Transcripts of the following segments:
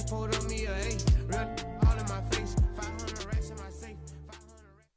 just pulled up me a A. Real all in my face. 500 racks in my safe. 500 racks.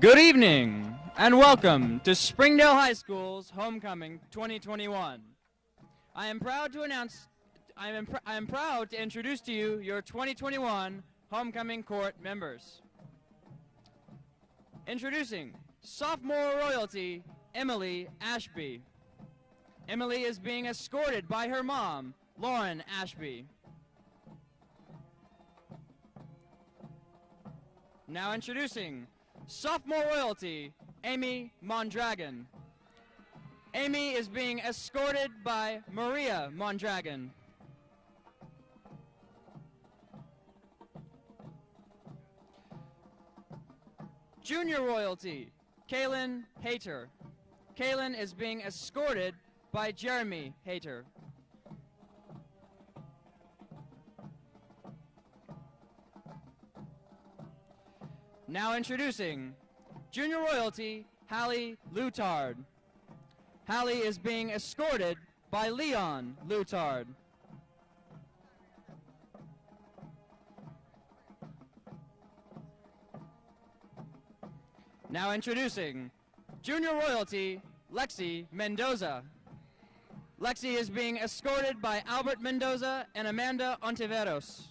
Good evening, and welcome to Springdale High School's Homecoming 2021. I am proud to introduce to you your 2021 Homecoming Court members. Introducing sophomore royalty, Emily Ashby. Emily is being escorted by her mom, Lauren Ashby. Now introducing sophomore royalty, Amy Mondragon. Amy is being escorted by Maria Mondragon. Junior royalty, Kaylin Hayter. Kaylin is being escorted by Jeremy Hayter. Now introducing junior royalty, Hallie Lutard. Hallie is being escorted by Leon Lutard. Now introducing junior royalty, Lexi Mendoza. Lexi is being escorted by Albert Mendoza and Amanda Ontiveros.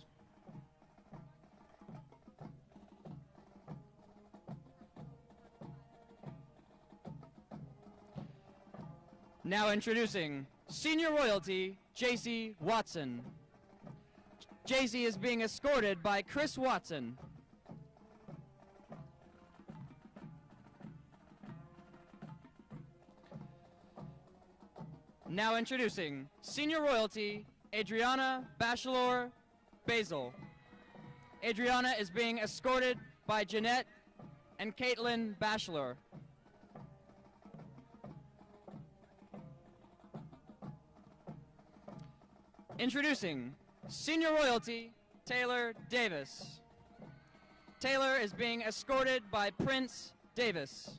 Now introducing senior royalty, JC Watson. JC is being escorted by Chris Watson. Now introducing senior royalty, Adriana Bachelor Basil. Adriana is being escorted by Jeanette and Caitlin Bachelor. Introducing senior royalty, Taylor Davis. Taylor is being escorted by Prince Davis.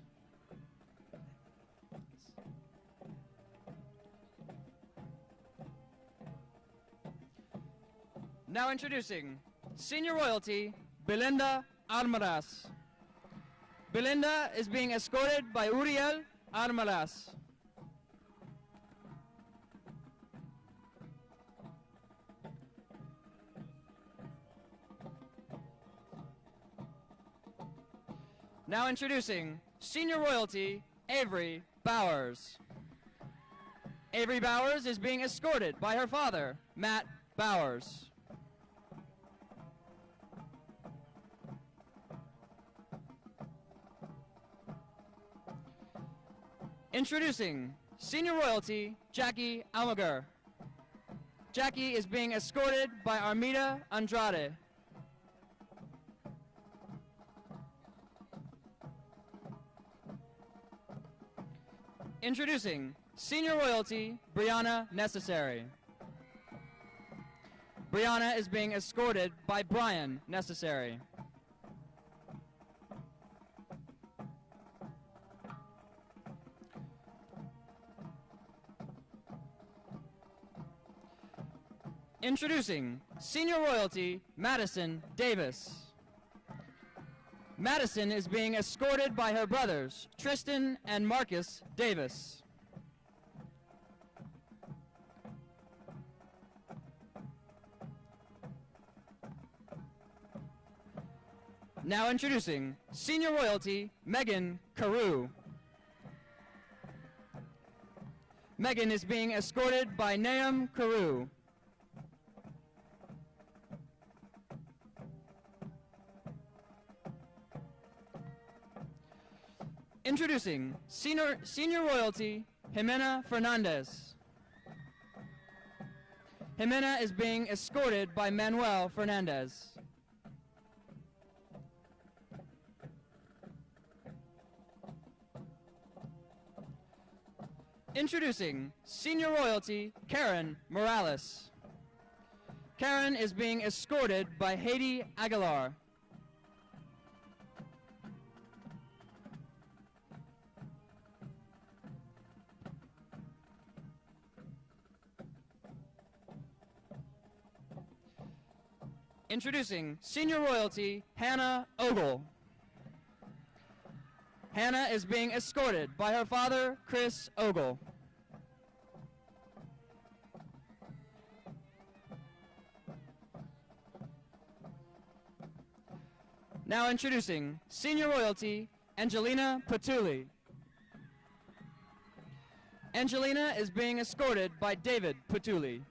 Now introducing senior royalty, Belinda Armaras. Belinda is being escorted by Uriel Armaras. Now introducing senior royalty, Avery Bowers. Avery Bowers is being escorted by her father, Matt Bowers. Introducing senior royalty, Jackie Almaguer. Jackie is being escorted by Armida Andrade. Introducing senior royalty, Brianna Necessary. Brianna is being escorted by Brian Necessary. Introducing senior royalty, Madison Davis. Madison is being escorted by her brothers, Tristan and Marcus Davis. Now introducing senior royalty, Megan Carew. Megan is being escorted by Nahum Carew. Introducing senior royalty, Jimena Fernandez. Jimena is being escorted by Manuel Fernandez. Introducing senior royalty, Karen Morales. Karen is being escorted by Haiti Aguilar. Introducing senior royalty, Hannah Ogle. Hannah is being escorted by her father, Chris Ogle. Now introducing senior royalty, Angelina Patulli. Angelina is being escorted by David Patulli.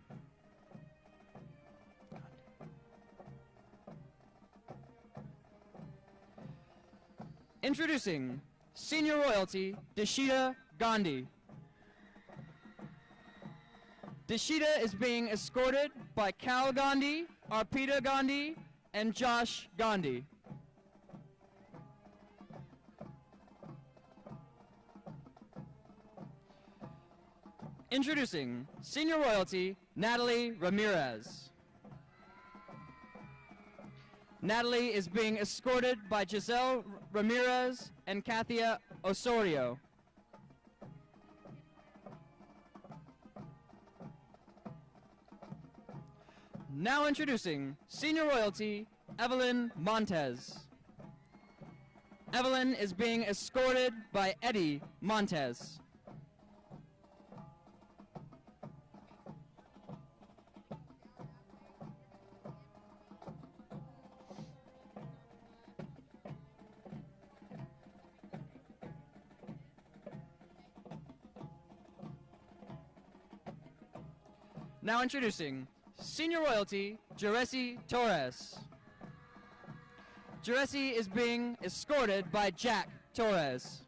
Introducing senior royalty, Dishita Gandhi. Dishita is being escorted by Cal Gandhi, Arpita Gandhi, and Josh Gandhi. Introducing senior royalty, Natalie Ramirez. Natalie is being escorted by Giselle Ramirez and Kathia Osorio. Now introducing senior royalty, Evelyn Montez. Evelyn is being escorted by Eddie Montez. Now introducing senior royalty, Jeresi Torres. Jeresi is being escorted by Jack Torres.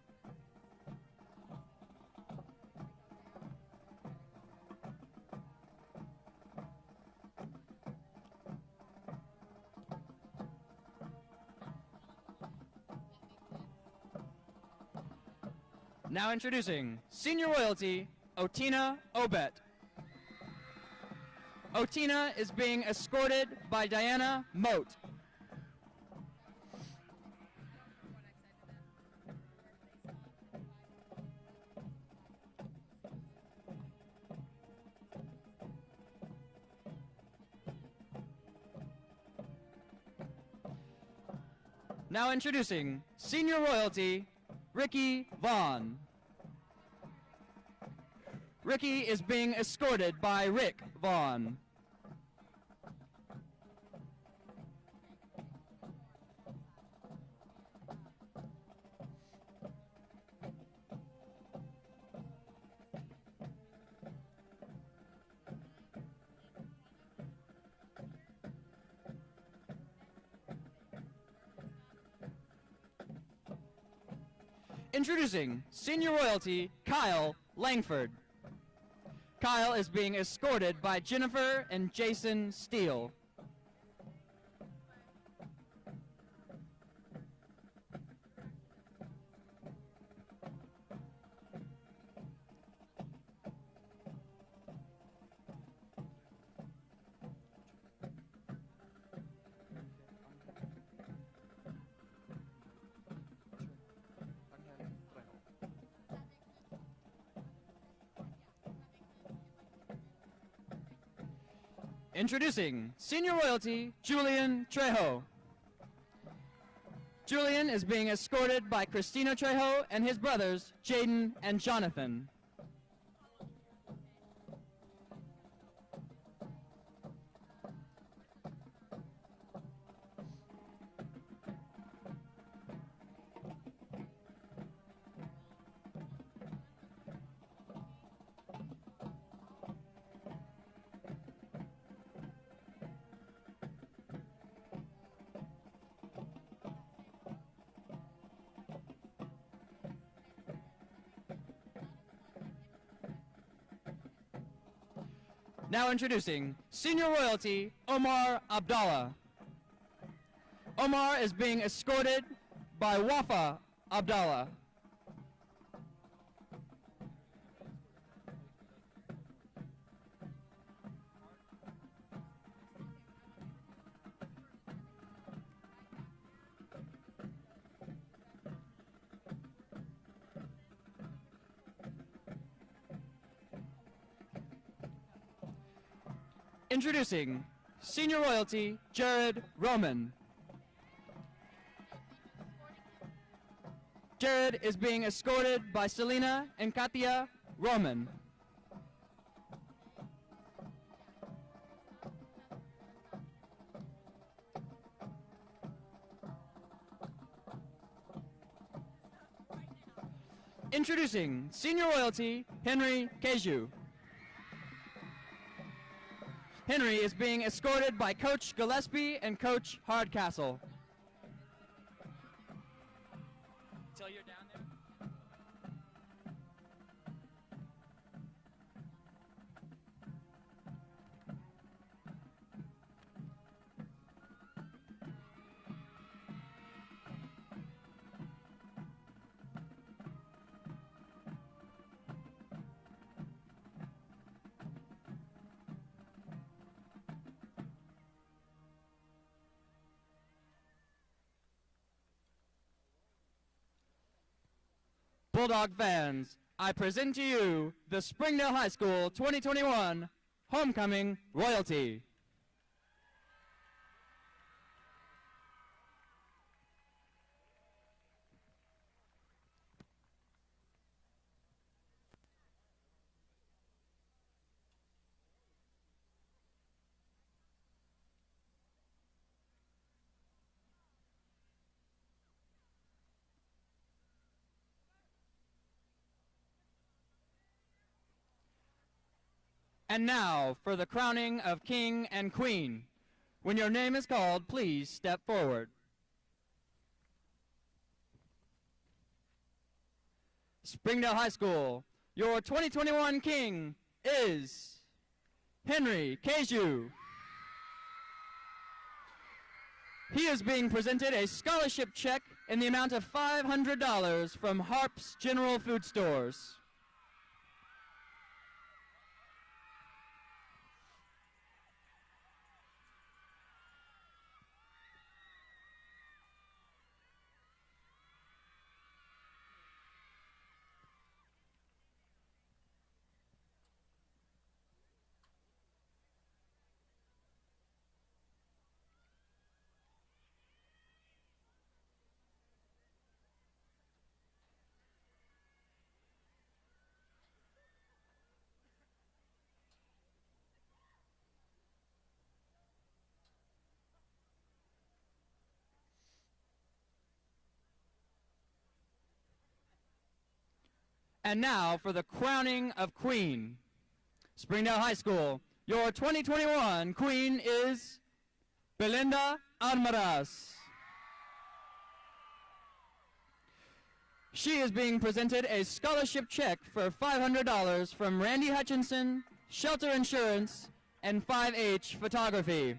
Now introducing senior royalty, Otina Obet. Otina is being escorted by Diana Moat. Now introducing senior royalty, Ricky Vaughn. Ricky is being escorted by Rick Vaughn. Introducing senior royalty, Kyle Langford. Kyle is being escorted by Jennifer and Jason Steele. Introducing senior royalty, Julian Trejo. Julian is being escorted by Christina Trejo and his brothers, Jaden and Jonathan. Now introducing senior royalty, Omar Abdallah. Omar is being escorted by Wafa Abdallah. Introducing senior royalty, Jared Roman. Jared is being escorted by Selena and Katia Roman. Introducing senior royalty, Henry Keju. Henry is being escorted by Coach Gillespie and Coach Hardcastle. Till you're down there. Bulldog fans, I present to you the Springdale High School 2021 Homecoming Royalty. And now for the crowning of King and Queen. When your name is called, please step forward. Springdale High School, your 2021 King is Henry Keju. He is being presented a scholarship check in the amount of $500 from Harp's General Food Stores. And now for the crowning of Queen. Springdale High School, your 2021 Queen is Belinda Almaraz. She is being presented a scholarship check for $500 from Randy Hutchinson, Shelter Insurance, and 5H Photography.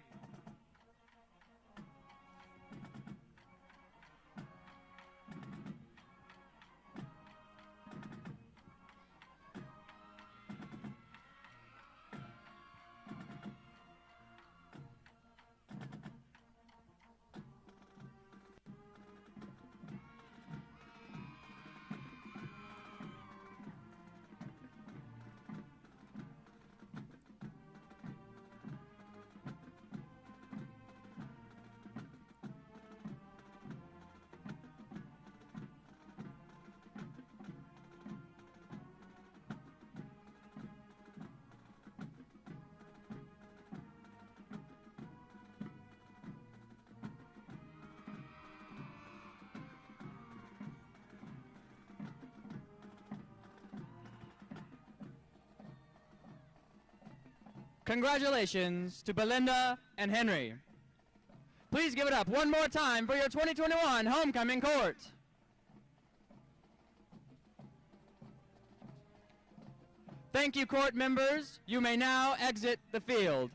Congratulations to Belinda and Henry. Please give it up one more time for your 2021 Homecoming Court. Thank you, court members. You may now exit the field.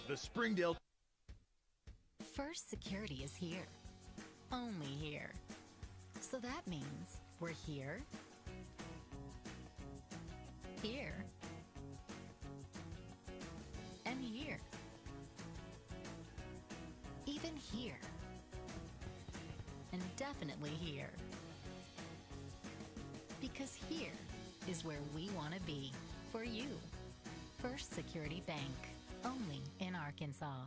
The Springdale First Security is here. Only here. So that means we're here, here, and here. Even here. And definitely here. Because here is where we want to be for you. First Security Bank, only in Arkansas.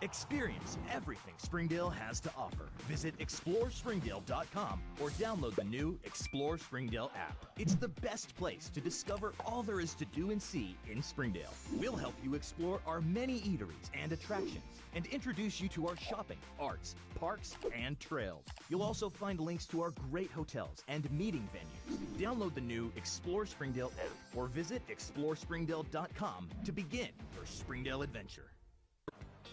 Experience everything Springdale has to offer. Visit ExploreSpringdale.com or download the new Explore Springdale app. It's the best place to discover all there is to do and see in Springdale. We'll help you explore our many eateries and attractions and introduce you to our shopping, arts, parks, and trails. You'll also find links to our great hotels and meeting venues. Download the new Explore Springdale app or visit ExploreSpringdale.com to begin your Springdale adventure.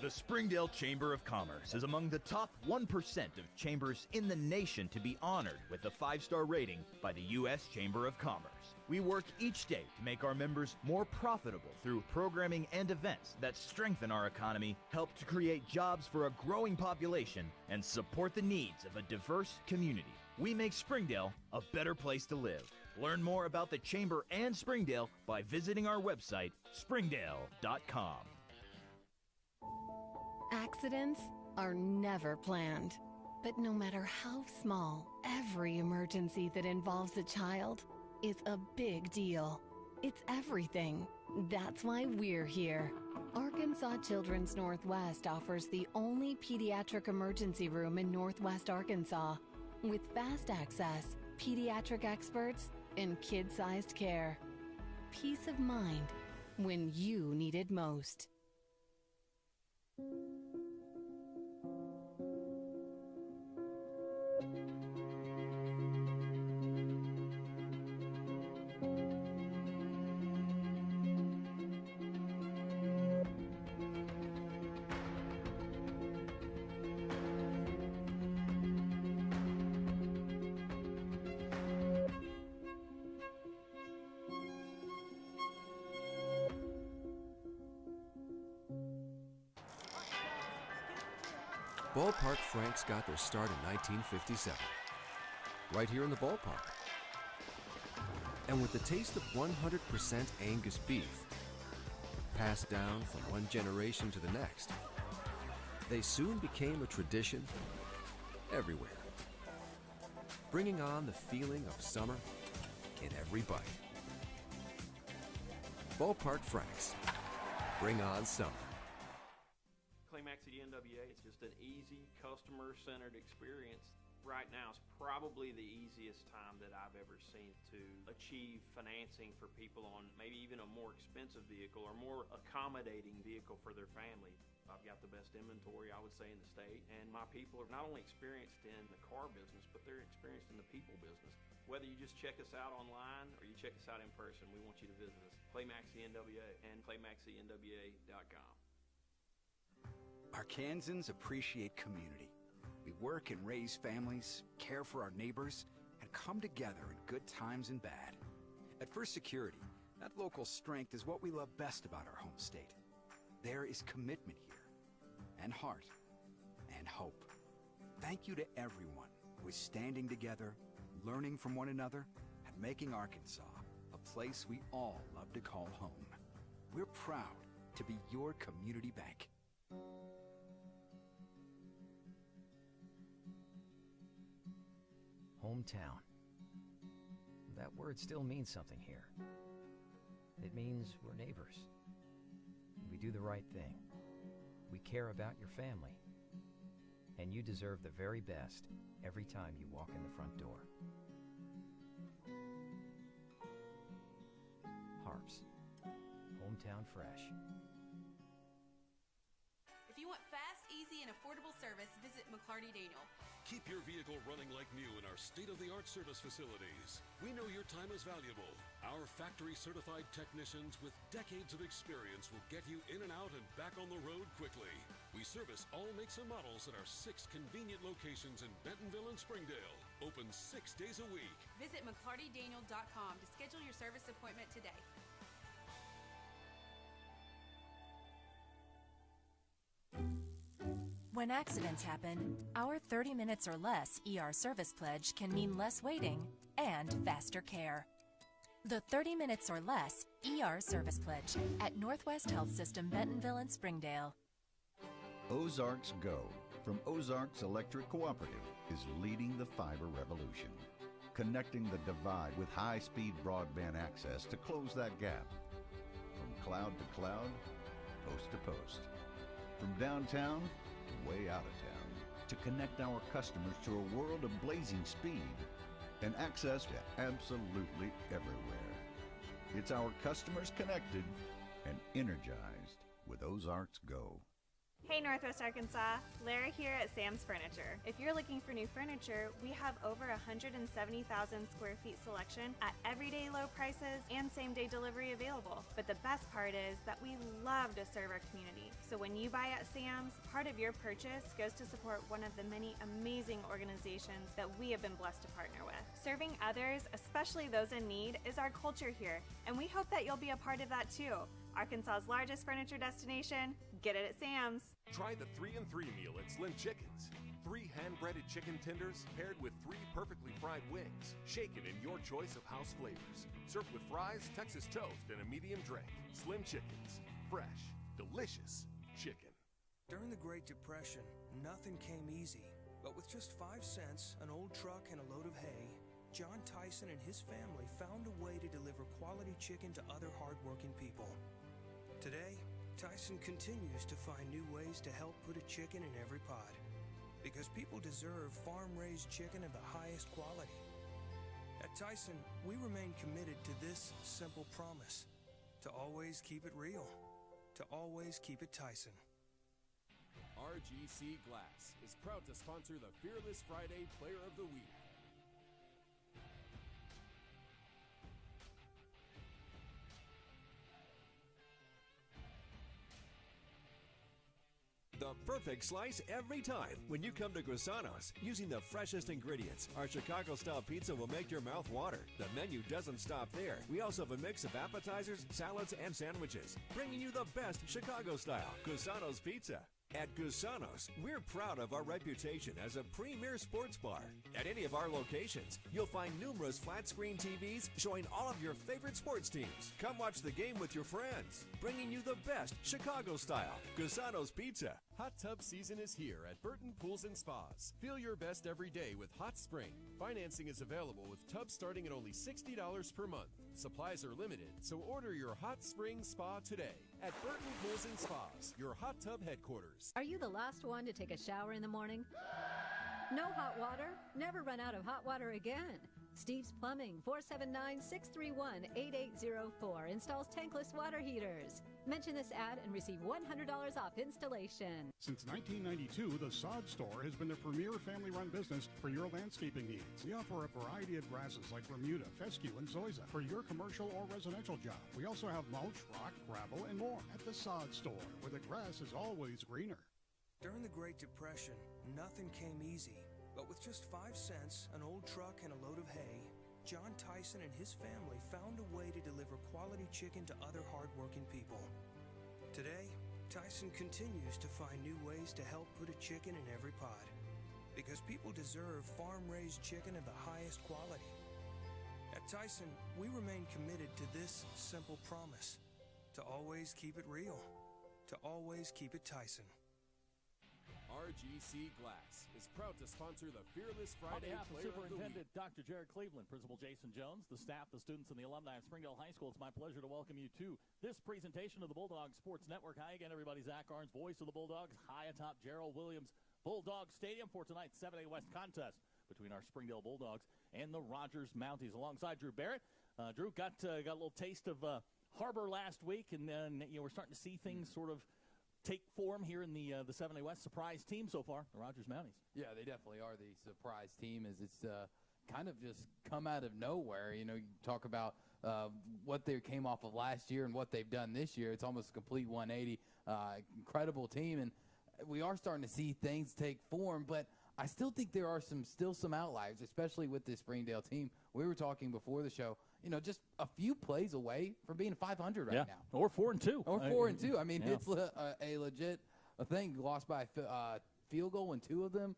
The Springdale Chamber of Commerce is among the top 1% of chambers in the nation to be honored with a 5-star rating by the U.S. Chamber of Commerce. We work each day to make our members more profitable through programming and events that strengthen our economy, help to create jobs for a growing population, and support the needs of a diverse community. We make Springdale a better place to live. Learn more about the Chamber and Springdale by visiting our website, springdale.com. Accidents are never planned. But no matter how small, every emergency that involves a child is a big deal. It's everything. That's why we're here. Arkansas Children's Northwest offers the only pediatric emergency room in Northwest Arkansas with fast access, pediatric experts, and kid-sized care. Peace of mind when you need it most. Ballpark Franks got their start in 1957, right here in the ballpark. And with the taste of 100% Angus beef, passed down from one generation to the next, they soon became a tradition everywhere, bringing on the feeling of summer in every bite. Ballpark Franks, bring on summer. Climax at NWA, it's just an easy, customer-centered experience. Right now is probably the easiest time that I've ever seen to achieve financing for people on maybe even a more expensive vehicle or more accommodating vehicle for their family. I've got the best inventory, I would say, in the state, and my people are not only experienced in the car business, but they're experienced in the people business. Whether you just check us out online or you check us out in person, we want you to visit us. Climax NWA and climaxnwa.com. Arkansans appreciate community. We work and raise families, care for our neighbors, and come together in good times and bad. At First Security, that local strength is what we love best about our home state. There is commitment here, and heart, and hope. Thank you to everyone who is standing together, learning from one another, and making Arkansas a place we all love to call home. We're proud to be your community bank. Hometown. That word still means something here. It means we're neighbors. We do the right thing. We care about your family. And you deserve the very best every time you walk in the front door. HAR-BER. Hometown fresh. If you want fast, easy, and affordable service, visit McClarty Daniel. Keep your vehicle running like new in our state-of-the-art service facilities. We know your time is valuable. Our factory-certified technicians with decades of experience will get you in and out and back on the road quickly. We service all makes and models at our 6 convenient locations in Bentonville and Springdale. Open 6 days a week. Visit McClartyDaniel.com to schedule your service appointment today. When accidents happen, our 30 minutes or less ER service pledge can mean less waiting and faster care. The 30 minutes or less ER service pledge at Northwest Health System Bentonville and Springdale. Ozarks Go from Ozarks Electric Cooperative is leading the fiber revolution, connecting the divide with high-speed broadband access to close that gap. From cloud to cloud, post to post. From downtown to way out of town. To connect our customers to a world of blazing speed and access to absolutely everywhere. It's our customers connected and energized with Ozarks Go. Hey Northwest Arkansas, Lara here at Sam's Furniture. If you're looking for new furniture, we have over 170,000 square feet selection at everyday low prices and same-day delivery available. But the best part is that we love to serve our community. So when you buy at Sam's, part of your purchase goes to support one of the many amazing organizations that we have been blessed to partner with. Serving others, especially those in need, is our culture here, and we hope that you'll be a part of that too. Arkansas's largest furniture destination, get it at Sam's. Try the 3 and 3 meal at Slim Chickens. 3 hand-breaded chicken tenders paired with 3 perfectly fried wings, shaken in your choice of house flavors. Served with fries, Texas toast, and a medium drink. Slim Chickens. Fresh, delicious chicken. During the Great Depression, nothing came easy. But with just 5 cents, an old truck, and a load of hay, John Tyson and his family found a way to deliver quality chicken to other hard-working people. Today, Tyson continues to find new ways to help put a chicken in every pot. Because people deserve farm-raised chicken of the highest quality. At Tyson, we remain committed to this simple promise: to always keep it real, to always keep it Tyson. RGC Glass is proud to sponsor the Fearless Friday Player of the Week. The perfect slice every time when you come to Gusanos. Using the freshest ingredients, our Chicago-style pizza will make your mouth water. The menu doesn't stop there. We also have a mix of appetizers, salads, and sandwiches, bringing you the best Chicago-style Gusanos pizza. At Gusanos, we're proud of our reputation as a premier sports bar. At any of our locations, you'll find numerous flat-screen TVs showing all of your favorite sports teams. Come watch the game with your friends, bringing you the best Chicago-style Gusanos pizza. Hot tub season is here at Burton Pools and Spas. Feel your best every day with Hot Spring. Financing is available with tubs starting at only $60 per month. Supplies are limited, so order your Hot Spring Spa today at Burton Pools and Spas, your hot tub headquarters. Are you the last one to take a shower in the morning? No hot water? Never run out of hot water again. Steve's Plumbing, 479-631-8804, installs tankless water heaters. Mention this ad and receive $100 off installation. Since 1992, the Sod Store has been the premier family-run business for your landscaping needs. We offer a variety of grasses like Bermuda, fescue, and zoysia for your commercial or residential job. We also have mulch, rock, gravel, and more at the Sod Store, where the grass is always greener. During the Great Depression, nothing came easy. But with just 5 cents, an old truck, and a load of hay, John Tyson and his family found a way to deliver quality chicken to other hard-working people. Today, Tyson continues to find new ways to help put a chicken in every pot. Because people deserve farm-raised chicken of the highest quality. At Tyson, we remain committed to this simple promise: to always keep it real, to always keep it Tyson. RGC Glass is proud to sponsor the Fearless Friday On behalf of Player of the Superintendent Week. Dr. Jared Cleveland, Principal Jason Jones, the staff, the students, and the alumni of Springdale High School, it's my pleasure to welcome you to this presentation of the Bulldog Sports Network. Hi again, everybody. Zach Arns, voice of the Bulldogs, high atop Gerald Williams Bulldog Stadium for tonight's 7A West contest between our Springdale Bulldogs and the Rogers Mounties. Alongside Drew Barrett. Drew got a little taste of HAR-BER last week, and then we're starting to see things sort of take form here in the 7A West. Surprise team so far, the Rogers Mounties. Yeah, they definitely are the surprise team. As it's kind of just come out of nowhere. You talk about what they came off of last year and what they've done this year. It's almost a complete 180. Incredible team, and we are starting to see things take form, but I still think there are still some outliers, especially with this Springdale team. We were talking before the show, just a few plays away from being 500 right now. Or 4-2. Or 4-2. I mean, yeah. it's a legit thing. Lost by field goal in 2 of them.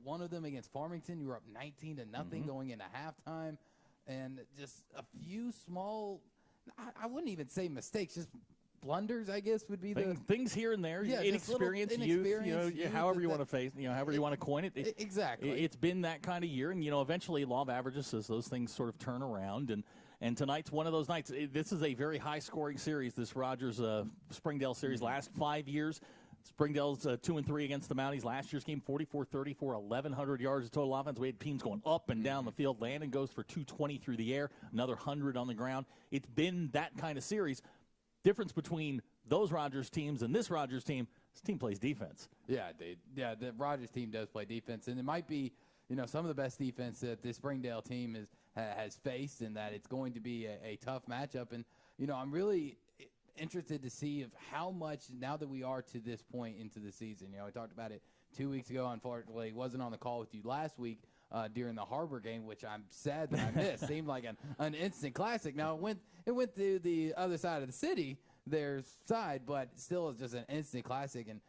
One of them against Farmington, you were up 19-0 going into halftime, and just a few small, I wouldn't even say mistakes, just blunders, I guess, would be the things here and there. Yeah, inexperience, youth, however you want to face, however you want to coin it. Exactly. It's been that kind of year, and eventually law of averages says those things sort of turn around, and tonight's one of those nights. This is a very high-scoring series. This Rogers Springdale series, last 5 years. Springdale's 2-3 against the Mounties. Last year's game, 44-34, 1,100 yards of total offense. We had teams going up and down the field. Landon goes for 220 through the air, another 100 on the ground. It's been that kind of series. Difference between those Rogers teams and this Rogers team, this team plays defense. Yeah, the Rogers team does play defense, and it might be some of the best defense that this Springdale team has faced, and that it's going to be a tough matchup. And I'm really interested to see of how much, now that we are to this point into the season, I talked about it 2 weeks ago. Unfortunately, wasn't on the call with you last week during the HAR-BER game, which I'm sad that I missed. Seemed like an instant classic. Now it went to the other side of the city, their side, but still is just an instant classic. And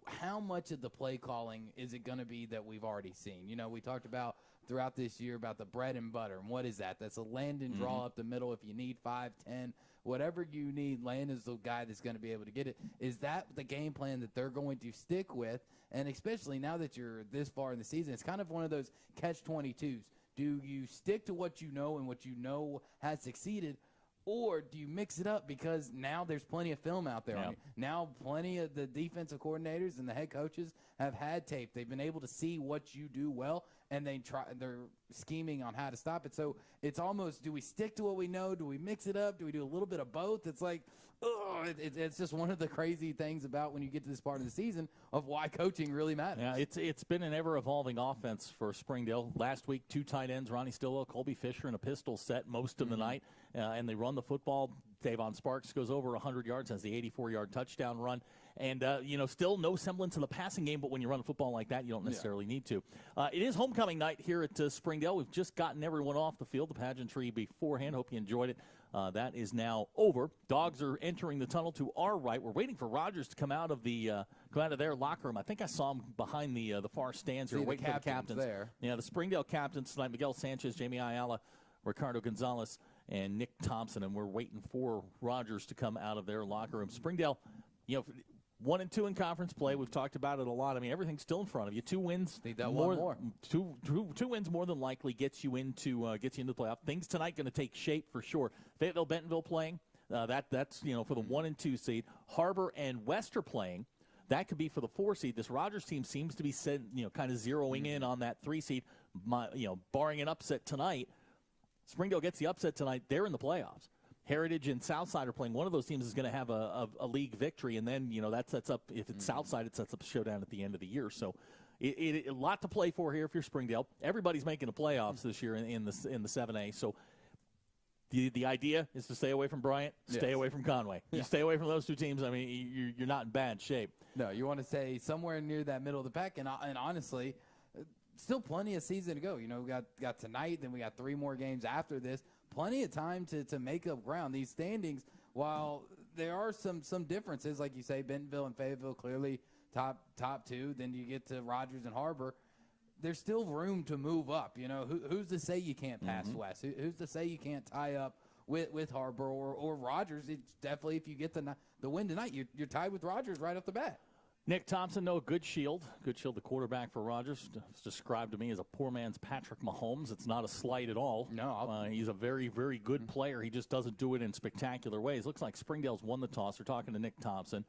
how much of the play calling is it going to be that we've already seen? We talked about throughout this year about the bread and butter, and what is that? That's a Landon draw up the middle. If you need 5, 10, whatever you need, Landon's the guy that's going to be able to get it. Is that the game plan that they're going to stick with? And especially now that you're this far in the season, it's kind of one of those catch-22s. Do you stick to what you know and what you know has succeeded, or do you mix it up because now there's plenty of film out there? Yeah. Now plenty of the defensive coordinators and the head coaches have had tape. They've been able to see what you do well, and they're scheming on how to stop it. So it's almost, do we stick to what we know? Do we mix it up? Do we do a little bit of both? It's like, it's just one of the crazy things about when you get to this part of the season of why coaching really matters. Yeah, it's been an ever-evolving offense for Springdale. Last week, 2 tight ends, Ronnie Stillwell, Colby Fisher, and a pistol set most of the night, and they run the football. Davon Sparks goes over 100 yards, has the 84-yard touchdown run. And, still no semblance of the passing game, but when you run a football like that, you don't necessarily need to. It is homecoming night here at Springdale. We've just gotten everyone off the field, the pageantry beforehand. Hope you enjoyed it. That is now over. Dogs are entering the tunnel to our right. We're waiting for Rogers to come out of their locker room. I think I saw him behind the far stands here, waiting for the captains. There. Yeah, the Springdale captains tonight: Miguel Sanchez, Jamie Ayala, Ricardo Gonzalez, and Nick Thompson. And we're waiting for Rogers to come out of their locker room. Springdale, 1-2 in conference play. We've talked about it a lot. I mean, everything's still in front of you. 2 wins. Need that one more. Two wins more than likely gets you into the playoff. Things tonight going to take shape for sure. Fayetteville, Bentonville playing. That's for the 1 and 2 seed. HAR-BER and West are playing. That could be for the 4 seed. This Rogers team seems to be kind of zeroing in on that 3 seed. Barring an upset tonight, Springdale gets the upset tonight. They're in the playoffs. Heritage and Southside are playing. One of those teams is going to have a league victory, and then that sets up, if it's Southside, it sets up a showdown at the end of the year. So a lot to play for here if you're Springdale. Everybody's making the playoffs this year in the 7A. So the idea is to stay away from Bryant, stay away from Conway. You stay away from those 2 teams. I mean, you're not in bad shape. No, you want to stay somewhere near that middle of the pack, and honestly, still plenty of season to go. We got tonight, then we got 3 more games after this. Plenty of time to make up ground. These standings, while there are some differences, like you say, Bentonville and Fayetteville clearly top 2. Then you get to Rogers and HAR-BER. There's still room to move up. Who's to say you can't pass West? Who's to say you can't tie up with HAR-BER or Rogers? It's definitely, if you get the win tonight, you're tied with Rogers right off the bat. Nick Thompson, good shield. Good shield, the quarterback for Rogers. It's described to me as a poor man's Patrick Mahomes. It's not a slight at all. No. He's a very, very good player. He just doesn't do it in spectacular ways. Looks like Springdale's won the toss. They're talking to Nick Thompson.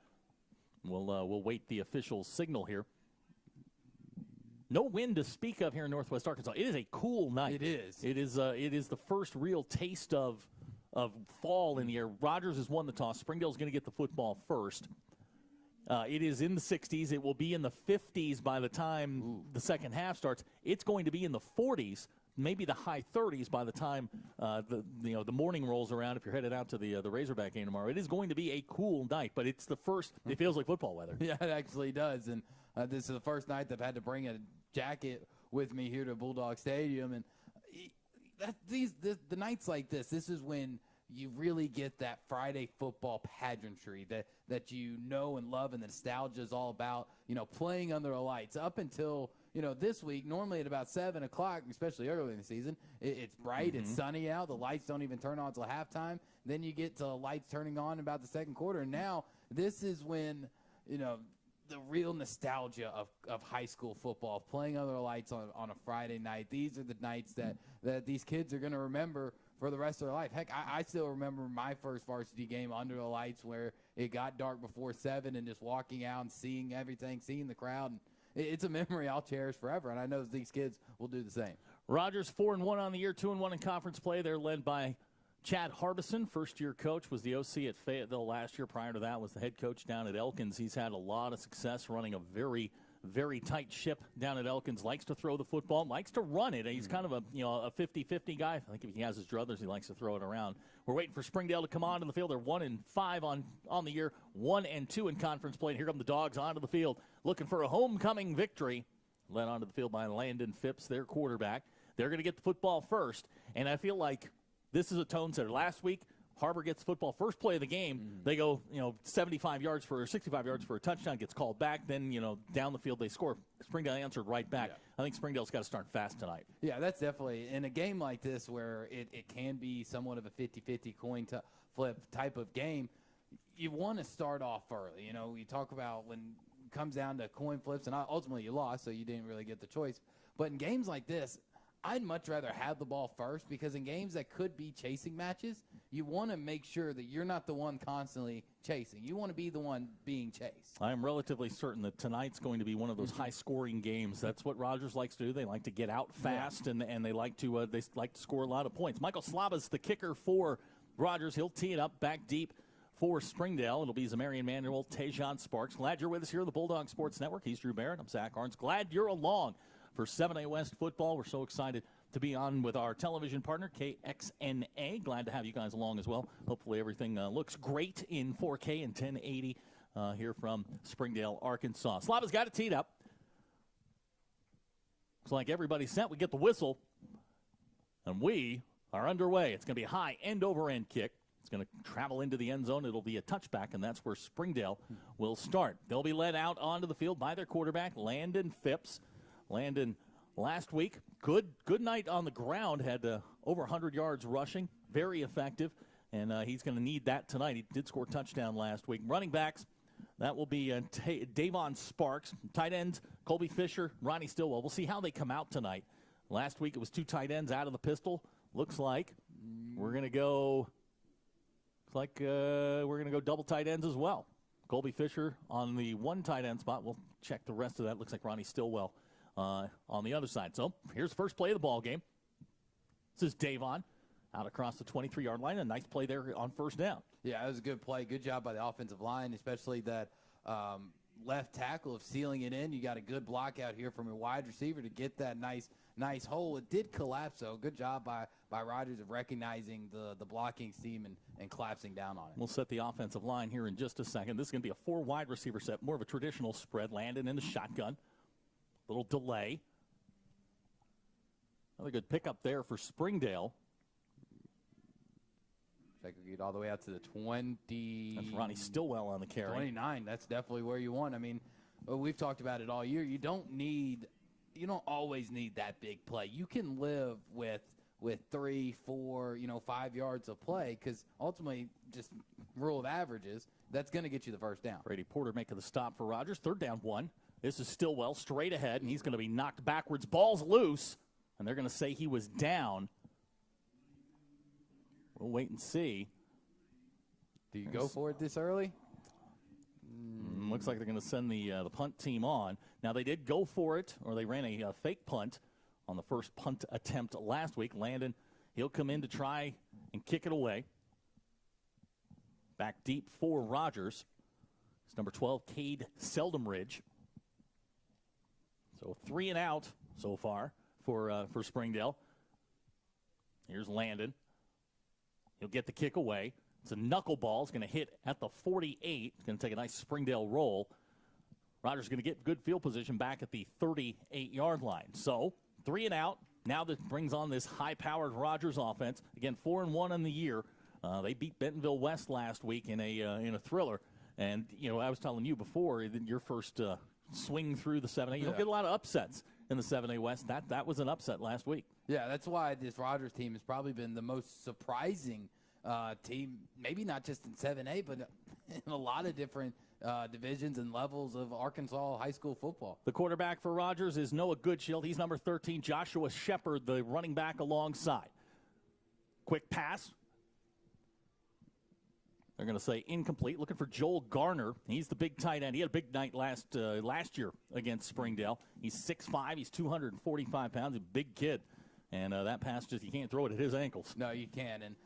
We'll wait the official signal here. No wind to speak of here in Northwest Arkansas. It is a cool night. It is. It is the first real taste of fall in the air. Rogers has won the toss. Springdale's going to get the football first. It is in the 60s. It will be in the 50s by the time the second half starts. It's going to be in the 40s, maybe the high 30s by the time the morning rolls around. If you're headed out to the Razorback game tomorrow, it is going to be a cool night. But it's the first. It feels like football weather. Yeah, it actually does. And this is the first night that I've had to bring a jacket with me here to Bulldog Stadium. And the nights like this is when you really get that Friday football pageantry that you know and love, and the nostalgia is all about, playing under the lights. Up until, this week, normally at about 7 o'clock, especially early in the season, it's bright, it's sunny out, the lights don't even turn on until halftime. Then you get to the lights turning on about the second quarter, and now this is when, the real nostalgia of high school football, playing under the lights on a Friday night. These are the nights that these kids are going to remember for the rest of their life. Heck, I still remember my first varsity game under the lights where it got dark before 7 and just walking out and seeing everything, seeing the crowd. And it's a memory I'll cherish forever, and I know these kids will do the same. Rogers 4-1 on the year, 2-1 in conference play. They're led by Chad Harbison, first-year coach, was the OC at Fayetteville last year. Prior to that was the head coach down at Elkins. He's had a lot of success running a very, very tight ship down at Elkins. Likes to throw the football, likes to run it. He's kind of a 50-50 guy. I think if he has his druthers, he likes to throw it around. We're waiting for Springdale to come onto the field. They're 1-5 on the year, 1-2 in conference play. And here come the Dogs onto the field, looking for a homecoming victory. Led onto the field by Landon Phipps, their quarterback. They're going to get the football first, and I feel like this is a tone setter. Last week, Har-BER gets football first play of the game. They go, 65 yards for 65 yards for a touchdown, gets called back. Then, down the field they score. Springdale answered right back. Yeah. I think Springdale's got to start fast tonight. Yeah, that's definitely in a game like this where it can be somewhat of a 50-50 coin flip type of game. You want to start off early. You talk about when it comes down to coin flips, and ultimately you lost, so you didn't really get the choice. But in games like this, I'd much rather have the ball first, because in games that could be chasing matches, you want to make sure that you're not the one constantly chasing. You want to be the one being chased. I am relatively certain that tonight's going to be one of those high-scoring games. That's what Rogers likes to do. They like to get out fast, and they like to score a lot of points. Michael Slava's the kicker for Rogers. He'll tee it up back deep for Springdale. It'll be Zamarian Manuel, Tajon Sparks. Glad you're with us here on the Bulldog Sports Network. He's Drew Barrett. I'm Zach Arns. Glad you're along for 7A West football. We're so excited to be on with our television partner, KXNA. Glad to have you guys along as well. Hopefully everything looks great in 4K and 1080 here from Springdale, Arkansas. Slava's got it teed up. Looks like everybody's set. We get the whistle, and we are underway. It's going to be a high end-over-end kick. It's going to travel into the end zone. It'll be a touchback, and that's where Springdale will start. They'll be led out onto the field by their quarterback, Landon Phipps. Landon, last week, good night on the ground, had over 100 yards rushing, very effective, and he's going to need that tonight. He did score a touchdown last week. Running backs, that will be Davon Sparks. Tight ends, Colby Fisher, Ronnie Stillwell. We'll see how they come out tonight. Last week it was 2 tight ends out of the pistol. Looks like we're going to go double tight ends as well. Colby Fisher on the 1 tight end spot. We'll check the rest of that. Looks like Ronnie Stillwell on the other side. So here's the first play of the ball game. This is Davon out across the 23-yard line. A nice play there on first down. Yeah, it was a good play. Good job by the offensive line, especially that left tackle of sealing it in. You got a good block out here from your wide receiver to get that nice hole. It did collapse, though. Good job by Rogers of recognizing the blocking scheme and collapsing down on it. We'll set the offensive line here in just a second. This is going to be a 4 wide receiver set, more of a traditional spread. Landon in the shotgun. Little delay. Another good pickup there for Springdale. I could get all the way out to the 20. That's Ronnie Stillwell on the carry. 29. That's definitely where you want. I mean, we've talked about it all year. You don't always need that big play. You can live with 3, 4, 5 yards of play, because ultimately, just rule of averages, that's going to get you the first down. Brady Porter making the stop for Rogers. 3rd down 1. This is Stillwell straight ahead, and he's going to be knocked backwards. Ball's loose, and they're going to say he was down. We'll wait and see. Do you go for it this early? Looks like they're going to send the punt team on. Now, they did go for it, or they ran a fake punt on the first punt attempt last week. Landon, he'll come in to try and kick it away. Back deep for Rogers. It's number 12, Cade Seldumridge. So 3 and out so far for Springdale. Here's Landon. He'll get the kick away. It's a knuckleball. It's going to hit at the 48. It's going to take a nice Springdale roll. Rogers is going to get good field position back at the 38-yard line. So 3 and out. Now that brings on this high-powered Rogers offense. Again, 4-1 in the year. They beat Bentonville West last week in a thriller. And, I was telling you before, your first swing through the 7A, you don't get a lot of upsets in the 7A West. That was an upset last week. Yeah, that's why this Rogers team has probably been the most surprising team, maybe not just in 7A, but in a lot of different divisions and levels of Arkansas high school football. The quarterback for Rogers is Noah Goodshield. He's number 13. Joshua Shepard, the running back alongside. Quick pass. They're going to say incomplete. Looking for Joel Garner. He's the big tight end. He had a big night last year against Springdale. He's 6'5". He's 245 pounds. He's a big kid. And that pass, you can't throw it at his ankles. No, you can't. And,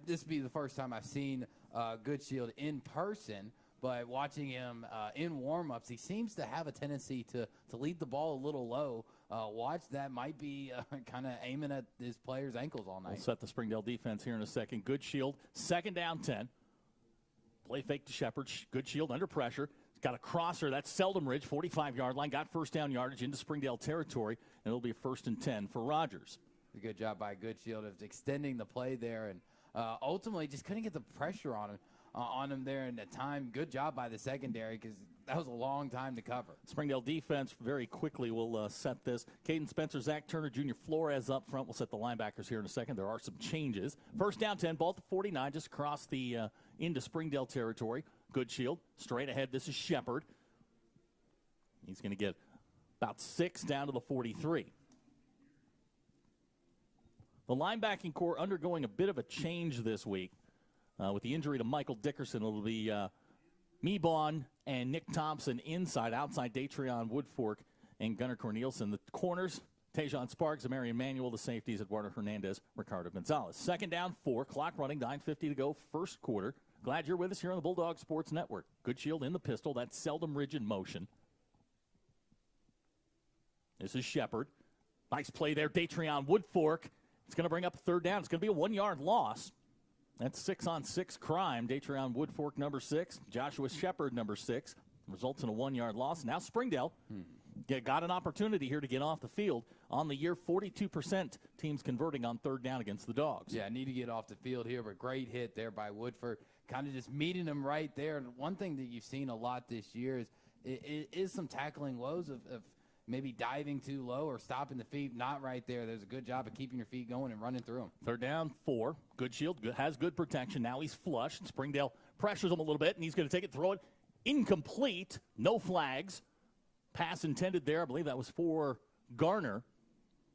this will be the first time I've seen Goodshield in person. But watching him in warm-ups, he seems to have a tendency to lead the ball a little low. Watch that might be kind of aiming at his players' ankles all night. We'll set the Springdale defense here in a second. Goodshield, 2nd down 10. Play fake to Shepard. Goodshield under pressure. He's got a crosser. That's Seldom Ridge, 45-yard line. Got first down yardage into Springdale territory, and it'll be 1st and 10 for Rogers. A good job by Goodshield of extending the play there, and ultimately just couldn't get the pressure on him there in the time. Good job by the secondary because that was a long time to cover. Springdale defense very quickly will set this. Caden Spencer, Zach Turner, Junior Flores up front. We'll set the linebackers here in a second. There are some changes. 1st down 10, ball at the 49, just across the into Springdale territory. Goodshield, straight ahead. This is Shepard. He's going to get about 6 down to the 43. The linebacking core undergoing a bit of a change this week. With the injury to Michael Dickerson, it'll be Meebon and Nick Thompson inside. Outside, Datrion Woodfork and Gunnar Cornelison. The corners, Tajon Sparks, Marion Manuel. The safeties, Eduardo Hernandez, Ricardo Gonzalez. 2nd down 4, clock running, 9:50 to go, 1st quarter. Glad you're with us here on the Bulldog Sports Network. Goodshield in the pistol. That's Seldom Ridge in motion. This is Shepard. Nice play there, Datrion Woodfork. It's going to bring up 3rd down. It's going to be a 1-yard loss. That's 6-on-6 crime. Datrion Woodfork, number 6. Joshua Shepard, number 6. Results in a 1-yard loss. Now Springdale got an opportunity here to get off the field. On the year, 42% teams converting on 3rd down against the Dogs. Yeah, need to get off the field here, but great hit there by Woodford. Kind of just meeting him right there. And one thing that you've seen a lot this year is some tackling lows of maybe diving too low or stopping the feet. Not right there. There's a good job of keeping your feet going and running through them. 3rd down 4. Goodshield has good protection. Now he's flushed. Springdale pressures him a little bit, and he's going to take it, throw it. Incomplete. No flags. Pass intended there. I believe that was for Garner.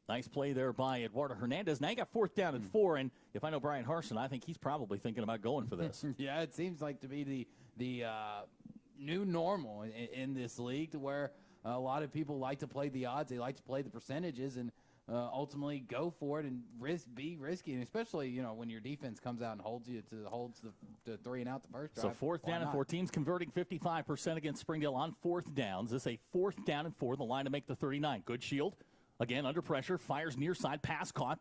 Nice play there by Eduardo Hernandez. Now you got 4th down and 4, and if I know Brian Harson, I think he's probably thinking about going for this. Yeah, it seems like to be the new normal in this league, to where a lot of people like to play the odds. They like to play the percentages and ultimately go for it and be risky. And especially, when your defense comes out and holds the 3 and out the first drive. So 4th down and 4, teams converting 55% against Springdale on 4th downs. This is a 4th down and 4, the line to make the 39. Goodshield, again under pressure, fires near side, pass caught.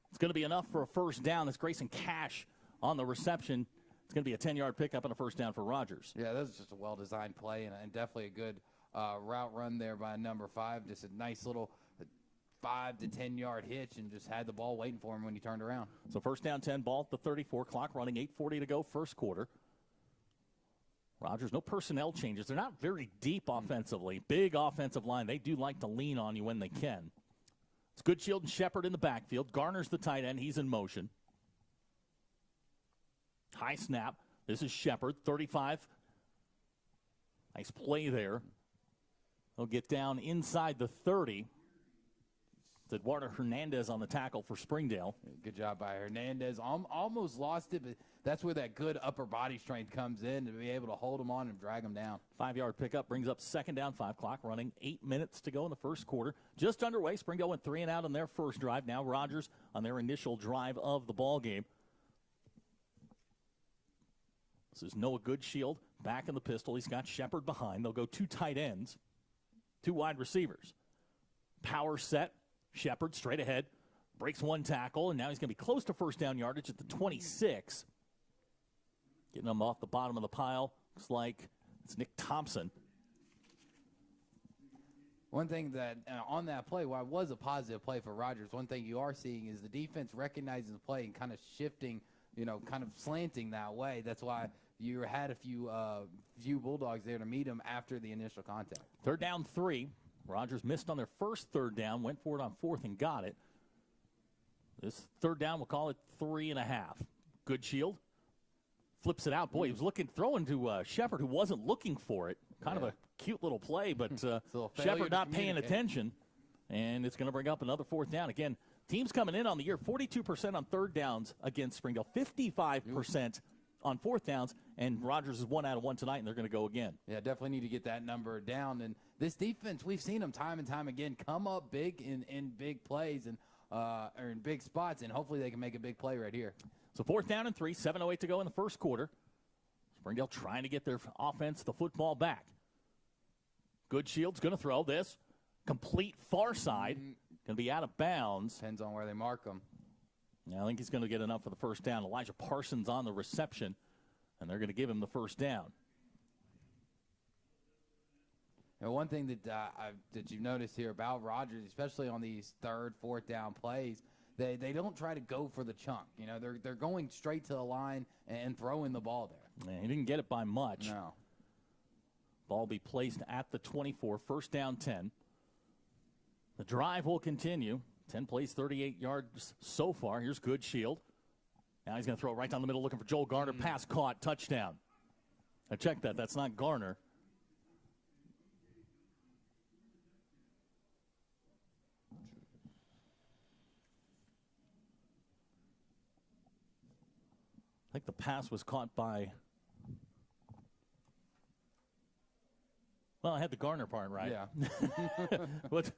It's going to be enough for a 1st down. That's Grayson Cash on the reception. It's going to be a 10-yard pickup and a 1st down for Rogers. Yeah, that was just a well-designed play and definitely a good route run there by number 5. Just a nice little 5 to 10 yard hitch and just had the ball waiting for him when he turned around. So 1st down 10, ball at the 34, clock running, 8:40 to go, 1st quarter. Rogers, no personnel changes. They're not very deep offensively. Big offensive line. They do like to lean on you when they can. It's Goodshield and Shepard in the backfield. Garner's the tight end. He's in motion. High snap. This is Shepard, 35. Nice play there. They'll get down inside the 30. It's Eduardo Hernandez on the tackle for Springdale. Good job by Hernandez. Almost lost it, but that's where that good upper body strength comes in to be able to hold him on and drag him down. 5-yard pickup brings up 2nd down, 5 clock running, 8 minutes to go in the 1st quarter. Just underway. Springdale went 3 and out on their first drive. Now Rogers on their initial drive of the ball game. This is Noah Goodshield back in the pistol. He's got Shepard behind. They'll go 2 tight ends, 2 wide receivers. Power set. Shepard straight ahead. Breaks 1 tackle, and now he's going to be close to 1st down yardage at the 26. Getting him off the bottom of the pile. Looks like it's Nick Thompson. One thing that on that play, while it was a positive play for Rogers, one thing you are seeing is the defense recognizing the play and kind of shifting kind of slanting that way. That's why you had a few Bulldogs there to meet them after the initial contact. 3rd down 3. Rogers missed on their first 3rd down, went for it on 4th and got it. This 3rd down, we'll call it 3.5. Good Shield flips it out. Boy, he was throwing to Shepard, who wasn't looking for it. Kind of a cute little play, but Shepard not paying attention, and it's going to bring up another 4th down. Again, teams coming in on the year, 42% on 3rd downs against Springdale, 55% on 4th downs, and Rogers is 1 out of 1 tonight, and they're going to go again. Yeah, definitely need to get that number down. And this defense, we've seen them time and time again come up big in big plays and or in big spots, and hopefully they can make a big play right here. So 4th down and 3, 7:08 to go in the first quarter. Springdale trying to get their offense, the football back. Good Shield's going to throw this. Complete far side. Going to be out of bounds. Depends on where they mark them. Yeah, I think he's going to get enough for the first down. Elijah Parsons on the reception, and they're going to give him the first down. Now, one thing that you've noticed here about Rogers, especially on these 3rd, 4th down plays, they don't try to go for the chunk. They're going straight to the line and throwing the ball there. Yeah, he didn't get it by much. No. Ball be placed at the 24, 1st down 10. The drive will continue. 10 plays, 38 yards so far. Here's Good Shield. Now he's going to throw it right down the middle looking for Joel Garner. Pass caught, touchdown. Now check that. That's not Garner. I think the pass was caught by... Well, I had the Garner part right. Yeah. What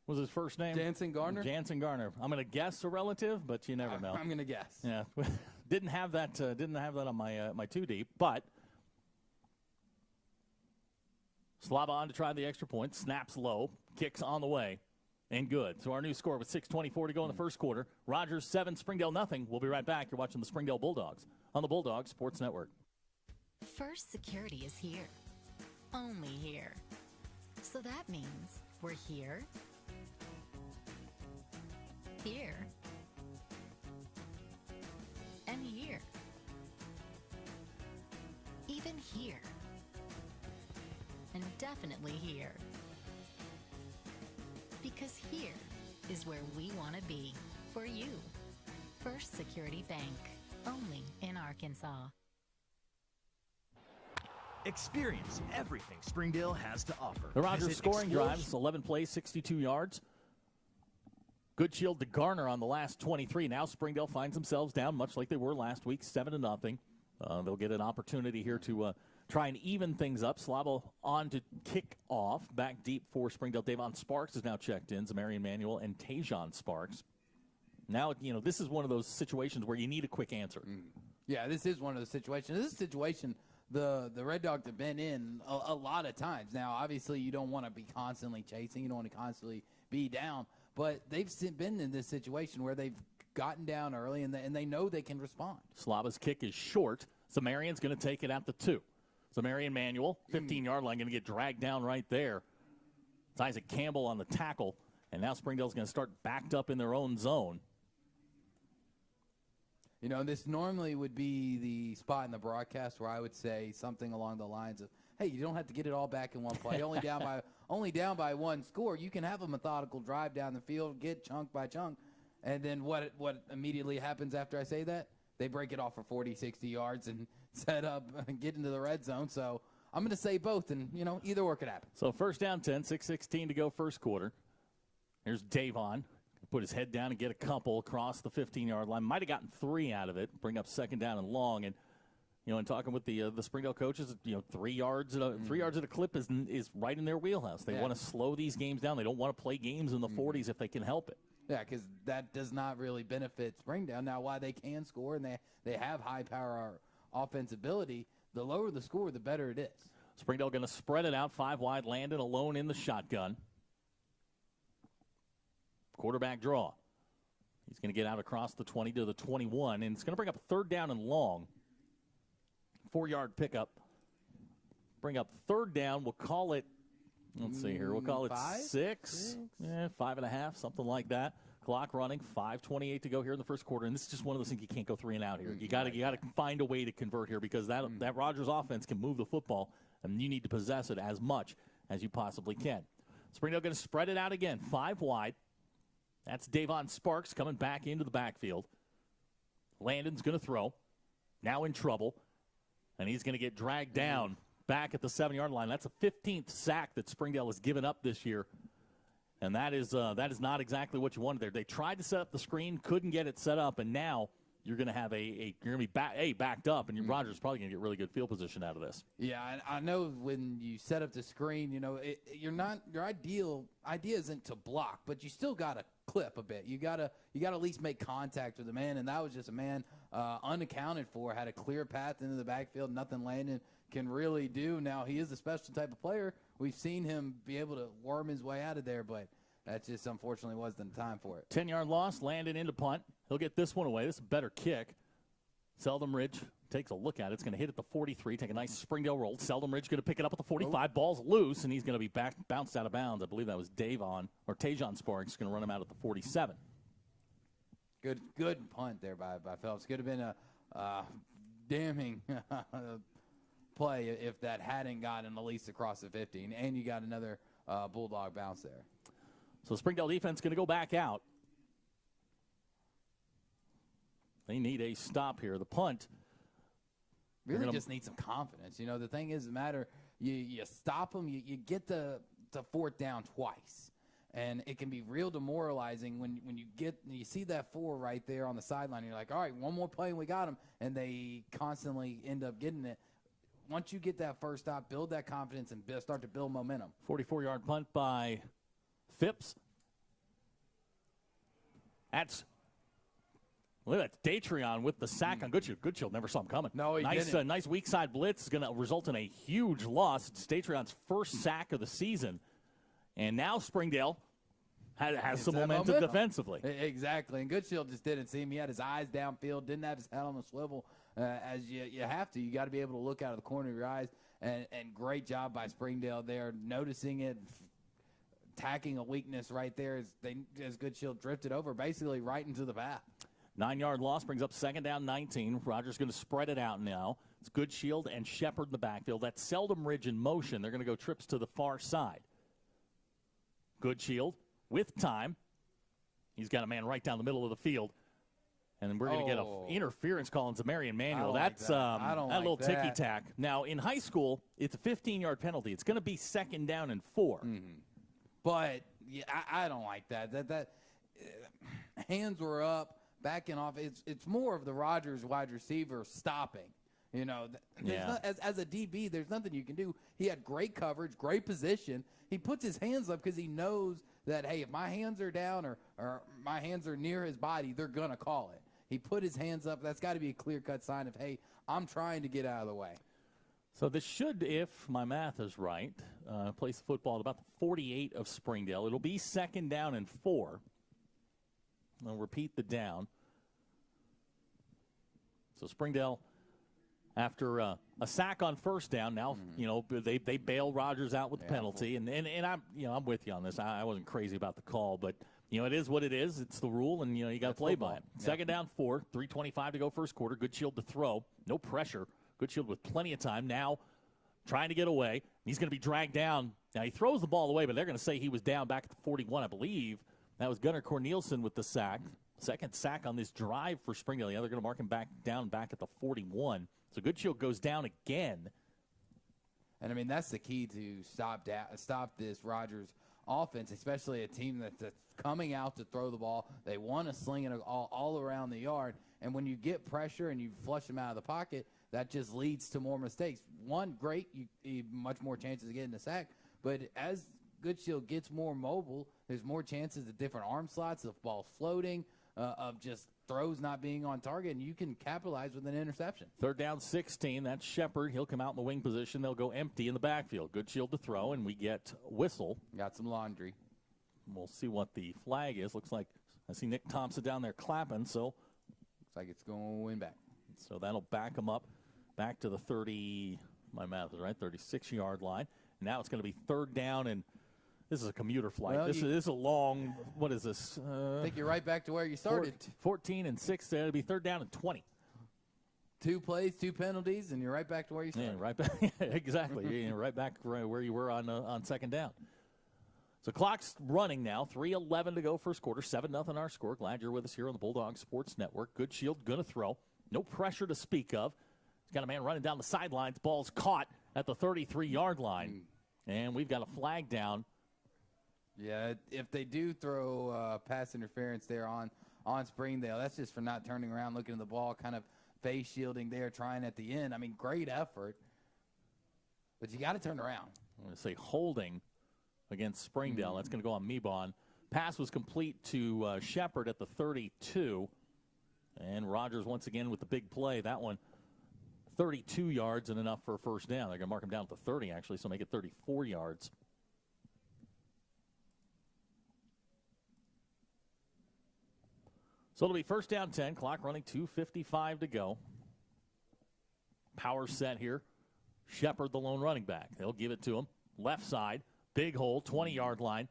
was his first name? Jansen Garner? Jansen Garner. I'm going to guess a relative, but you never know. I'm going to guess. Yeah. Didn't have that on my 2 deep, but Slava on to try the extra point. Snaps low. Kicks on the way. And good. So our new score with 6:24 to go in the first quarter. Rogers 7, Springdale nothing. We'll be right back. You're watching the Springdale Bulldogs on the Bulldogs Sports Network. First Security is here. Only here. So that means we're here, here, and here. Even here. And definitely here. Because here is where we want to be for you. First Security Bank, only in Arkansas. Experience everything Springdale has to offer. The Rogers Visit scoring drives, 11 plays, 62 yards. Good Shield to Garner on the last 23. Now Springdale finds themselves down, much like they were last week, 7-0. They'll get an opportunity here to try and even things up. Slavo on to kick off. Back deep for Springdale. Davon Sparks is now checked in. Zamarian Manuel and Tajon Sparks. Now, this is one of those situations where you need a quick answer. Yeah, this is one of those situations. This is a situation the Red Dogs have been in a lot of times. Now, obviously, you don't want to be constantly chasing. You don't want to constantly be down. But they've been in this situation where they've gotten down early, and they know they can respond. Slava's kick is short. Zamarian's going to take it at the 2. Zamarian Manuel, 15-yard line, going to get dragged down right there. It's Isaac Campbell on the tackle, and now Springdale's going to start backed up in their own zone. This normally would be the spot in the broadcast where I would say something along the lines of, hey, you don't have to get it all back in one play. only down by one score. You can have a methodical drive down the field, get chunk by chunk. And then what immediately happens after I say that? They break it off for 40, 60 yards and set up and get into the red zone. So I'm going to say both, and, either or could happen. So 1st down 10, 6:16 to go first quarter. Here's Davon. Put his head down and get a couple across the 15-yard line. Might have gotten 3 out of it. Bring up 2nd down and long. And, in talking with the Springdale coaches, 3 yards at a clip is right in their wheelhouse. They want to slow these games down. They don't want to play games in the 40s if they can help it. Yeah, because that does not really benefit Springdale. Now, while they can score and they have high-power offense ability, the lower the score, the better it is. Springdale going to spread it out 5 wide. Landon alone in the shotgun. Quarterback draw. He's going to get out across the 20 to the 21, and it's going to bring up 3rd down and long. 4-yard pickup. Bring up 3rd down. We'll call it, Let's see here. We'll call it 6. Yeah, 5.5, something like that. Clock running, 5:28 to go here in the first quarter, and this is just one of those things you can't go 3 and out here. You got to find a way to convert here because that Rogers offense can move the football, and you need to possess it as much as you possibly can. Springdale going to spread it out again, 5 wide. That's Davon Sparks coming back into the backfield. Landon's going to throw, now in trouble, and he's going to get dragged down back at the 7-yard line. That's a 15th sack that Springdale has given up this year, and that is not exactly what you wanted there. They tried to set up the screen, couldn't get it set up, and now you're going to have you're going to be backed up, and your Rogers is probably going to get really good field position out of this. Yeah, I know when you set up the screen, your idea isn't to block, but you still got to clip a bit. You got to at least make contact with the man, and that was just a man unaccounted for, had a clear path into the backfield, nothing Landon can really do. Now, he is a special type of player. We've seen him be able to worm his way out of there, but that just unfortunately wasn't the time for it. 10-yard loss, Landon into punt. He'll get this one away. This is a better kick. Seldom Ridge takes a look at it. It's going to hit at the 43, take a nice Springdale roll. Seldom Ridge going to pick it up at the 45. Ball's loose, and he's going to be bounced out of bounds. I believe that was Tajon Sparks going to run him out at the 47. Good punt there by Phelps. Could have been a damning play if that hadn't gotten at least across the 50, and you got another Bulldog bounce there. So Springdale defense going to go back out. They need a stop here. The punt really just need some confidence. The thing is, you stop them, you get the 4th down twice, and it can be real demoralizing when you see that 4 right there on the sideline. You're like, all right, one more play and we got them, and they constantly end up getting it. Once you get that first stop, build that confidence and start to build momentum. 44-yard punt by Phipps. Look at that. Datrion with the sack on Goodshield. Goodshield never saw him coming. No, he didn't. Nice weak side blitz is going to result in a huge loss. It's Datrion's first sack of the season. And now Springdale has some momentum defensively. Exactly. And Goodshield just didn't see him. He had his eyes downfield, didn't have his head on the swivel. As you have to. You got to be able to look out of the corner of your eyes. And great job by Springdale there, noticing it, attacking a weakness right there as Goodshield drifted over, basically right into the path. 9-yard loss brings up 2nd down 19. Rogers going to spread it out now. It's Goodshield and Shepard in the backfield. That's Seldom Ridge in motion. They're going to go trips to the far side. Goodshield with time. He's got a man right down the middle of the field. And then we're going to get an interference call on Zamarian Manuel. That's a little ticky-tack. Now, in high school, it's a 15-yard penalty. It's going to be 2nd down and 4. But yeah, I don't like that. That hands were up, backing off. It's more of the Rogers wide receiver stopping. As a DB, there's nothing you can do. He had great coverage, great position. He puts his hands up because he knows that, hey, if my hands are down or my hands are near his body, they're going to call it. He put his hands up. That's got to be a clear-cut sign of, hey, I'm trying to get out of the way. So this should, if my math is right, place the football at about the 48 of Springdale. It'll be 2nd down and 4. I'll repeat the down. So Springdale, after a sack on 1st down, now they bail Rogers out with the penalty, and I'm with you on this. I wasn't crazy about the call, but it is what it is. It's the rule, and you got to play by it. 2nd down 4, 3:25 to go first quarter. Goodshield to throw, no pressure. Goodshield with plenty of time now, trying to get away. He's going to be dragged down. Now he throws the ball away, but they're going to say he was down back at the 41, I believe. That was Gunnar Corneliusen with the sack. 2nd sack on this drive for Springdale. They're going to mark him back at the 41. So Goodshield goes down again. And, that's the key to stop this Rogers offense, especially a team that's coming out to throw the ball. They want to sling it all around the yard. And when you get pressure and you flush them out of the pocket, that just leads to more mistakes. One, great, you much more chances of getting a sack. But as Goodshield gets more mobile, there's more chances of different arm slots, of balls floating, of just throws not being on target, and you can capitalize with an interception. 3rd down 16. That's Shepard. He'll come out in the wing position. They'll go empty in the backfield. Goodshield to throw, and we get whistle. Got some laundry. We'll see what the flag is. Looks like I see Nick Thompson down there clapping, so looks like it's going back. So that'll back him up back to the 30, my math is right, 36-yard line. Now it's going to be 3rd down, and this is a commuter flight. Well, this is a long, what is this? I think you're right back to where you started. 14 and 6. It'll be 3rd down and 20. 2 plays, 2 penalties, and you're right back to where you started. Yeah, right back. Exactly. You're right back where you were on 2nd down. So clock's running now. 3:11 to go first quarter. 7-0 our score. Glad you're with us here on the Bulldog Sports Network. Good Shield going to throw. No pressure to speak of. He's got a man running down the sidelines. Ball's caught at the 33-yard line. And we've got a flag down. Yeah, if they do throw pass interference there on Springdale, that's just for not turning around, looking at the ball, kind of face shielding there, trying at the end. I mean, great effort. But you got to turn around. I'm going to say holding against Springdale. That's going to go on Mebon. Pass was complete to Shepard at the 32. And Rogers once again with the big play. That one, 32 yards and enough for a first down. They're going to mark him down at the 30, actually, so make it 34 yards. So it'll be 1st down 10. Clock running, 2:55 to go. Power set here. Shepard, the lone running back. They'll give it to him. Left side. Big hole, 20-yard line.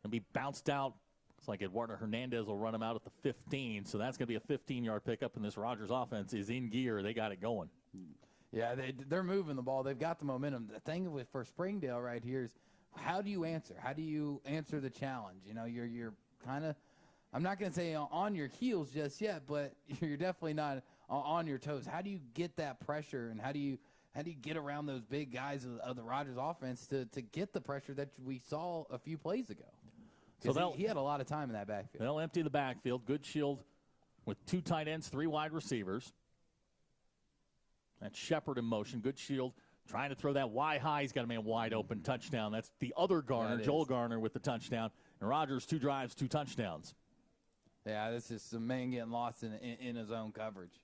And be bounced out. Looks like Eduardo Hernandez will run him out at the 15. So that's going to be a 15-yard pickup, and this Rogers offense is in gear. They got it going. Yeah, they're moving the ball. They've got the momentum. The thing for Springdale right here is, how do you answer? How do you answer the challenge? You know, you're kind of, I'm not going to say on your heels just yet, but you're definitely not on your toes. How do you get that pressure, and how do you get around those big guys of the Rogers offense to get the pressure that we saw a few plays ago? So he had a lot of time in that backfield. They'll empty the backfield. Good Shield with 2 tight ends, 3 wide receivers. That's Shepard in motion. Good Shield trying to throw that Y high. He's got a man wide open. Touchdown. That's the other Garner, Joel Garner, with the touchdown. And Rogers, 2 drives, 2 touchdowns. Yeah, this is some man getting lost in his own coverage.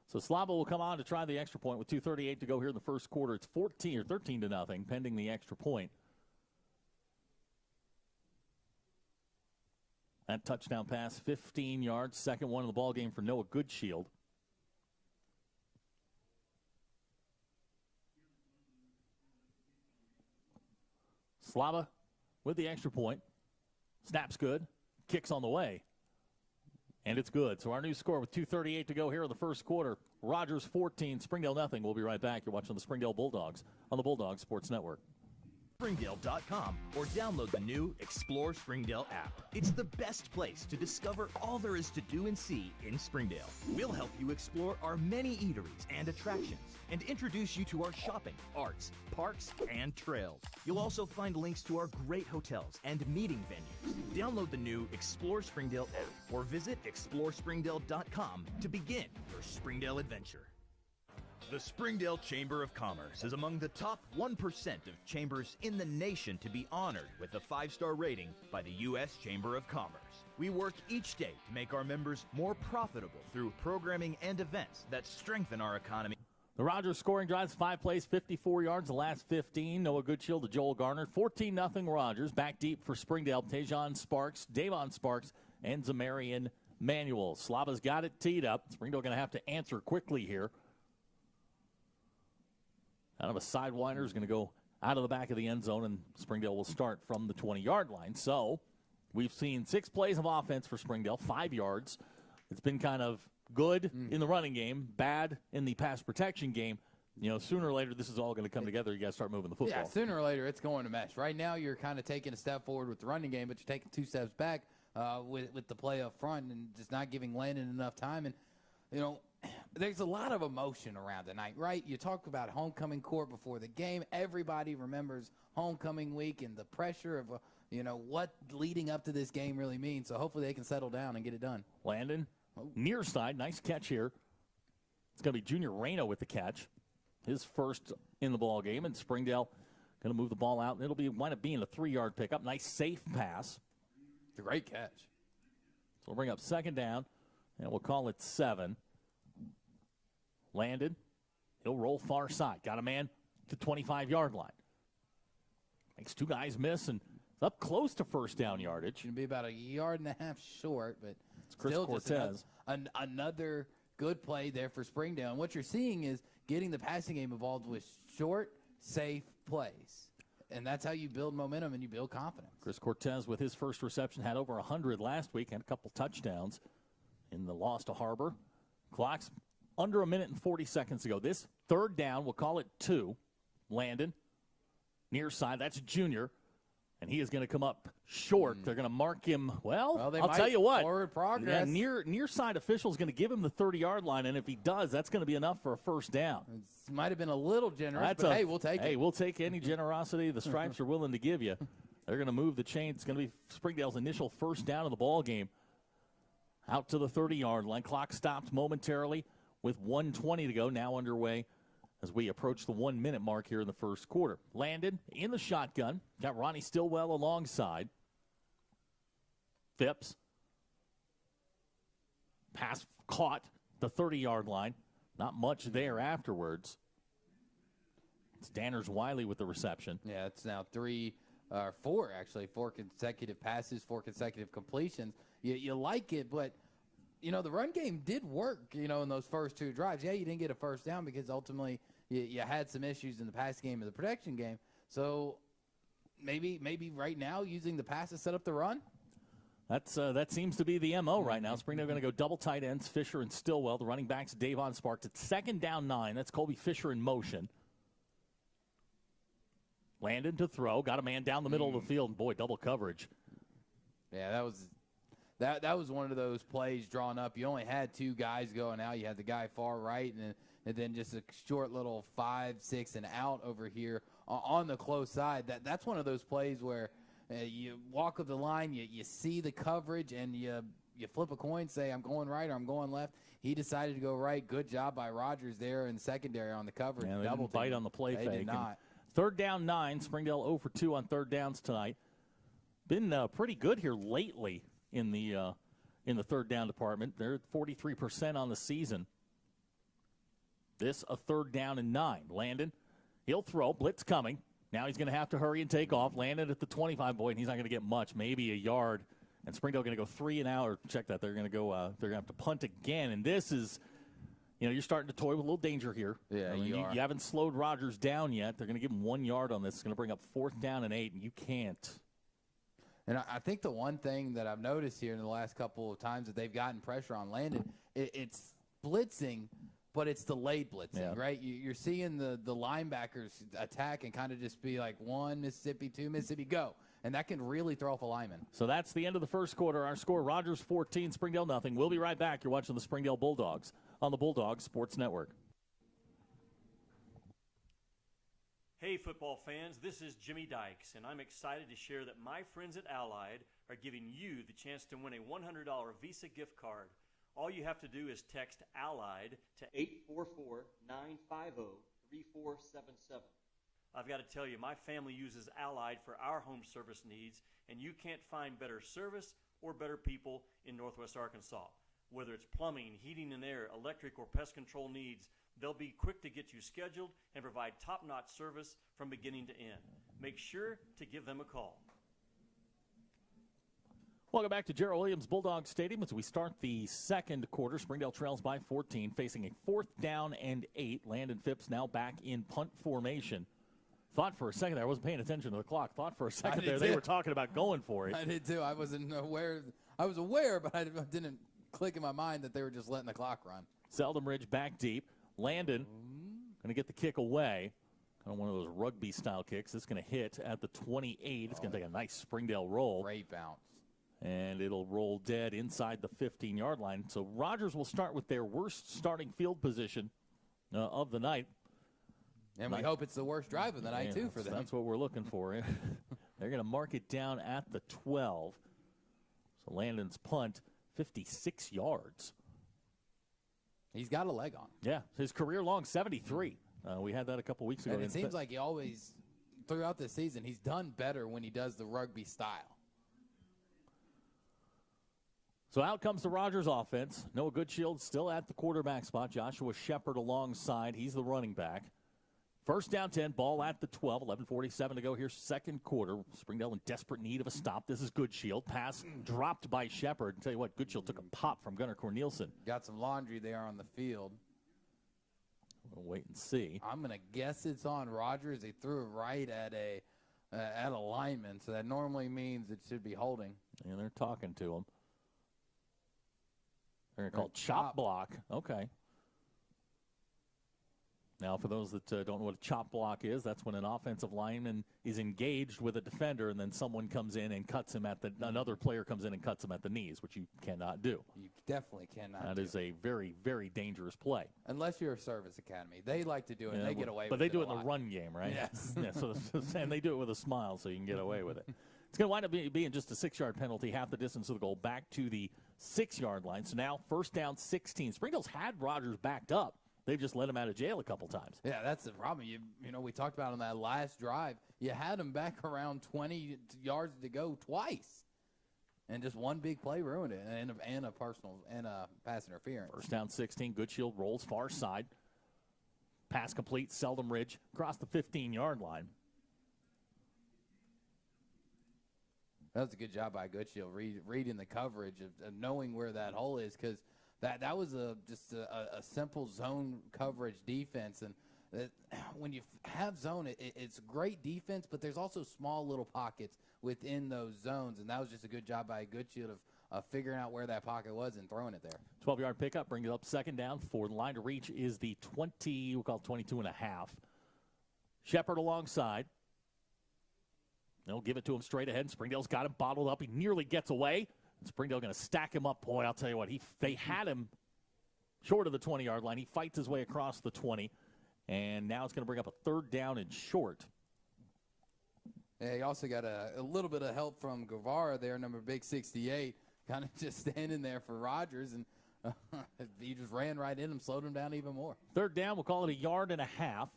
So Slava will come on to try the extra point with 2:38 to go here in the first quarter. It's 13-0, pending the extra point. That touchdown pass, 15 yards. Second one in the ball game for Noah Goodshield. Slava with the extra point. Snap's good. Kicks on the way. And it's good. So our new score with 2:38 to go here in the first quarter. Rogers 14, Springdale nothing. We'll be right back. You're watching the Springdale Bulldogs on the Bulldog Sports Network. Springdale.com or download the new Explore Springdale app. It's the best place to discover all there is to do and see in Springdale. We'll help you explore our many eateries and attractions and introduce you to our shopping, arts, parks, and trails. You'll also find links to our great hotels and meeting venues. Download the new Explore Springdale app or visit explorespringdale.com to begin your Springdale adventure. The Springdale Chamber of Commerce is among the top 1% of chambers in the nation to be honored with a 5-star rating by the U.S. Chamber of Commerce. We work each day to make our members more profitable through programming and events that strengthen our economy. The Rogers scoring drives, 5 plays, 54 yards, the last 15. Noah Goodshield to Joel Garner. 14-0 Rogers. Back deep for Springdale. Tajon Sparks, Davon Sparks, and Zamarian Manuel. Slava's got it teed up. Springdale going to have to answer quickly here. Out of a sidewinder is going to go out of the back of the end zone, and Springdale will start from the 20-yard line. So we've seen 6 plays of offense for Springdale, 5 yards. It's been kind of good in the running game, bad in the pass protection game. You know, sooner or later, this is all going to come together. You got to start moving the football. Yeah, sooner or later, it's going to mesh. Right now, you're kind of taking a step forward with the running game, but you're taking 2 steps back with the play up front and just not giving Landon enough time. And, you know, there's a lot of emotion around tonight, right? You talk about homecoming court before the game. Everybody remembers homecoming week and the pressure of, what leading up to this game really means. So hopefully they can settle down and get it done. Landon, near side, nice catch here. It's going to be Junior Reyno with the catch. His first in the ball game, and Springdale going to move the ball out, and it'll wind up being a 3-yard pickup. Nice safe pass. It's a great catch. So we'll bring up 2nd down, and we'll call it 7. Landed. He'll roll far side. Got a man to 25-yard line. Makes 2 guys miss, and it's up close to first down yardage. Going to be about 1.5 yards short, but it's Chris still Cortez. Just another good play there for Springdale. And what you're seeing is getting the passing game involved with short, safe plays. And that's how you build momentum and you build confidence. Chris Cortez with his first reception had over 100 last week, had a couple touchdowns in the loss to Har-BER. Clock's under a minute and 40 seconds to go. This third down, we'll call it 2. Landon, near side, that's Junior. And he is going to come up short. They're going to mark him. Well I'll tell you what. Forward progress. Yeah, near side official is going to give him the 30-yard line, and if he does, that's going to be enough for a first down. It might have been a little generous, but hey, we'll take it. Hey, we'll take any generosity the Stripes are willing to give you. They're going to move the chains. It's going to be Springdale's initial first down of the ball game. Out to the 30-yard line. Clock stopped momentarily with 1:20 to go. Now underway as we approach the 1-minute mark here in the first quarter. Landon in the shotgun. Got Ronnie Stillwell alongside. Phipps. Pass caught the 30-yard line. Not much there afterwards. It's Danners Wiley with the reception. Yeah, it's now 4 consecutive passes, 4 consecutive completions. You like it, but, the run game did work, in those first 2 drives. Yeah, you didn't get a first down because ultimately you had some issues in the pass game and the protection game. So maybe right now using the pass to set up the run? That seems to be the MO right now. Springdale going to go double tight ends, Fisher and Stillwell. The running backs, Davon Sparks. It's 2nd down 9. That's Colby Fisher in motion. Landon to throw. Got a man down the middle of the field. And, boy, double coverage. Yeah, that was one of those plays drawn up. You only had 2 guys going out. You had the guy far right and then just a short little 5, 6, and out over here on the close side. That's one of those plays where you walk up the line, you see the coverage, and you flip a coin, say I'm going right or I'm going left. He decided to go right. Good job by Rogers there in secondary on the coverage. Yeah, they didn't bite on the play fake. They did not. 3rd down 9. Springdale 0 for 2 on 3rd downs tonight. Been pretty good here lately in the 3rd down department. They're at 43% on the season. This a 3rd down and 9. Landon, he'll throw. Blitz coming. Now he's going to have to hurry and take off. Landon at the 25, boy, and he's not going to get much, maybe a yard. And Springdale going to go 3 and out. Or check that. They're going to go. They're going to have to punt again. And this is, you're starting to toy with a little danger here. Yeah, you haven't slowed Rogers down yet. They're going to give him 1 yard on this. It's going to bring up 4th down and 8, and you can't. And I think the one thing that I've noticed here in the last couple of times that they've gotten pressure on Landon, it's blitzing, but it's delayed blitzing, right? You're seeing the linebackers attack and kind of just be like 1 Mississippi, 2 Mississippi, go. And that can really throw off a lineman. So that's the end of the first quarter. Our score, Rogers 14, Springdale nothing. We'll be right back. You're watching the Springdale Bulldogs on the Bulldogs Sports Network. Hey football fans, this is Jimmy Dykes, and I'm excited to share that my friends at Allied are giving you the chance to win a $100 Visa gift card. All you have to do is text Allied to 844-950-3477. I've got to tell you, my family uses Allied for our home service needs, and you can't find better service or better people in Northwest Arkansas. Whether it's plumbing, heating and air, electric, or pest control needs, they'll be quick to get you scheduled and provide top-notch service from beginning to end. Make sure to give them a call. Welcome back to Gerald Williams Bulldog Stadium as we start the second quarter. Springdale trails by 14, facing a 4th down and 8. Landon Phipps now back in punt formation. Thought for a second there, I wasn't paying attention to the clock. Thought for a second there they were talking about going for it. I did too. I wasn't aware. I was aware, but I didn't click in my mind that they were just letting the clock run. Seldom Ridge back deep. Landon going to get the kick away. Kind of one of those rugby-style kicks. It's going to hit at the 28. It's going to take a nice Springdale roll. Great bounce. And it'll roll dead inside the 15-yard line. So Rogers will start with their worst starting field position of the night. And we hope it's the worst drive of the night, too, for them. That's what we're looking for. They're going to mark it down at the 12. So Landon's punt, 56 yards. He's got a leg on. Yeah, his career-long 73. We had that a couple weeks ago. And it seems like he always, throughout the season, he's done better when he does the rugby style. So out comes the Rogers offense. Noah Goodshield still at the quarterback spot. Joshua Shepard alongside. He's the running back. First down 10, ball at the 12, 11:47 to go here, second quarter. Springdale in desperate need of a stop. This is Goodshield. Pass dropped by Shepard. Tell you what, Goodshield took a pop from Gunnar Cornelison. Got some laundry there on the field. We'll wait and see. I'm going to guess it's on Rogers. He threw it right at a lineman, so that normally means it should be holding. And they're talking to him. They're called chop block. Okay. Now, for those that don't know what a chop block is, that's when an offensive lineman is engaged with a defender, and then someone comes in and cuts him another player comes in and cuts him at the knees, which you cannot do. You definitely cannot. That is a very, very dangerous play. Unless you're a service academy. They like to do it, and they get away with it. But they do it a in lot. the run game, right? Yes. Yeah, and they do it with a smile, so you can get away with it. It's going to wind up being just a 6-yard penalty, half the distance of the goal, back to the 6-yard line. So now first down 16. Springdale's had Rogers backed up. They've just let him out of jail a couple times. Yeah, that's the problem. You know, we talked about on that last drive, you had him back around 20 yards to go twice. And just one big play ruined it, and a pass interference. First down 16, Goodshield rolls far side. Pass complete, Seldom Ridge across the 15-yard line. That was a good job by Goodshield, reading the coverage of knowing where that hole is, because that was just a simple zone coverage defense. And when you have zone, it's great defense, but there's also small little pockets within those zones, and that was just a good job by Goodshield of figuring out where that pocket was and throwing it there. 12-yard pickup brings it up second down. For the line to reach is the 20, we'll call it 22 and a half. Shepard alongside. They'll give it to him straight ahead. Springdale's got him bottled up. He nearly gets away. Springdale going to stack him up. Boy, I'll tell you what, they had him short of the 20-yard line. He fights his way across the 20, and now it's going to bring up a third down and short. Yeah, he also got a little bit of help from Guevara there, number big 68, kind of just standing there for Rogers, and he just ran right in him, slowed him down even more. Third down, we'll call it a yard and a half.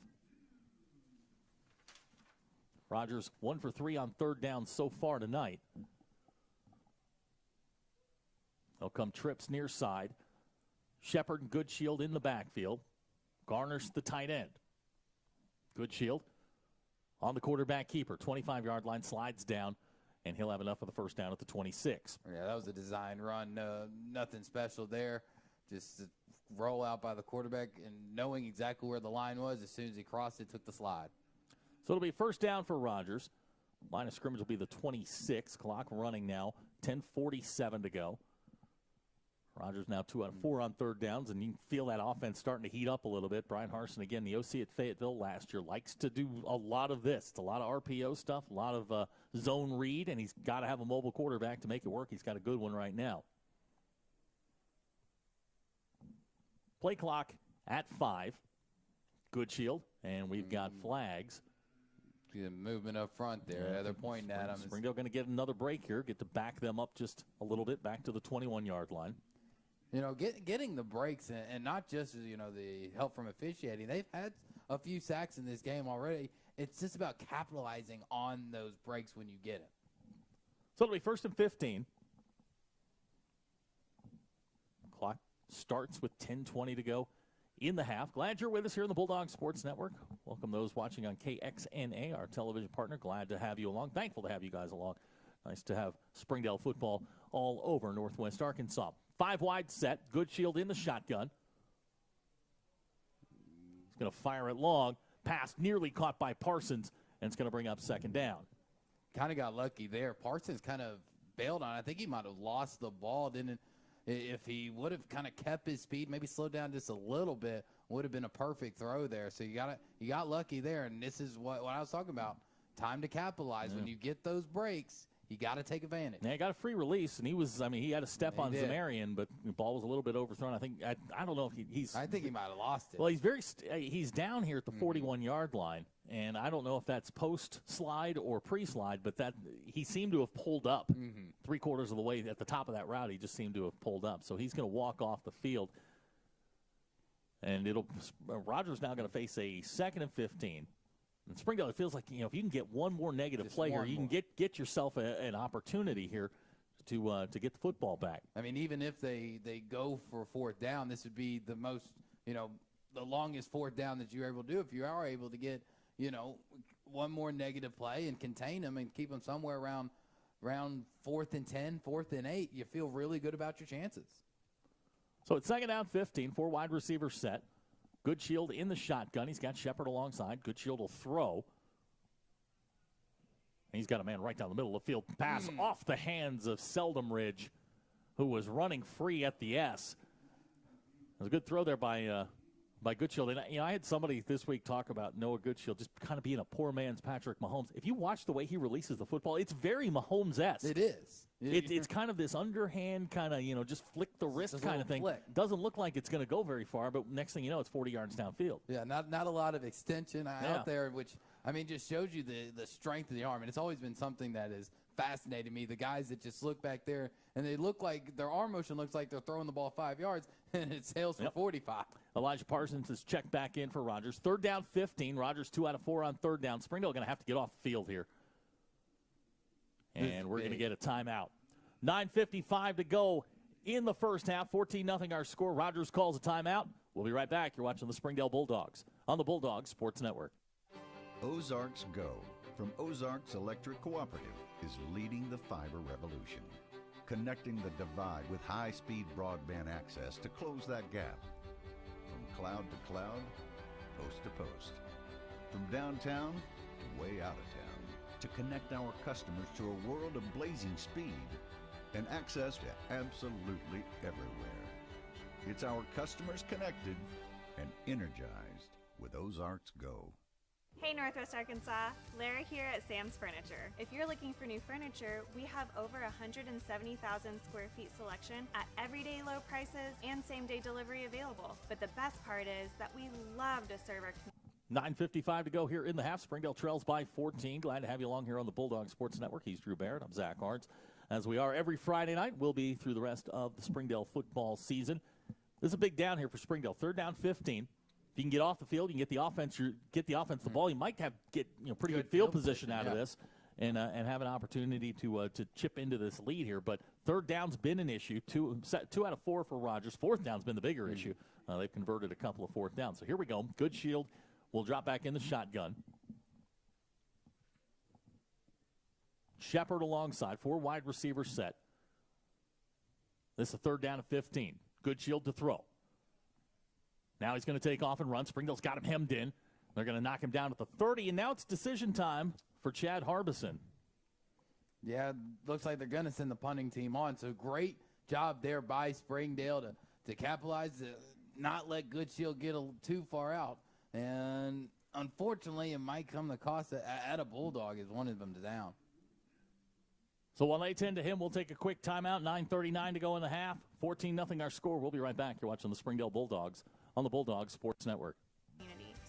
Rogers 1 for 3 on third down so far tonight. They'll come trips near side. Shepard and Goodshield in the backfield. Garner's the tight end. Goodshield on the quarterback keeper. 25-yard line, slides down, and he'll have enough for the first down at the 26. Yeah, that was a design run. Nothing special there. Just a roll out by the quarterback and knowing exactly where the line was. As soon as he crossed it, took the slide. So it'll be first down for Rogers. Line of scrimmage will be the 26. Clock running now. 10:47 to go. Rogers now 2 out of 4 on third downs, and you can feel that offense starting to heat up a little bit. Brian Harsin, again, the OC at Fayetteville last year, likes to do a lot of this. It's a lot of RPO stuff, a lot of zone read, and he's got to have a mobile quarterback to make it work. He's got a good one right now. Play clock at 5. Goodshield, and we've got flags. Movement up front there. Yeah, they're pointing at him. Springdale going to get another break here, get to back them up just a little bit, back to the 21-yard line. You know, getting the breaks and not just, you know, the help from officiating. They've had a few sacks in this game already. It's just about capitalizing on those breaks when you get it. So it'll be first and 15. Clock starts with 10:20 to go in the half. Glad you're with us here on the Bulldog Sports Network. Welcome those watching on KXNA, our television partner. Glad to have you along. Thankful to have you guys along. Nice to have Springdale football all over Northwest Arkansas. 5 wide set. Goodshield in the shotgun. He's going to fire it long. Pass nearly caught by Parsons, and it's going to bring up second down. Kind of got lucky there. Parsons kind of bailed on it. I think he might have lost the ball, didn't. If he would have kind of kept his speed, maybe slowed down just a little bit, would have been a perfect throw there. So you got lucky there, and this is what I was talking about. Time to capitalize. When you get those breaks, you got to take advantage. Yeah, he got a free release, and he had a step on Zamarian, but the ball was a little bit overthrown. I don't know if he's. I think he might have lost it. Well, he's down here at the 41-yard line, and I don't know if that's post-slide or pre-slide, but he seemed to have pulled up 3/4 of the way at the top of that route. He just seemed to have pulled up, so he's going to walk off the field, and Rogers now going to face a 2nd and 15. And Springdale, it feels like, if you can get one more negative play here, you can get yourself an opportunity here to get the football back. I mean, even if they go for 4th down, this would be the most, the longest 4th down that you're able to do if you are able to get, one more negative play and contain them and keep them somewhere around 4th and 10, 4th and 8. You feel really good about your chances. So it's 2nd down 15, 4 wide receiver set. Goodshield in the shotgun. He's got Shepard alongside. Goodshield will throw. He's got a man right down the middle of the field. Pass off the hands of Seldom Ridge, who was running free at the S. It was a good throw there by Goodshield. And I had somebody this week talk about Noah Goodshield just kind of being a poor man's Patrick Mahomes. If you watch the way he releases the football, it's very Mahomes-esque. It is. It's kind of this underhand kind of, just flick the wrist kind of thing. Flick. Doesn't look like it's going to go very far, but next thing you know, it's 40 yards downfield. Yeah, not a lot of extension out there, which, just shows you the strength of the arm. And it's always been something that has fascinated me. The guys that just look back there, and they look like their arm motion looks like they're throwing the ball 5 yards, and it sails for 45. Elijah Parsons is checked back in for Rogers. 3rd down, 15. Rogers 2 out of 4 on 3rd down. Springdale going to have to get off the field here. And we're going to get a timeout. 9:55 to go in the first half. 14-0 our score. Rogers calls a timeout. We'll be right back. You're watching the Springdale Bulldogs on the Bulldogs Sports Network. Ozarks Go from Ozarks Electric Cooperative is leading the fiber revolution, connecting the divide with high-speed broadband access to close that gap. From cloud to cloud, post to post. From downtown to way out of town. To connect our customers to a world of blazing speed and access to absolutely everywhere. It's our customers connected and energized with Ozarks Go. Hey Northwest Arkansas, Lara here at Sam's Furniture. If you're looking for new furniture, we have over 170,000 square feet selection at everyday low prices and same-day delivery available. But the best part is that we love to serve our 9:55 to go here in the half. Springdale trails by 14. Glad to have you along here on the Bulldog Sports Network. He's Drew Barrett. I'm Zach Arns. As we are every Friday night, we'll be through the rest of the Springdale football season. This is a big down here for Springdale. 3rd down, 15. If you can get off the field, you can get the offense. The ball. You might get pretty good field position out of this, and have an opportunity to chip into this lead here. But 3rd down's been an issue. 2 out of 4 for Rogers. 4th down's been the bigger issue. They've converted a couple of 4th downs. So here we go. Goodshield will drop back in the shotgun. Shepard alongside. 4 wide receivers set. This is a 3rd down of 15. Goodshield to throw. Now he's going to take off and run. Springdale's got him hemmed in. They're going to knock him down at the 30, and now it's decision time for Chad Harbison. Yeah, looks like they're going to send the punting team on. So great job there by Springdale to capitalize, to not let Goodshield get too far out. And unfortunately, it might come to cost at a Bulldog as one of them down. So while they tend to him, we'll take a quick timeout. 9:39 to go in the half. 14-0 our score. We'll be right back. You're watching the Springdale Bulldogs on the Bulldogs Sports Network.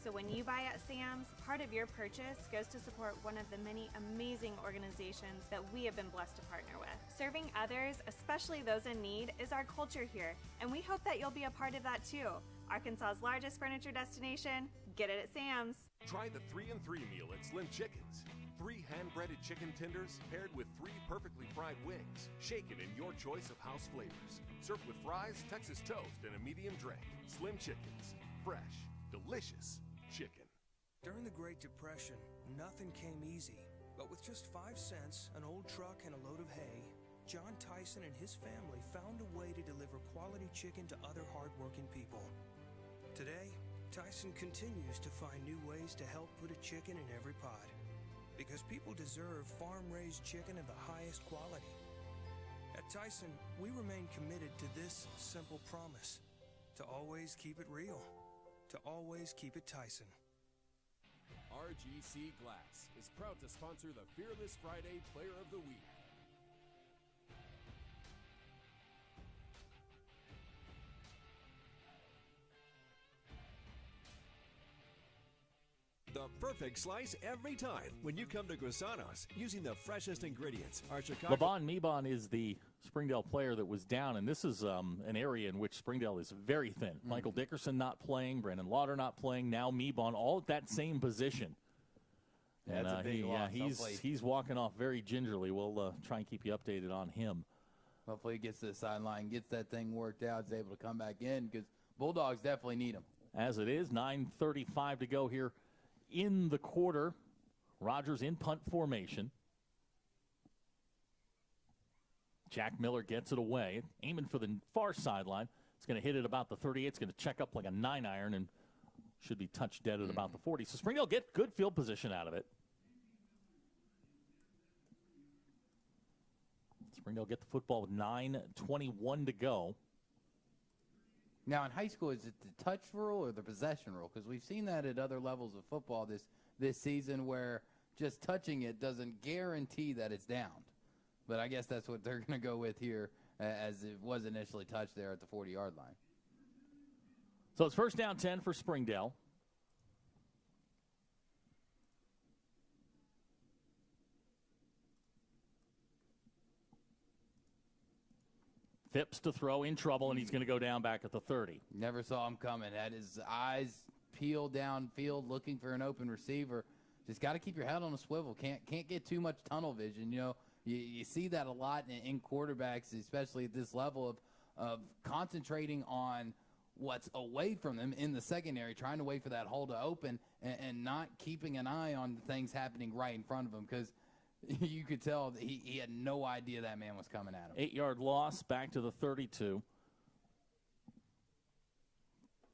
So when you buy at Sam's, part of your purchase goes to support one of the many amazing organizations that we have been blessed to partner with. Serving others, especially those in need, is our culture here, and we hope that you'll be a part of that too. Arkansas's largest furniture destination, get it at Sam's. Try the 3-and-3 meal at Slim Chickens. 3 hand-breaded chicken tenders paired with 3 perfectly fried wings, shaken in your choice of house flavors. Served with fries, Texas toast, and a medium drink. Slim Chickens. Fresh, delicious chicken. During the Great Depression, nothing came easy. But with just 5 cents, an old truck, and a load of hay, John Tyson and his family found a way to deliver quality chicken to other hardworking people. Today, Tyson continues to find new ways to help put a chicken in every pot. Because people deserve farm-raised chicken of the highest quality. At Tyson, we remain committed to this simple promise: to always keep it real, to always keep it Tyson. RGC Glass is proud to sponsor the Fearless Friday Player of the Week. The perfect slice every time when you come to Gusanos using the freshest ingredients. Our Chicago. Levon Mebon is the Springdale player that was down, and this is an area in which Springdale is very thin. Michael Dickerson not playing, Brandon Lauder not playing, now Mebon all at that same position. Yeah, and that's a big loss. he's walking off very gingerly. We'll try and keep you updated on him. Hopefully he gets to the sideline, gets that thing worked out, is able to come back in, because Bulldogs definitely need him. As it is, 9:35 to go here in the quarter. Rogers in punt formation. Jack Miller gets it away, aiming for the far sideline. It's going to hit it about the 38. It's going to check up like a 9-iron and should be touched dead at about the 40. So Springdale get good field position out of it. Springdale get the football with 9:21 to go. Now, in high school, is it the touch rule or the possession rule? Because we've seen that at other levels of football this season where just touching it doesn't guarantee that it's downed. But I guess that's what they're going to go with here, as it was initially touched there at the 40-yard line. So it's first down 10 for Springdale. Phipps to throw, in trouble, and he's going to go down back at the 30. Never saw him coming. Had his eyes peeled downfield looking for an open receiver. Just got to keep your head on a swivel. Can't get too much tunnel vision. You know, you see that a lot in quarterbacks, especially at this level of concentrating on what's away from them in the secondary, trying to wait for that hole to open and not keeping an eye on things happening right in front of him, because you could tell that he had no idea that man was coming at him. 8-yard loss back to the 32.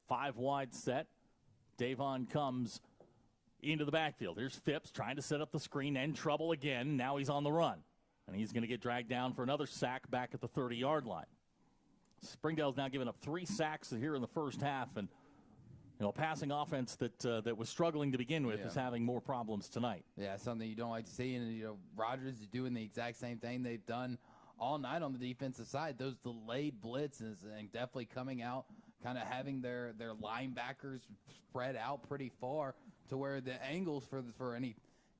5 wide set. Davon comes into the backfield. Here's Phipps trying to set up the screen, and trouble again. Now he's on the run, and he's going to get dragged down for another sack back at the 30-yard line. Springdale's now given up 3 sacks here in the first half, and a passing offense that was struggling to begin with is having more problems tonight. Yeah, something you don't like to see. And, Rogers is doing the exact same thing they've done all night on the defensive side. Those delayed blitzes and definitely coming out, kind of having their linebackers spread out pretty far to where the angles for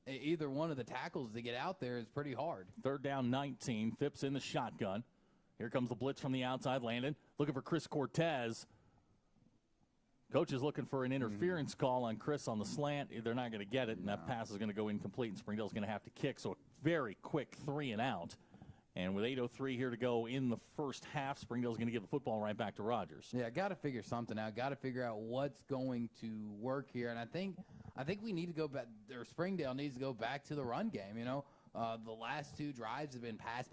either one of the tackles to get out there is pretty hard. Third down 19. Phipps in the shotgun. Here comes the blitz from the outside. Landon looking for Chris Cortez. Coach is looking for an interference call on Chris on the slant. They're not going to get it, and that pass is going to go incomplete, and Springdale's going to have to kick. So a very quick 3 and out. And with 8:03 here to go in the first half, Springdale's going to give the football right back to Rogers. Yeah, got to figure something out. Got to figure out what's going to work here. And I think we need to go back, or Springdale needs to go back to the run game. The last 2 drives have been pass.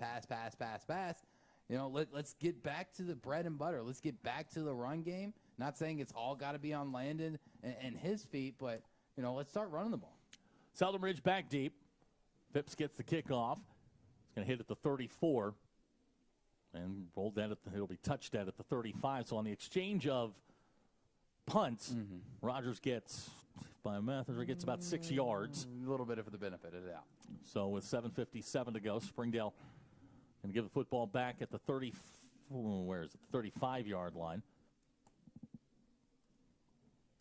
Let's get back to the bread and butter. Let's get back to the run game. Not saying it's all got to be on Landon and his feet, but, let's start running the ball. Seldom Ridge back deep. Phipps gets the kickoff. It's going to hit at the 34 and rolled that it'll be touched at the 35. So on the exchange of punts, Rogers gets, by math, gets about 6 yards. A little bit of the benefit of the doubt. So with 7:57 to go, Springdale going to give the football back at the 35-yard line.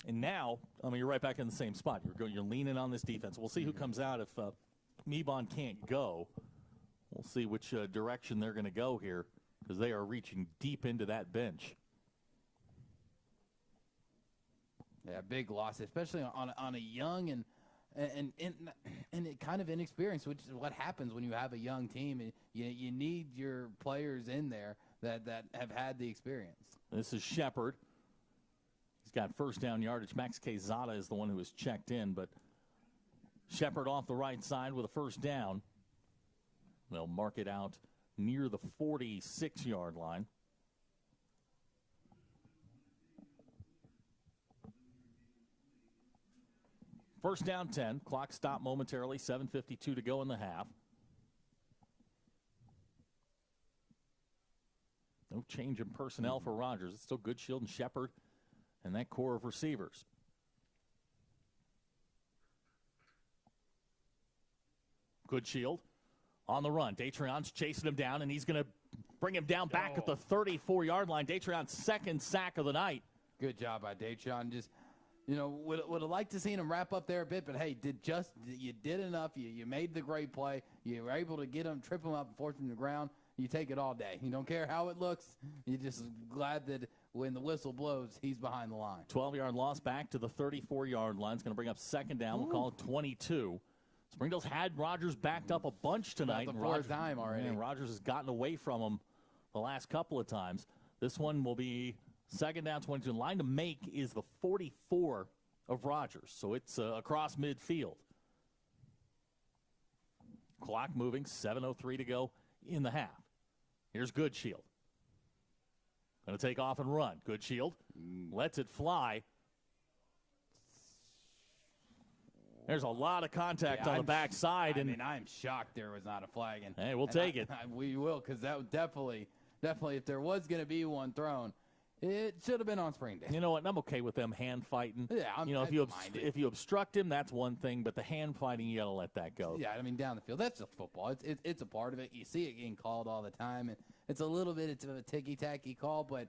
And now, you're right back in the same spot. You're leaning on this defense. We'll see who comes out if Mebon can't go. We'll see which direction they're going to go here, because they are reaching deep into that bench. Yeah, big loss, especially on a young and kind of inexperienced, which is what happens when you have a young team. And you need your players in there that have had the experience. This is Shepard. He's got first down yardage. Max Quezada is the one who was checked in, but Shepard off the right side with a first down. They'll mark it out near the 46-yard line. First down 10. Clock stopped momentarily. 7:52 to go in the half. No change in personnel for Rogers. It's still Goodshield and Shepard and that core of receivers. Goodshield on the run. Datreon's chasing him down, and he's going to bring him down back at the 34-yard line. Datreon's second sack of the night. Good job by Datreon. Just, would have liked to seen him wrap up there a bit, but hey, you did enough. You made the great play. You were able to get him, trip him up, and force him to the ground. You take it all day. You don't care how it looks. You're just glad that when the whistle blows, he's behind the line. 12-yard loss back to the 34-yard line. It's going to bring up second down. We'll call it 22. Springdale's had Rogers backed up a bunch tonight. About the fourth time already. And Rogers has gotten away from him the last couple of times. This one will be second down, 22. Line to make is the 44 of Rogers, so it's across midfield. Clock moving, 7:03 to go in the half. Here's Goodshield. Going to take off and run. Goodshield lets it fly. There's a lot of contact on the backside. I mean, I'm shocked there was not a flag. And, hey, we'll take it. We will, because that would definitely, if there was going to be one thrown, it should have been on Springdale. You know what? I'm okay with them hand fighting. Yeah, if you obstruct him, that's one thing, but the hand fighting, you got to let that go. Yeah, I mean, down the field, that's just football. It's a part of it. You see it getting called all the time, and it's a little bit of a ticky-tacky call, but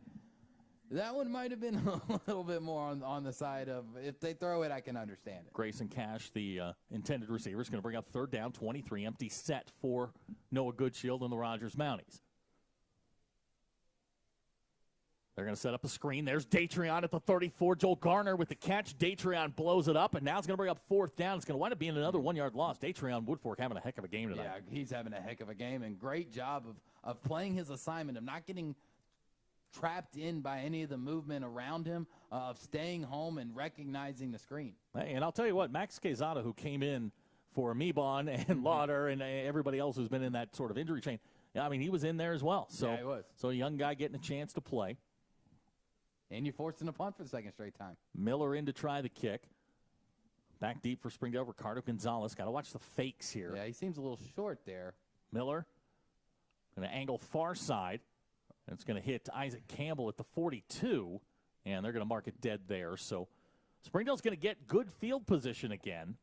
that one might have been a little bit more on the side of, if they throw it, I can understand it. Grayson Cash, the intended receiver, is going to bring up third down, 23, empty set for Noah Goodshield and the Rogers Mounties. They're going to set up a screen. There's Datreon at the 34. Joel Garner with the catch. Datreon blows it up, and now it's going to bring up fourth down. It's going to wind up being another 1-yard loss. Datreon Woodfork having a heck of a game tonight. Yeah, he's having a heck of a game, and great job of playing his assignment, of not getting trapped in by any of the movement around him, of staying home and recognizing the screen. Hey, and I'll tell you what, Max Quezada, who came in for Mebon and Lauder and everybody else who's been in that sort of injury chain, I mean, he was in there as well. So, yeah, he was. So a young guy getting a chance to play. And you're forcing a punt for the second straight time. Miller in to try the kick. Back deep for Springdale. Ricardo Gonzalez. Got to watch the fakes here. Yeah, he seems a little short there. Miller going to angle far side. And it's going to hit Isaac Campbell at the 42. And they're going to mark it dead there. So Springdale's going to get good field position again.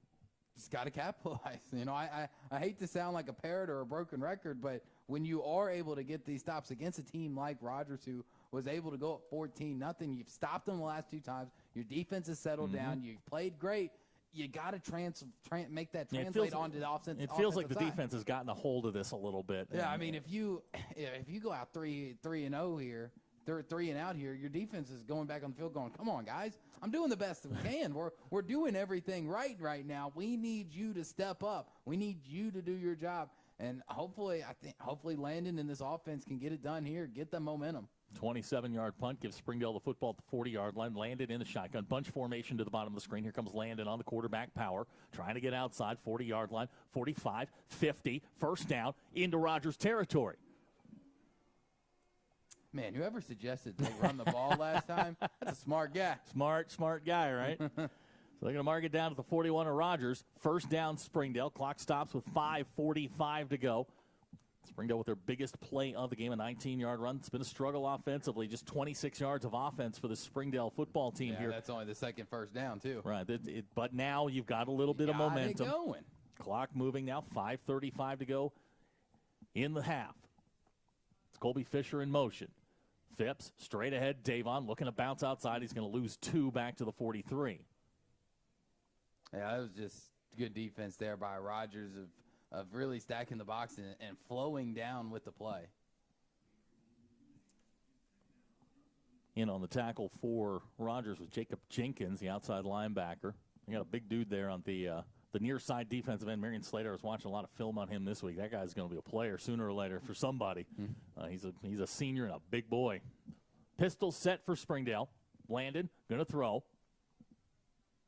Just got to capitalize. You know, I hate to sound like a parrot or a broken record, but when you are able to get these stops against a team like Rogers, who was able to go up 14-0, you've stopped them the last two times. Your defense has settled down. You've played great. You got to make that translate onto the offense. It feels like the defense has gotten a hold of this a little bit. Yeah, I mean, if you go out 3-0 here, 3 and out here, your defense is going back on the field going, come on, guys. I'm doing the best we can. We're doing everything right now. We need you to step up. We need you to do your job. And hopefully Landon and this offense can get it done here, get the momentum. 27-yard punt gives Springdale the football at the 40-yard line. Landon in the shotgun. Bunch formation to the bottom of the screen. Here comes Landon on the quarterback power. Trying to get outside. 40-yard line. 45, 50. First down into Rogers territory. Man, whoever suggested they run the ball last time, that's a smart guy. Smart guy, right? So they're going to mark it down to the 41 of Rogers. First down, Springdale. Clock stops with 5:45 to go. Springdale with their biggest play of the game, a 19-yard run. It's been a struggle offensively, just 26 yards of offense for the Springdale football team here. That's only the second first down, too. Right, but now you've got a little bit of momentum. It going. Clock moving now, 5:35 to go in the half. It's Colby Fisher in motion. Phipps, straight ahead, Davon looking to bounce outside. He's going to lose 2 back to the 43. Yeah, that was just good defense there by Rogers of really stacking the box and flowing down with the play. In on the tackle for Rogers was Jacob Jenkins, the outside linebacker. You got a big dude there on the near side defensive end. Marion Slater, I was watching a lot of film on him this week. That guy's going to be a player sooner or later for somebody. He's a senior and a big boy. Pistol set for Springdale. Landon going to throw.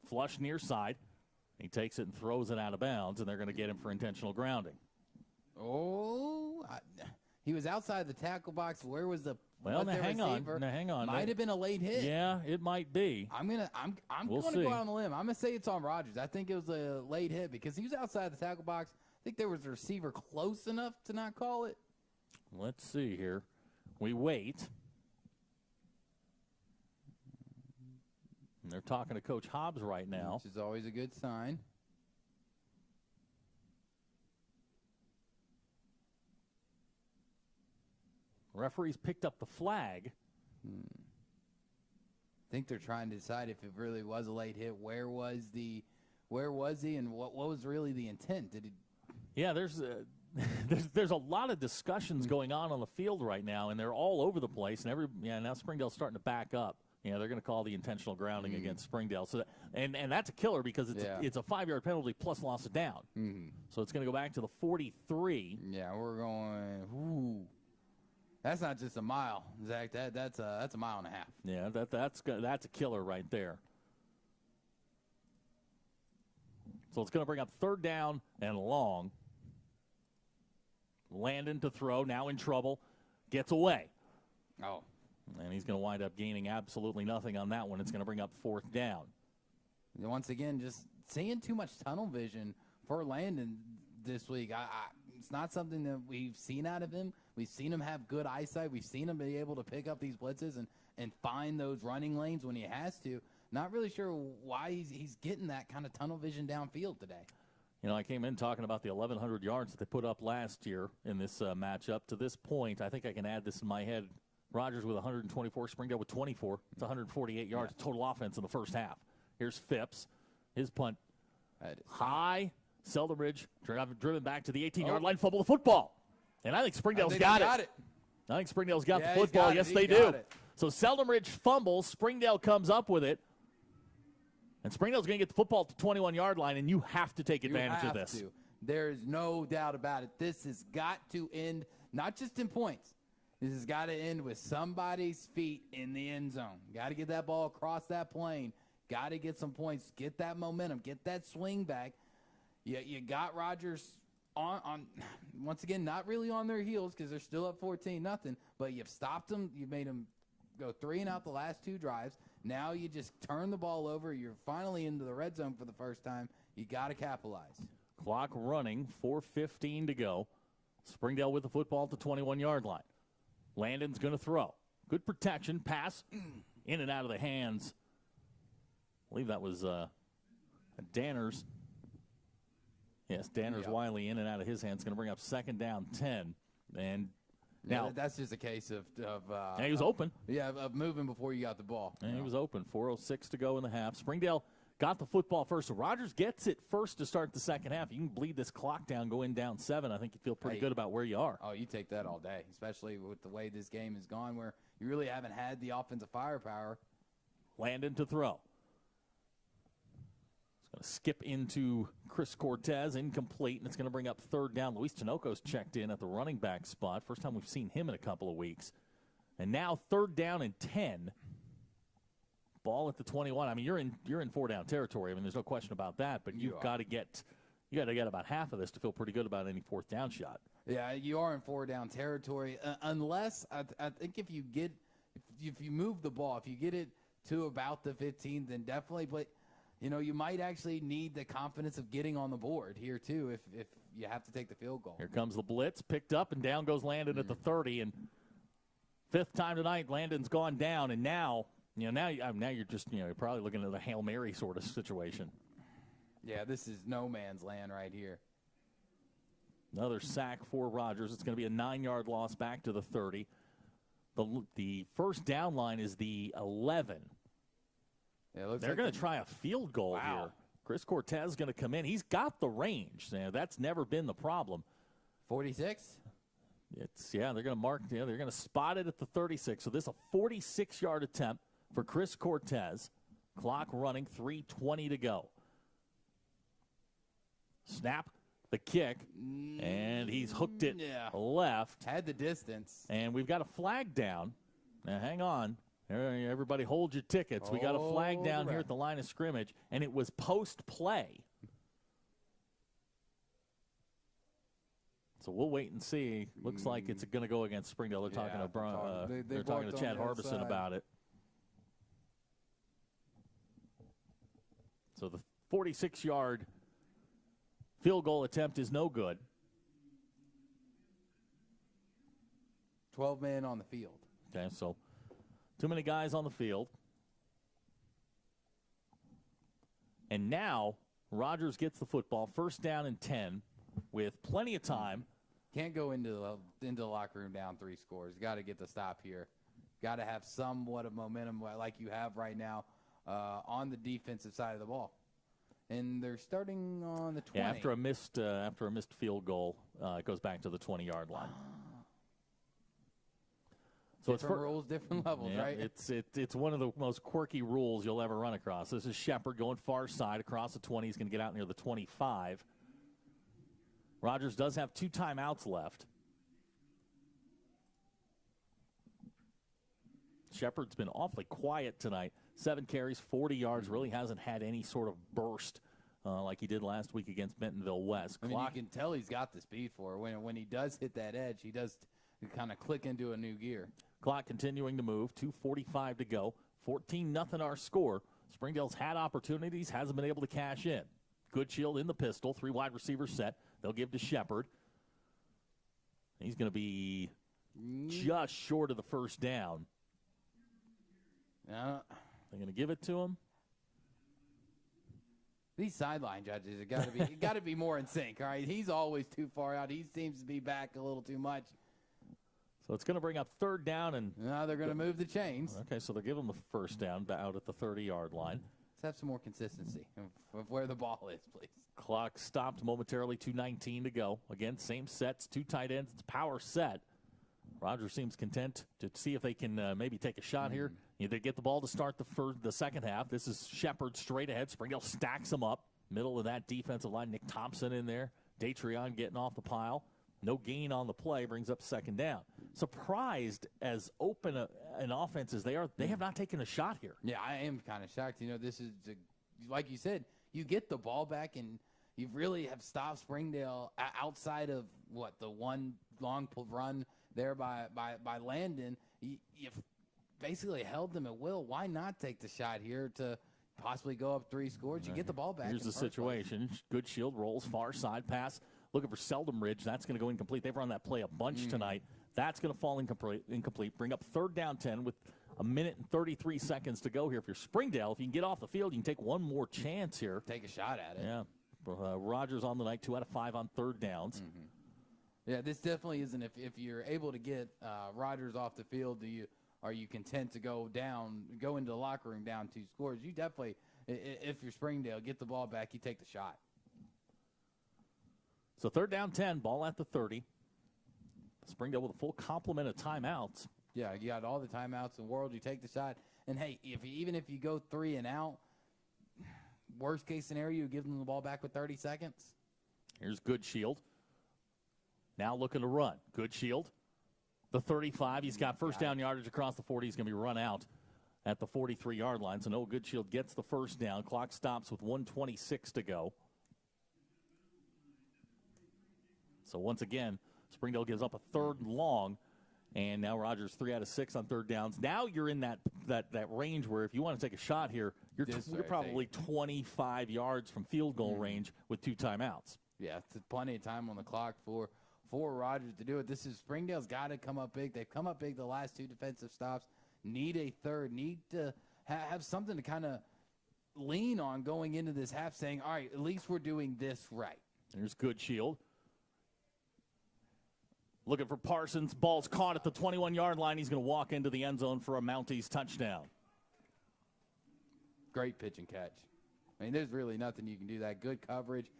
Flush near side. He takes it and throws it out of bounds, and they're going to get him for intentional grounding. He was outside the tackle box. Where was the Well, now hang on. Might have been a late hit. Yeah, it might be. I'm gonna go out on a limb. I'm gonna say it's on Rogers. I think it was a late hit because he was outside the tackle box. I think there was a receiver close enough to not call it. Let's see here. We wait. And they're talking to Coach Hobbs right now. Which is always a good sign. Referees picked up the flag. I think they're trying to decide if it really was a late hit. Where was he, and what was really the intent? Did he? Yeah, there's a lot of discussions going on the field right now, and they're all over the place. And now Springdale's starting to back up. They're going to call the intentional grounding against Springdale. So and that's a killer because it's a 5-yard penalty plus loss of down. So it's going to go back to the 43. Yeah, we're going. Ooh. That's not just a mile, Zach. That's a mile and a half. Yeah, that's a killer right there. So it's going to bring up third down and long. Landon to throw, now in trouble, gets away. Oh. And he's going to wind up gaining absolutely nothing on that one. It's going to bring up fourth down. Once again, just seeing too much tunnel vision for Landon this week. It's not something that we've seen out of him. We've seen him have good eyesight. We've seen him be able to pick up these blitzes and find those running lanes when he has to. Not really sure why he's getting that kind of tunnel vision downfield today. You know, I came in talking about the 1,100 yards that they put up last year in this matchup. To this point, I think I can add this in my head. Rogers with 124, Springdale with 24. It's 148 yards total offense in the first half. Here's Phipps. His punt high. Seldenbridge driven back to the 18-yard line, fumble the football. And I think Springdale's got it. I think Springdale's got the football. Yes, they do. So Seldenbridge fumbles. Springdale comes up with it. And Springdale's going to get the football to the 21-yard line, and you have to take advantage of this. There's no doubt about it. This has got to end not just in points. This has got to end with somebody's feet in the end zone. Got to get that ball across that plane. Got to get some points. Get that momentum. Get that swing back. You got Rogers on once again, not really on their heels because they're still up 14-0, but you've stopped them. You've made them go 3 and out the last 2 drives. Now you just turn the ball over. You're finally into the red zone for the first time. You got to capitalize. Clock running, 4:15 to go. Springdale with the football at the 21-yard line. Landon's going to throw. Good protection. Pass in and out of the hands. I believe that was Danner's. Yes, Danner's Wiley in and out of his hands. Going to bring up 2nd down, 10. And now that's just a case of and he was open. Yeah, of moving before you got the ball. And he was open. 4:06 to go in the half. Springdale got the football first. So Rogers gets it first to start the second half. You can bleed this clock down, go in down 7. I think you feel pretty good about where you are. Oh, you take that all day, especially with the way this game has gone where you really haven't had the offensive firepower. Landon to throw. Going to skip into Chris Cortez, incomplete, and it's going to bring up 3rd down. Luis Tinoco's checked in at the running back spot. First time we've seen him in a couple of weeks. And now 3rd down and 10. Ball at the 21. I mean, you're in 4-down territory. I mean, there's no question about that. But you've got to get about half of this to feel pretty good about any 4th down shot. Yeah, you are in 4-down territory, unless I think if you move the ball, if you get it to about the 15, then definitely. But you might actually need the confidence of getting on the board here, too, if you have to take the field goal. Here comes the blitz. Picked up, and down goes Landon at the 30. And 5th time tonight, Landon's gone down. And now you're just, you're probably looking at a Hail Mary sort of situation. Yeah, this is no man's land right here. Another sack for Rogers. It's going to be a 9-yard loss back to the 30. The first down line is the 11. Yeah, they're going to try a field goal here. Chris Cortez is going to come in. He's got the range. That's never been the problem. 46? They're going to mark. They're going to spot it at the 36. So this is a 46-yard attempt for Chris Cortez. Clock running, 3:20 to go. Snap, the kick, and he's hooked it left. Had the distance. And we've got a flag down. Now, hang on. Everybody hold your tickets. We got a flag down here at the line of scrimmage, and it was post-play. So we'll wait and see. Looks like it's going to go against Springdale. They're talking to they're talking to Chad Harbison about it. So the 46-yard field goal attempt is no good. 12 men on the field. Okay, so too many guys on the field. And now Rogers gets the football, 1st down and 10 with plenty of time. Can't go into the locker room down 3 scores. Got to get the stop here. Got to have somewhat of momentum like you have right now on the defensive side of the ball. And they're starting on the 20. Yeah, after a missed field goal, it goes back to the 20-yard line. So different rules, different levels, right? It's one of the most quirky rules you'll ever run across. This is Shepard going far side across the 20. He's going to get out near the 25. Rogers does have 2 timeouts left. Shepard's been awfully quiet tonight. 7 carries, 40 yards. Really hasn't had any sort of burst like he did last week against Bentonville West. I mean, you can tell he's got the speed for it. When he does hit that edge, he does kind of click into a new gear. Clock continuing to move. 2:45 to go. 14-0 our score. Springdale's had opportunities, hasn't been able to cash in. Goodshield in the pistol, 3 wide receivers set. They'll give to Shepard. He's going to be just short of the first down. Yeah. They're going to give it to him. These sideline judges have got to be more in sync. All right, he's always too far out. He seems to be back a little too much. So it's going to bring up third down, and now they're going to move the chains. Okay, so they'll give him the first down out at the 30-yard line. Let's have some more consistency of where the ball is, please. Clock stopped momentarily, 2:19 to go. Again, same sets, 2 tight ends. It's power set. Rogers seems content to see if they can maybe take a shot here. They get the ball to start the second half. This is Shepard straight ahead. Springdale stacks them up. Middle of that defensive line, Nick Thompson in there. Datrion getting off the pile. No gain on the play, brings up second down. Surprised as open an offense as they are, they have not taken a shot here. Yeah, I am kind of shocked. This is, like you said, you get the ball back and you really have stopped Springdale outside of, the one long run there by Landon. You've basically held them at will. Why not take the shot here to possibly go up 3 scores? You get the ball back. Here's the situation. Goodshield rolls far side pass. Looking for Seldom Ridge. That's going to go incomplete. They've run that play a bunch tonight. That's going to fall incomplete. Bring up third down 10 with 1:33 seconds to go here. If you're Springdale, if you can get off the field, you can take one more chance here. Take a shot at it. Yeah. Rogers on the night, 2 out of 5 on third downs. Yeah, this definitely isn't. If you're able to get Rogers off the field, are you content to go into the locker room down 2 scores? You definitely, if you're Springdale, get the ball back, you take the shot. So third down 10, ball at the 30. Springdale with a full complement of timeouts. Yeah, you got all the timeouts in the world. You take the shot. And, hey, even if you go 3 and out, worst case scenario, you give them the ball back with 30 seconds. Here's Goodshield. Now looking to run. Goodshield, the 35. He's got first down yardage across the 40. He's going to be run out at the 43-yard line. So Noah Goodshield gets the first down. Clock stops with 1:26 to go. So once again, Springdale gives up a third and long, and now Rogers 3 out of 6 on third downs. Now you're in that range where if you want to take a shot here, you're probably 25 yards from field goal range with 2 timeouts. Yeah, it's plenty of time on the clock for Rogers to do it. This is Springdale's got to come up big. They've come up big the last 2 defensive stops. Need a third. Need to have something to kind of lean on going into this half, saying, all right, at least we're doing this right. There's Goodshield. Looking for Parsons. Ball's caught at the 21-yard line. He's going to walk into the end zone for a Mounties touchdown. Great pitch and catch. I mean, there's really nothing you can do that. Good coverage.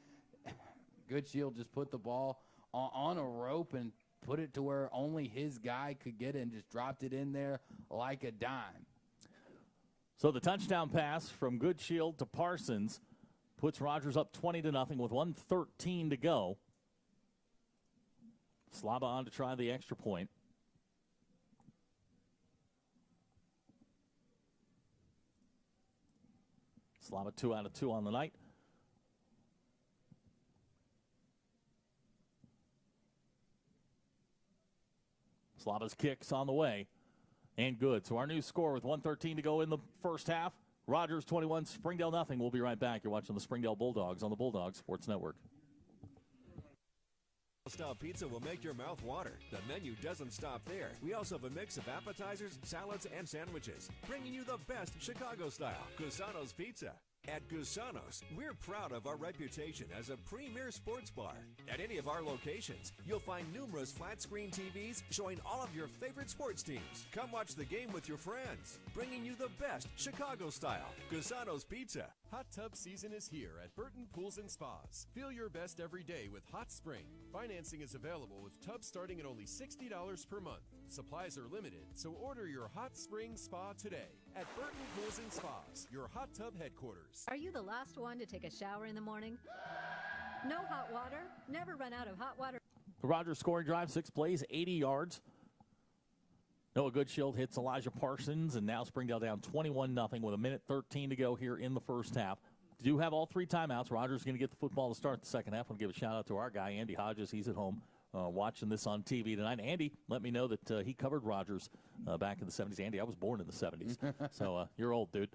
Goodshield just put the ball on a rope and put it to where only his guy could get it and just dropped it in there like a dime. So the touchdown pass from Goodshield to Parsons puts Rogers up 20-0 with 1:13 to go. Slaba on to try the extra point. Slaba 2 out of 2 on the night. Slaba's kick's on the way and good. So our new score with 1:13 to go in the first half. Rogers 21, Springdale nothing. We'll be right back. You're watching the Springdale Bulldogs on the Bulldog Sports Network. Style pizza will make your mouth water. The menu doesn't stop there. We also have a mix of appetizers, salads, and sandwiches, bringing you the best Chicago style Gusano's Pizza. At Gusano's, we're proud of our reputation as a premier sports bar. At any of our locations, you'll find numerous flat-screen TVs showing all of your favorite sports teams. Come watch the game with your friends, bringing you the best Chicago style Gusano's Pizza. Hot tub season is here at Burton Pools and Spas. Feel your best every day with Hot Spring. Financing is available with tubs starting at only $60 per month. Supplies are limited, so order your Hot Spring Spa today at Burton Pools and Spas, your hot tub headquarters. Are you the last one to take a shower in the morning? No hot water? Never run out of hot water. The Rogers scoring drive, 6 plays, 80 yards. Noah Goodshield hits Elijah Parsons, and now Springdale down 21-0 with 1:13 to go here in the first half. Do have all 3 timeouts. Rogers is going to get the football to start the second half. I want to give a shout-out to our guy, Andy Hodges. He's at home watching this on TV tonight. Andy let me know that he covered Rogers back in the 70s. Andy, I was born in the 70s, so you're old, dude.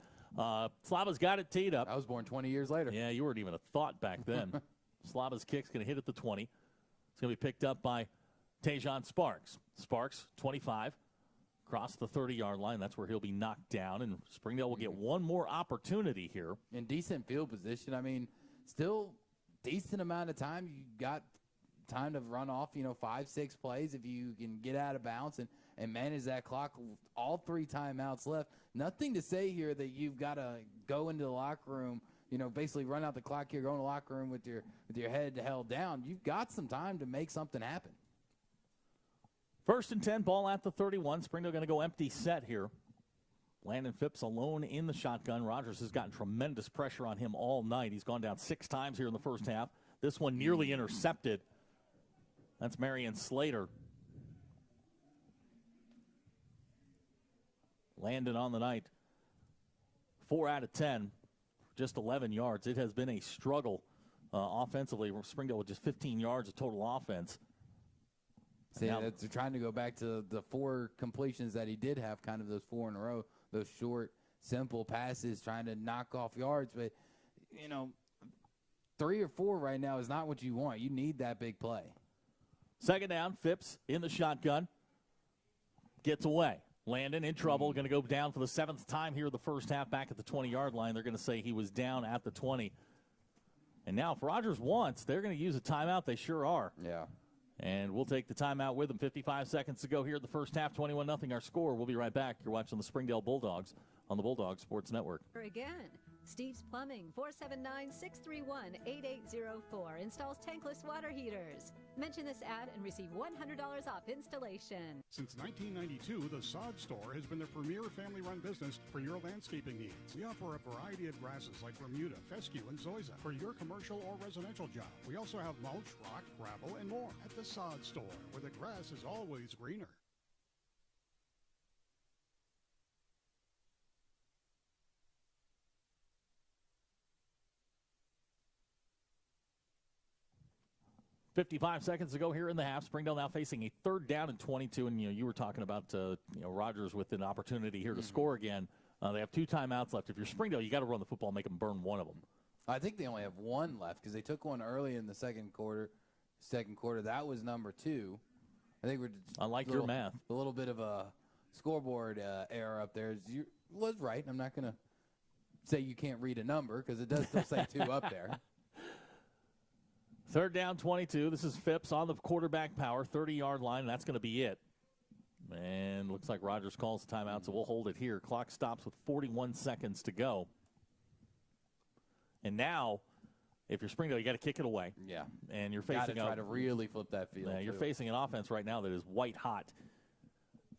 Slava's got it teed up. I was born 20 years later. Yeah, you weren't even a thought back then. Slava's kick's going to hit at the 20. It's going to be picked up by Tajon Sparks. Sparks, 25, across the 30-yard line. That's where he'll be knocked down, and Springdale will get one more opportunity here. In decent field position. I mean, still decent amount of time. You got time to run off, 5-6 plays if you can get out of bounds and manage that clock. All 3 timeouts left. Nothing to say here that you've got to go into the locker room, basically run out the clock here, go in the locker room with your head held down. You've got some time to make something happen. 1st and 10, ball at the 31. Springdale going to go empty set here. Landon Phipps alone in the shotgun. Rogers has gotten tremendous pressure on him all night. He's gone down 6 times here in the first half. This one nearly intercepted. That's Marion Slater. Landon on the night, 4 out of 10, just 11 yards. It has been a struggle offensively. Springdale with just 15 yards of total offense. See, they're trying to go back to the 4 completions that he did have, kind of those 4 in a row, those short, simple passes, trying to knock off yards. But, 3 or 4 right now is not what you want. You need that big play. 2nd down, Phipps in the shotgun. Gets away. Landon in trouble, going to go down for the 7th time here in the first half back at the 20-yard line. They're going to say he was down at the 20. And now if Rogers wants, they're going to use a timeout. They sure are. Yeah. And we'll take the timeout with them. 55 seconds to go here in the first half. 21-0 our score. We'll be right back. You're watching the Springdale Bulldogs on the Bulldog Sports Network. Again, Steve's Plumbing, 479-631-8804. Installs tankless water heaters. Mention this ad and receive $100 off installation. Since 1992, the Sod Store has been the premier family-run business for your landscaping needs. We offer a variety of grasses like Bermuda, fescue, and zoysia for your commercial or residential job. We also have mulch, rock, gravel, and more at the Sod Store, where the grass is always greener. .55 seconds to go here in the half. Springdale now facing a 3rd down and 22. And, you were talking about, Rogers with an opportunity here to score again. They have 2 timeouts left. If you're Springdale, you got to run the football and make them burn one of them. I think they only have 1 left because they took one early in the second quarter. That was number 2. I think I like your math. A little bit of a scoreboard error up there. You was right. I'm not going to say you can't read a number because it does still say 2 up there. 3rd down, 22. This is Phipps on the quarterback power, 30-yard line, and that's going to be it. And looks like Rogers calls the timeout, so we'll hold it here. Clock stops with 41 seconds to go. And now, if you're Springdale, you got to kick it away. Yeah. And you're facing try to really flip that field. You're facing an offense right now that is white hot.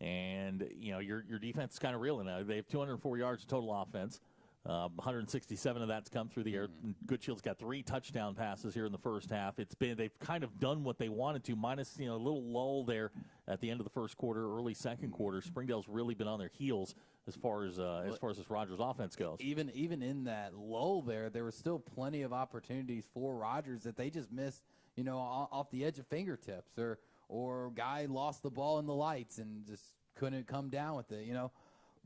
And, your defense is kind of reeling now. They have 204 yards of total offense. 167 of that's come through the air. Goodshield's got 3 touchdown passes here in the first half. They've kind of done what they wanted to, minus a little lull there at the end of the first quarter, early second quarter. Springdale's really been on their heels as far as this Rogers offense goes. Even in that lull there was still plenty of opportunities for Rogers that they just missed, off the edge of fingertips, or guy lost the ball in the lights and just couldn't come down with it.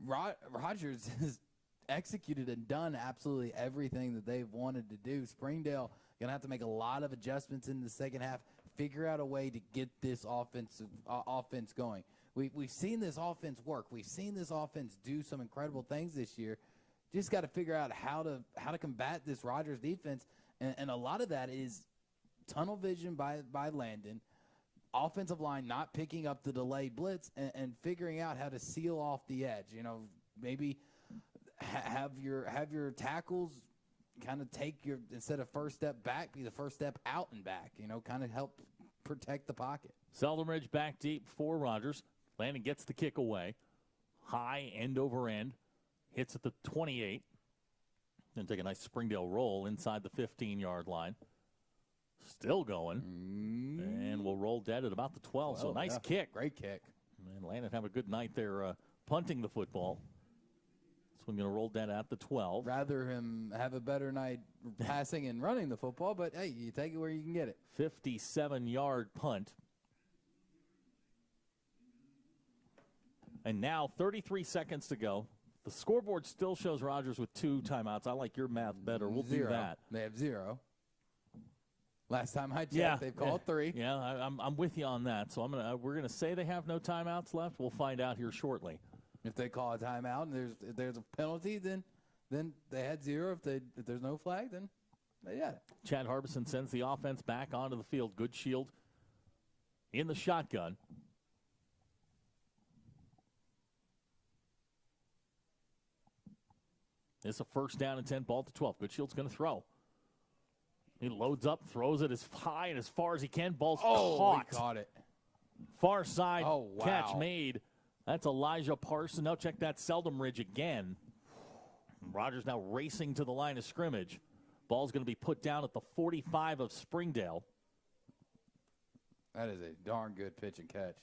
Rogers has executed and done absolutely everything that they've wanted to do. Springdale going to have to make a lot of adjustments in the second half, figure out a way to get this offense going. We've seen this offense work. We've seen this offense do some incredible things this year. Just got to figure out how to combat this Rogers defense, and a lot of that is tunnel vision by Landon, offensive line not picking up the delayed blitz, and figuring out how to seal off the edge. Maybe have your tackles kind of instead of first step back, be the first step out and back, kind of help protect the pocket. Seldenridge back deep for Rogers. Landon gets the kick away. High end over end. Hits at the 28. Then take a nice Springdale roll inside the 15-yard line. Still going. And we'll roll dead at about the 12. So nice kick. Great kick. And Landon have a good night there punting the football. So I'm going to roll that at the 12. Rather him have a better night passing and running the football, but hey, you take it where you can get it. 57-yard punt. And now 33 seconds to go. The scoreboard still shows Rogers with 2 timeouts. I like your math better. We'll do that. They have 0. Last time I checked, they've called 3. Yeah, I'm with you on that. So we're gonna say they have no timeouts left. We'll find out here shortly. If they call a timeout and there's a penalty, then they had 0. If there's no flag, then they had it. Chad Harbison sends the offense back onto the field. Good Shield in the shotgun. It's a first down and 10, ball to 12. Good Shield's going to throw. He loads up, throws it as high and as far as he can. Ball's caught. He caught it. Far side catch wow. made. That's Elijah Parson. Now check that Seldom Ridge again. Rogers now racing to the line of scrimmage. Ball's going to be put down at the 45 of Springdale. That is a darn good pitch and catch.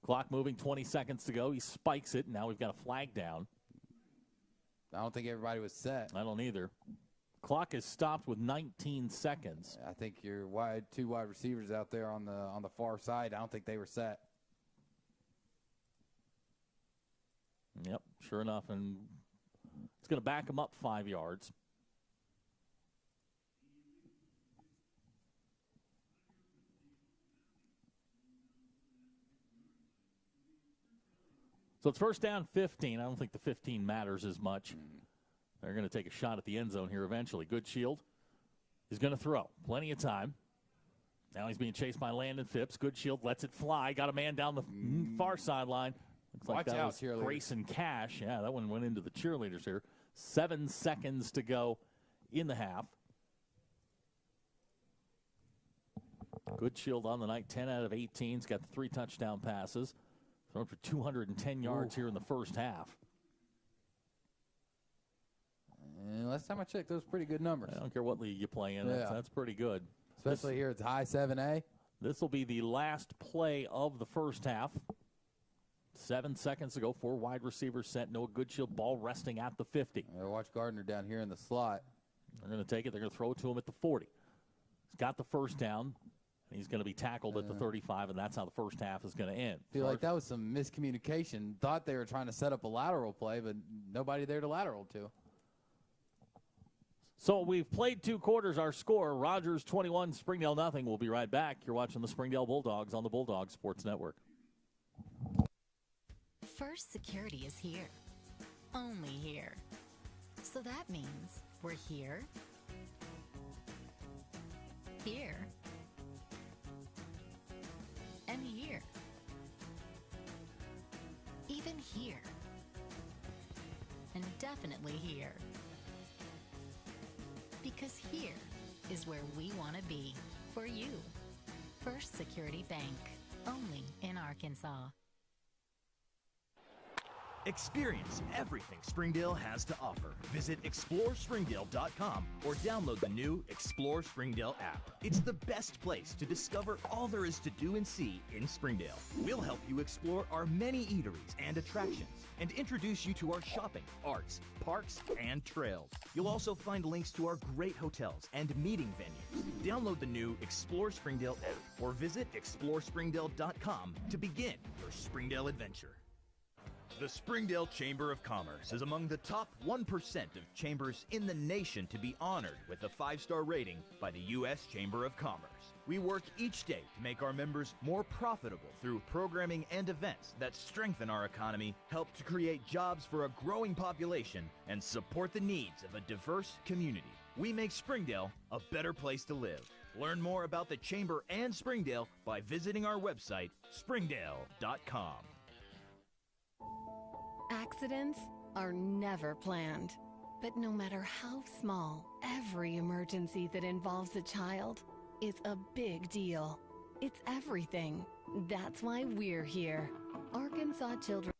Clock moving, 20 seconds to go. He spikes it. Now we've got a flag down. I don't think everybody was set. I don't either. Clock is stopped with 19 seconds. I think your two wide receivers out there on the far side, I don't think they were set. Yep, sure enough. And it's going to back him up 5 yards. So it's first down 15. I don't think the 15 matters as much. They're going to take a shot at the end zone here eventually. Good Shield is going to throw. Plenty of time. Now he's being chased by Landon Phipps. Good Shield lets it fly. Got a man down the far sideline. Looks like that was Grayson Cash. Yeah, that one went into the cheerleaders here. 7 seconds to go in the half. Good Shield on the night, 10 out of 18. He's got 3 touchdown passes. Thrown for 210 yards here in the first half. And last time I checked, those were pretty good numbers. I don't care what league you play in. Yeah. That's pretty good. Especially here, it's high 7A. This will be the last play of the first half. 7 seconds to go. 4 wide receivers set. Noah Goodshield, ball resting at the 50. Watch Gardner down here in the slot. They're going to take it. They're going to throw it to him at the 40. He's got the first down. He's going to be tackled at the 35, and that's how the first half is going to end. I feel like that was some miscommunication. Thought they were trying to set up a lateral play, but nobody there to lateral to. So we've played 2 quarters. Our score, Rogers 21, Springdale nothing. We'll be right back. You're watching the Springdale Bulldogs on the Bulldog Sports Network. First Security is here. Only here. So that means we're here. Here. And here. Even here. And definitely here. Because here is where we want to be for you. First Security Bank. Only in Arkansas. Experience everything Springdale has to offer. Visit ExploreSpringdale.com or download the new Explore Springdale app. It's the best place to discover all there is to do and see in Springdale. We'll help you explore our many eateries and attractions and introduce you to our shopping, arts, parks, and trails. You'll also find links to our great hotels and meeting venues. Download the new Explore Springdale app or visit ExploreSpringdale.com to begin your Springdale adventure. The Springdale Chamber of Commerce is among the top 1% of chambers in the nation to be honored with a 5-star rating by the U.S. Chamber of Commerce. We work each day to make our members more profitable through programming and events that strengthen our economy, help to create jobs for a growing population, and support the needs of a diverse community. We make Springdale a better place to live. Learn more about the Chamber and Springdale by visiting our website, springdale.com. Accidents are never planned. But no matter how small, every emergency that involves a child is a big deal. It's everything. That's why we're here. Arkansas Children.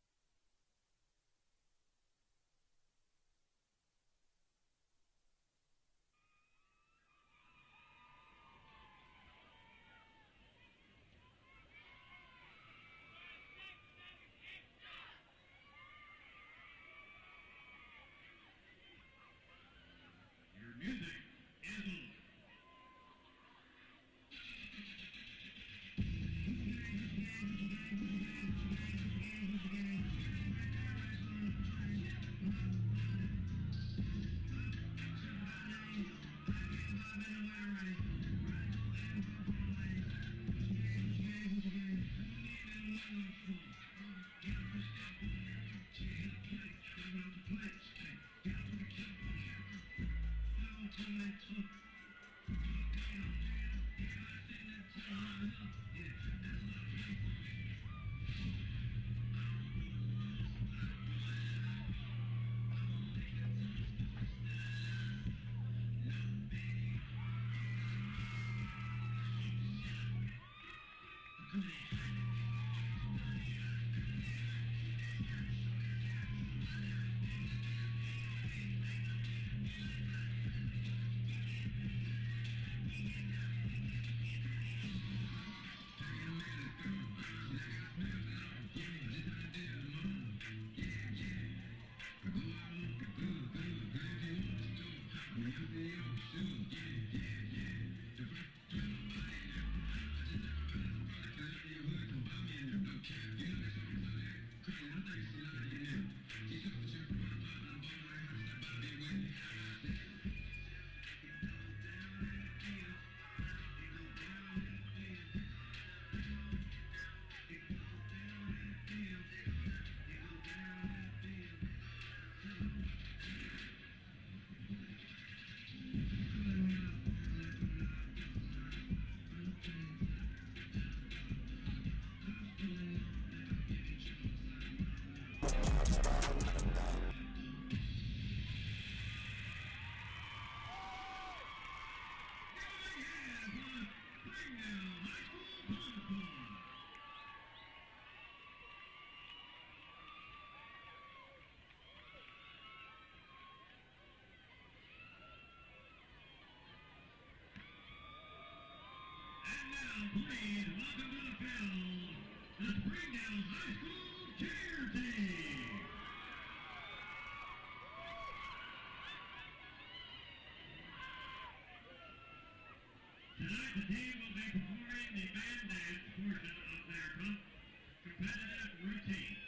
now, please welcome to the field the Springdale High School cheer team. Tonight, the team will be performing the band dance portion of their competitive routine.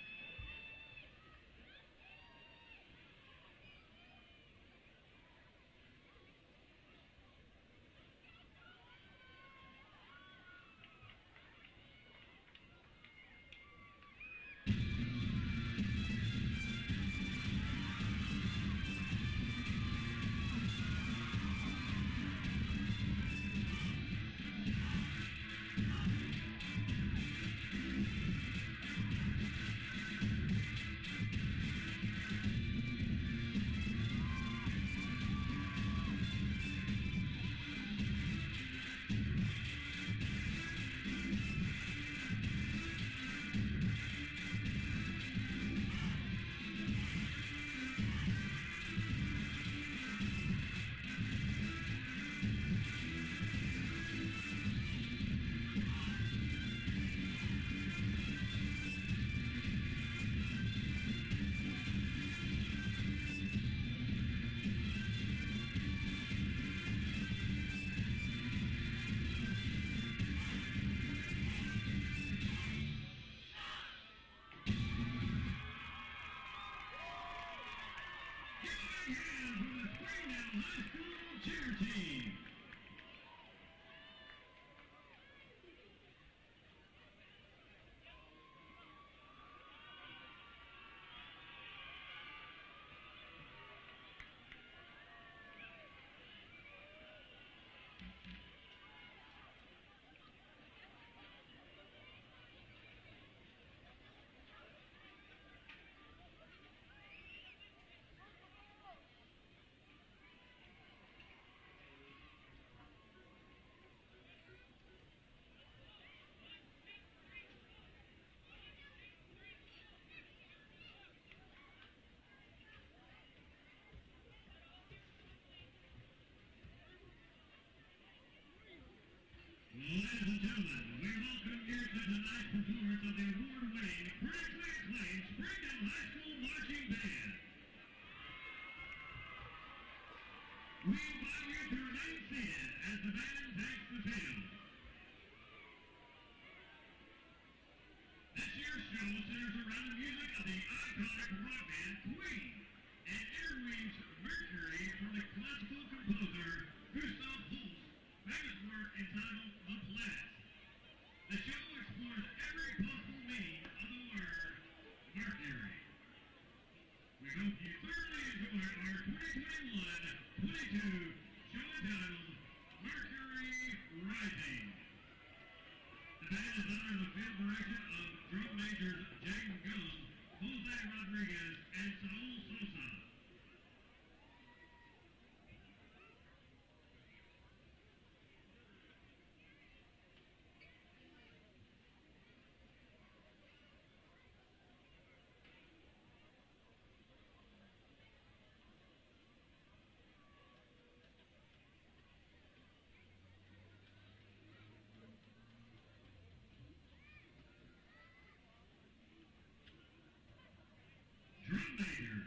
Ladies and gentlemen, we welcome you to tonight's performance of the award-winning, critically acclaimed Springdale High School Marching Band. We invite you to remain seated as the band takes the field. This year's show centers around the music of the iconic rock band Queen and interweaves Mercury from the classical composer Gustav Holst's famous work entitled The Planet. The show explores every possible meaning of the word Mercury. We hope you thoroughly enjoy our 2021-22 show entitled Mercury Rising. The band is under the field direction of drum majors James Gum, Jose Rodriguez, and Saul Sosa. Drum major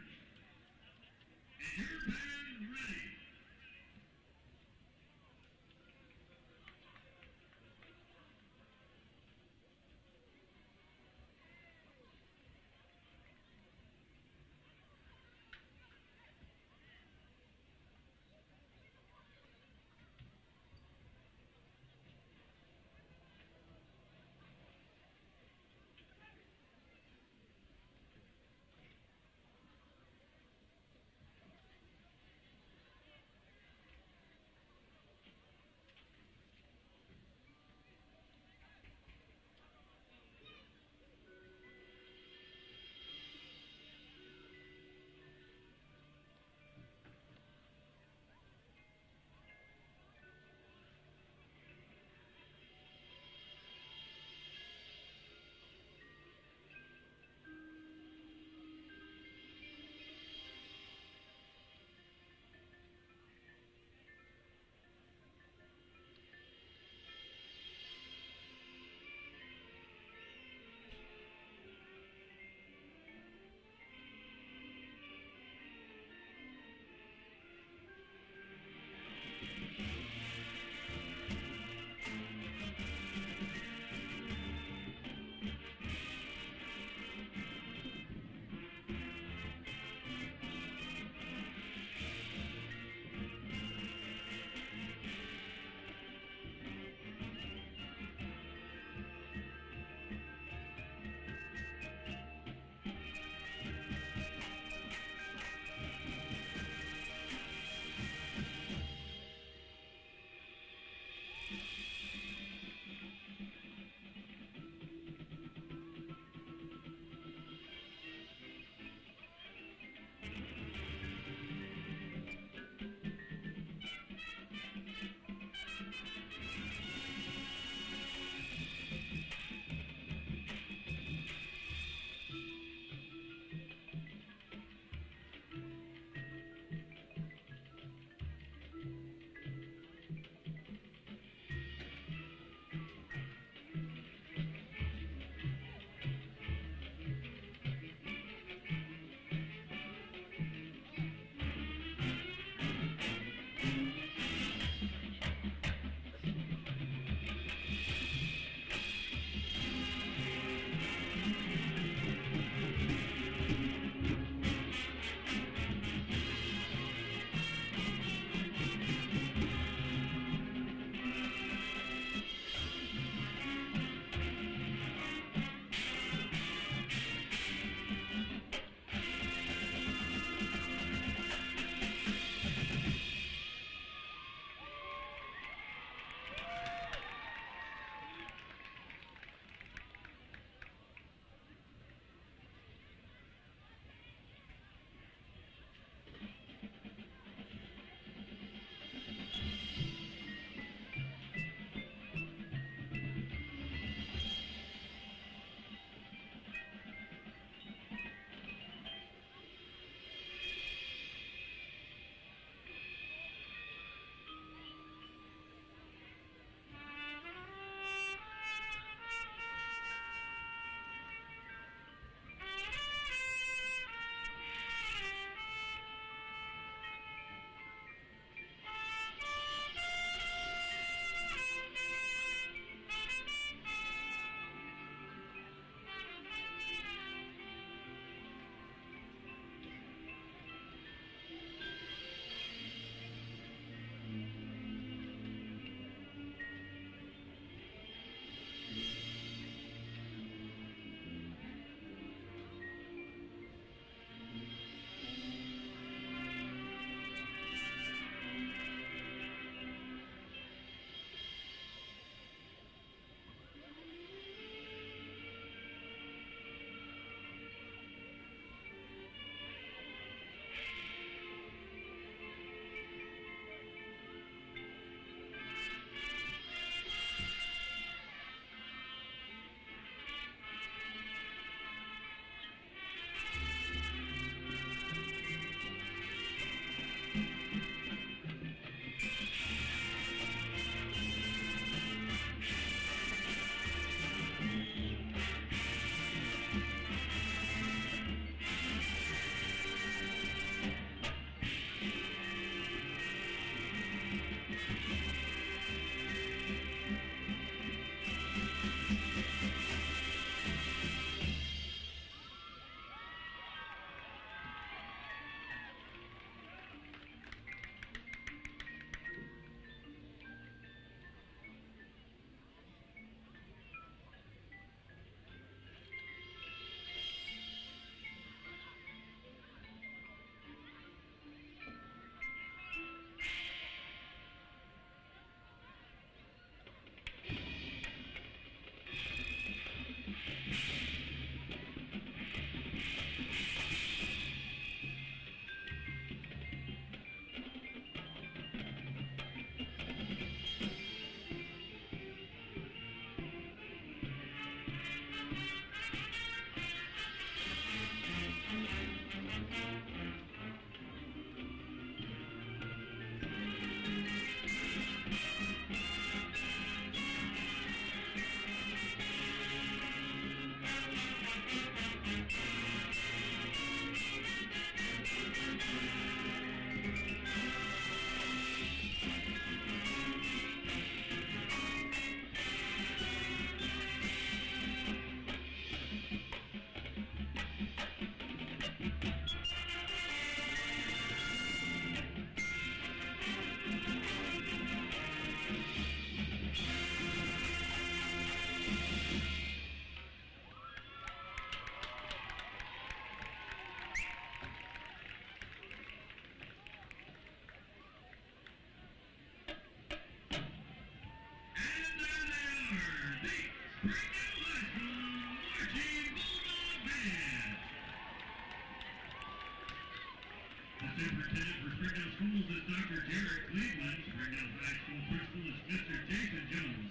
Superintendent for Springdale Schools is Dr. Jared Cleveland. Springdale's high school principal is Mr. Jason Jones.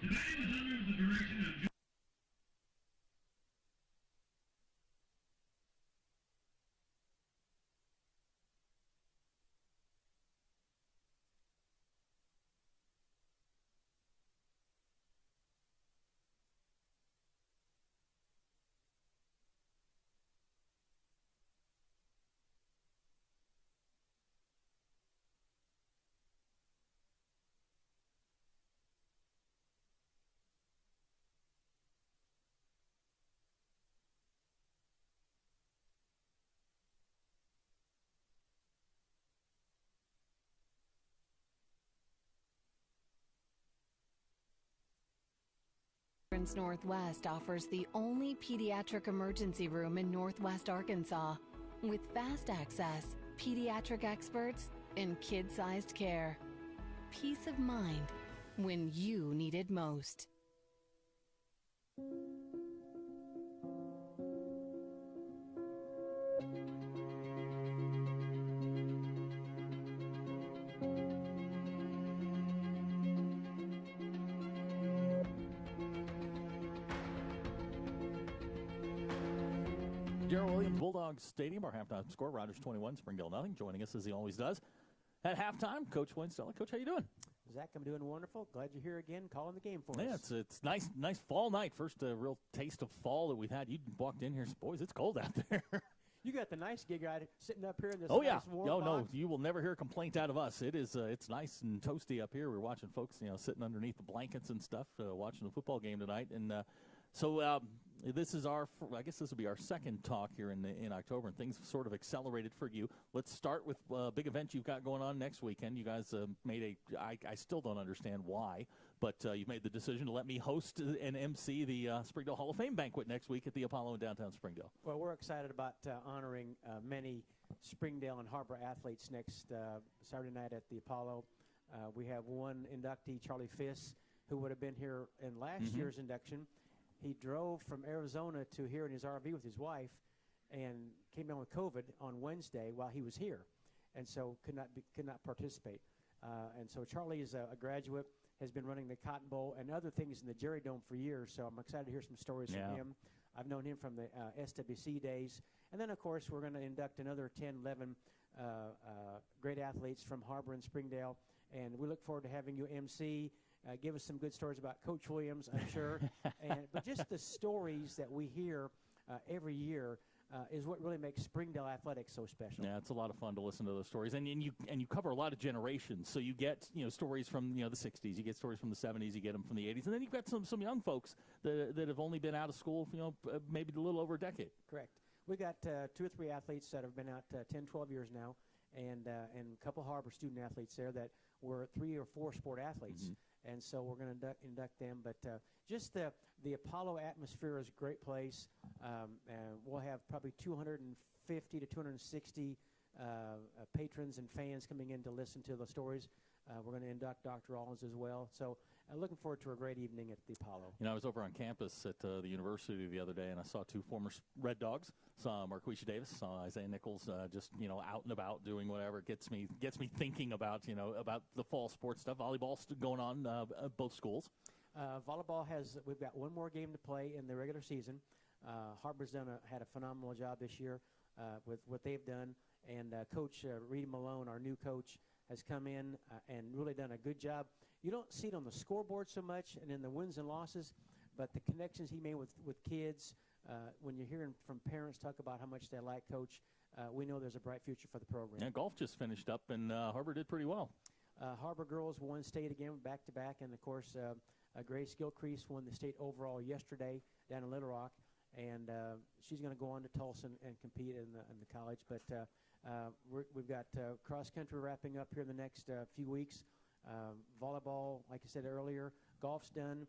The band was under the direction of Northwest offers the only pediatric emergency room in Northwest Arkansas with fast access, pediatric experts, and kid-sized care. Peace of mind when you need it most. Gerald Williams, Bulldogs Stadium, our halftime score, Rogers 21, Springdale nothing. Joining us as he always does at halftime, Coach Wayne Stella. Coach, how you doing? Zach, I'm doing wonderful. Glad you're here again, calling the game for us. Yeah, it's nice fall night. First real taste of fall that we've had. You walked in here, boys, it's cold out there. You got the nice gig right sitting up here in this nice warm box. box. No, you will never hear a complaint out of us. It's nice and toasty up here. We're watching folks, sitting underneath the blankets and stuff, watching the football game tonight. And so this is I guess this will be our second talk here in October, and things sort of accelerated for you. Let's start with a big event you've got going on next weekend. You guys made I still don't understand why, but you've made the decision to let me host and MC the Springdale Hall of Fame banquet next week at the Apollo in downtown Springdale. Well, we're excited about honoring many Springdale and HAR-BER athletes next Saturday night at the Apollo. We have one inductee, Charlie Fiss, who would have been here in last year's induction. He drove from Arizona to here in his RV with his wife and came down with COVID on Wednesday while he was here, and so could not participate. And so Charlie is a graduate, has been running the Cotton Bowl and other things in the Jerry Dome for years, so I'm excited to hear some stories from him. I've known him from the SWC days. And then, of course, we're going to induct another 10, 11 great athletes from HAR-BER and Springdale, and we look forward to having you MC. Give us some good stories about Coach Williams, I'm sure. But just the stories that we hear every year is what really makes Springdale athletics so special. Yeah, it's a lot of fun to listen to those stories, and you cover a lot of generations. So you get stories from the 60s, you get stories from the 70s, you get them from the 80s, and then you've got some young folks that have only been out of school for maybe a little over a decade. Correct. We got 2 or 3 athletes that have been out 10, 12 years now, and a couple HAR-BER student athletes there that were 3 or 4 sport athletes. And so we're going to induct them. But just the Apollo atmosphere is a great place. We'll have probably 250 to 260 patrons and fans coming in to listen to the stories. We're going to induct Dr. Rollins as well. So looking forward to a great evening at the Apollo. I was over on campus at the university the other day, and I saw 2 former Red Dogs. Saw Marquisha Davis, saw Isaiah Nichols, just out and about doing whatever. Gets me thinking about about the fall sports stuff. Volleyball's going on at both schools. Volleyball we've got 1 more game to play in the regular season. HAR-BER's had a phenomenal job this year with what they've done, and Coach Reed Malone, our new coach, has come in and really done a good job. You don't see it on the scoreboard so much and in the wins and losses, but the connections he made with kids, when you're hearing from parents talk about how much they like Coach, we know there's a bright future for the program. Yeah, golf just finished up, and HAR-BER did pretty well. HAR-BER girls won state again back-to-back, and, of course, Grace Gilcrease won the state overall yesterday down in Little Rock, and she's going to go on to Tulsa and compete in the college. But we've got cross-country wrapping up here in the next few weeks. Volleyball, like I said earlier, golf's done.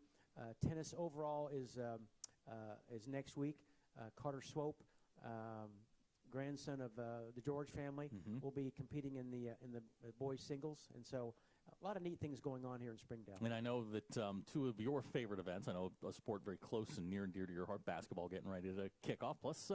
Tennis overall is next week. Carter Swope, grandson of the George family, will be competing in the boys singles, and so a lot of neat things going on here in Springdale. And I know that two of your favorite events, I know a sport very close and near and dear to your heart, basketball getting ready to kick off. Plus,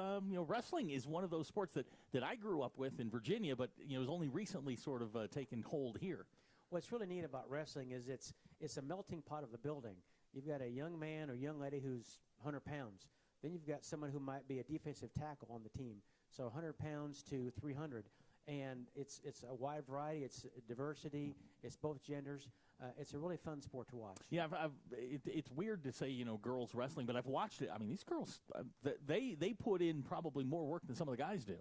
wrestling is one of those sports that I grew up with in Virginia, but, has only recently sort of taken hold here. What's really neat about wrestling is it's a melting pot of the building. You've got a young man or young lady who's 100 pounds. Then you've got someone who might be a defensive tackle on the team. So 100 pounds to 300. And it's a wide variety. It's diversity. It's both genders. It's a really fun sport to watch. Yeah, it's weird to say, girls wrestling, but I've watched it. I mean, these girls, they put in probably more work than some of the guys do.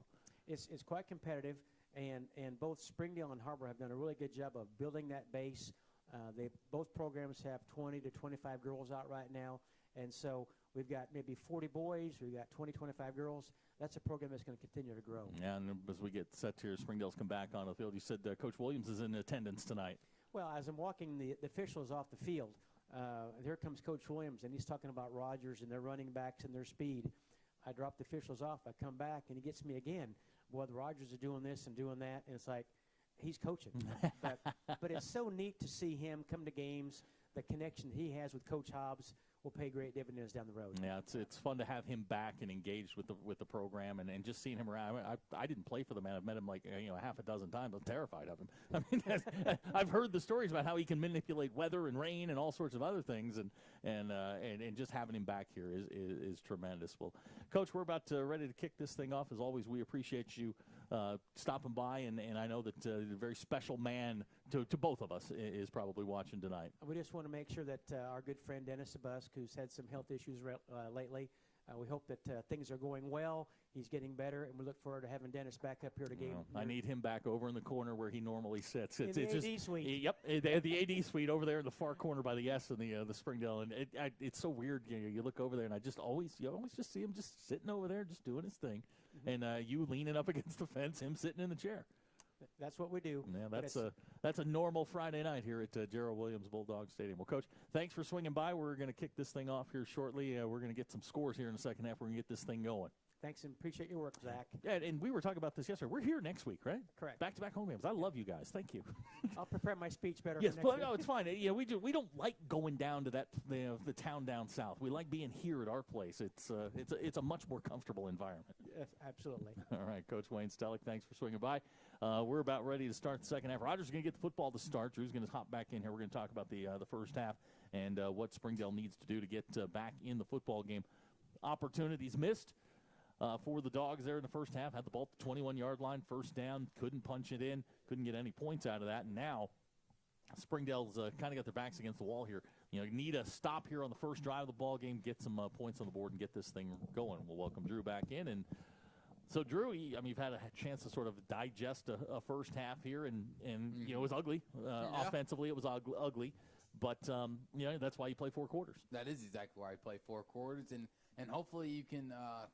It's quite competitive, and both Springdale and Har-BER have done a really good job of building that base. Both programs have 20 to 25 girls out right now, and so we've got maybe 40 boys. We've got 20, 25 girls. That's a program that's going to continue to grow. Yeah, and as we get set here, Springdale's come back on the field. You said Coach Williams is in attendance tonight. Well, as I'm walking the officials off the field, here comes Coach Williams, and he's talking about Rogers and their running backs and their speed. I drop the officials off. I come back, and he gets me again. Boy, the Rogers are doing this and doing that, and it's like he's coaching. but it's so neat to see him come to games. The connection he has with Coach Hobbs will pay great dividends down the road. Yeah, it's fun to have him back and engaged with the program and just seeing him around. I didn't play for the man. I've met him like half a dozen times. I'm terrified of him. I mean, I've heard the stories about how he can manipulate weather and rain and all sorts of other things, and just having him back here is tremendous. Well, Coach, we're about ready to kick this thing off. As always, we appreciate you stopping by, and I know that a very special man to both of us is probably watching tonight. We just want to make sure that our good friend Dennis Sabusk, who's had some health issues lately, we hope that things are going well. He's getting better, and we look forward to having Dennis back up here to game. I need him back over in the corner where he normally sits. It's the AD suite. Yep, the AD suite over there in the far corner by the S and the Springdale. And it's so weird. You look over there, and you always just see him just sitting over there, just doing his thing. Mm-hmm. And you leaning up against the fence, him sitting in the chair. That's what we do. Yeah, that's a normal Friday night here at Gerald Williams Bulldog Stadium. Well, Coach, thanks for swinging by. We're going to kick this thing off here shortly. We're going to get some scores here in the second half. We're going to get this thing going. Thanks, and appreciate your work, Zach. Yeah, and we were talking about this yesterday. We're here next week, right? Correct. Back-to-back home games. I love you guys. Thank you. I'll prepare my speech better. Yes, for next no, week. it's fine. We don't like going down to the town down south. We like being here at our place. It's a much more comfortable environment. Yes, absolutely. All right, Coach Wayne Stellick, thanks for swinging by. We're about ready to start the second half. Rogers is going to get the football to start. Drew's going to hop back in here. We're going to talk about the first half and what Springdale needs to do to get back in the football game. Opportunities missed for the Dogs there in the first half. Had the ball at the 21-yard line, first down, couldn't punch it in, couldn't get any points out of that. And now Springdale's kind of got their backs against the wall here. Need a stop here on the first drive of the ball game, get some points on the board, and get this thing going. We'll welcome Drew back in. And so, Drew, you've had a chance to sort of digest a first half here, and it was ugly. Offensively, it was ugly. But, that's why you play four quarters. That is exactly why I play four quarters, and hopefully you can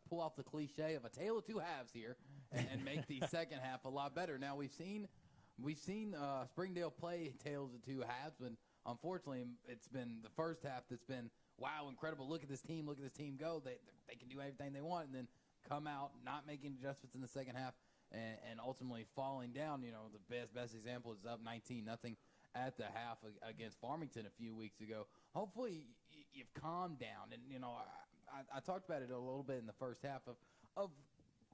pull off the cliche of a tale of two halves here and make the second half a lot better. Now, we've seen Springdale play tales of two halves, but unfortunately it's been the first half that's been, wow, incredible. Look at this team go. They can do everything they want, and then come out not making adjustments in the second half and ultimately falling down. The best example is up 19-0 at the half against Farmington a few weeks ago. Hopefully you've calmed down, and I talked about it a little bit in the first half of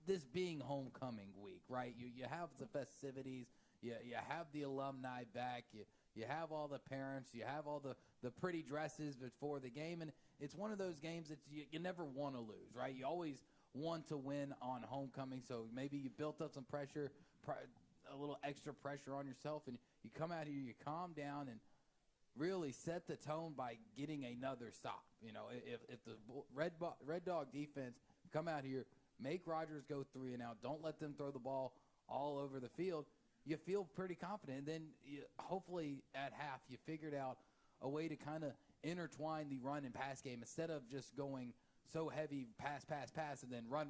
this being homecoming week, right? You have the festivities, you have the alumni back, you have all the parents, you have all the pretty dresses before the game, and it's one of those games that you never want to lose, right? You always want to win on homecoming, so maybe you built up some pressure, a little extra pressure on yourself, and you come out here, you calm down, and really set the tone by getting another stop. If the Red Dog defense come out here, make Rogers go 3-and-out, don't let them throw the ball all over the field, you feel pretty confident. And then hopefully at half you figured out a way to kind of intertwine the run and pass game instead of just going so heavy pass, and then run.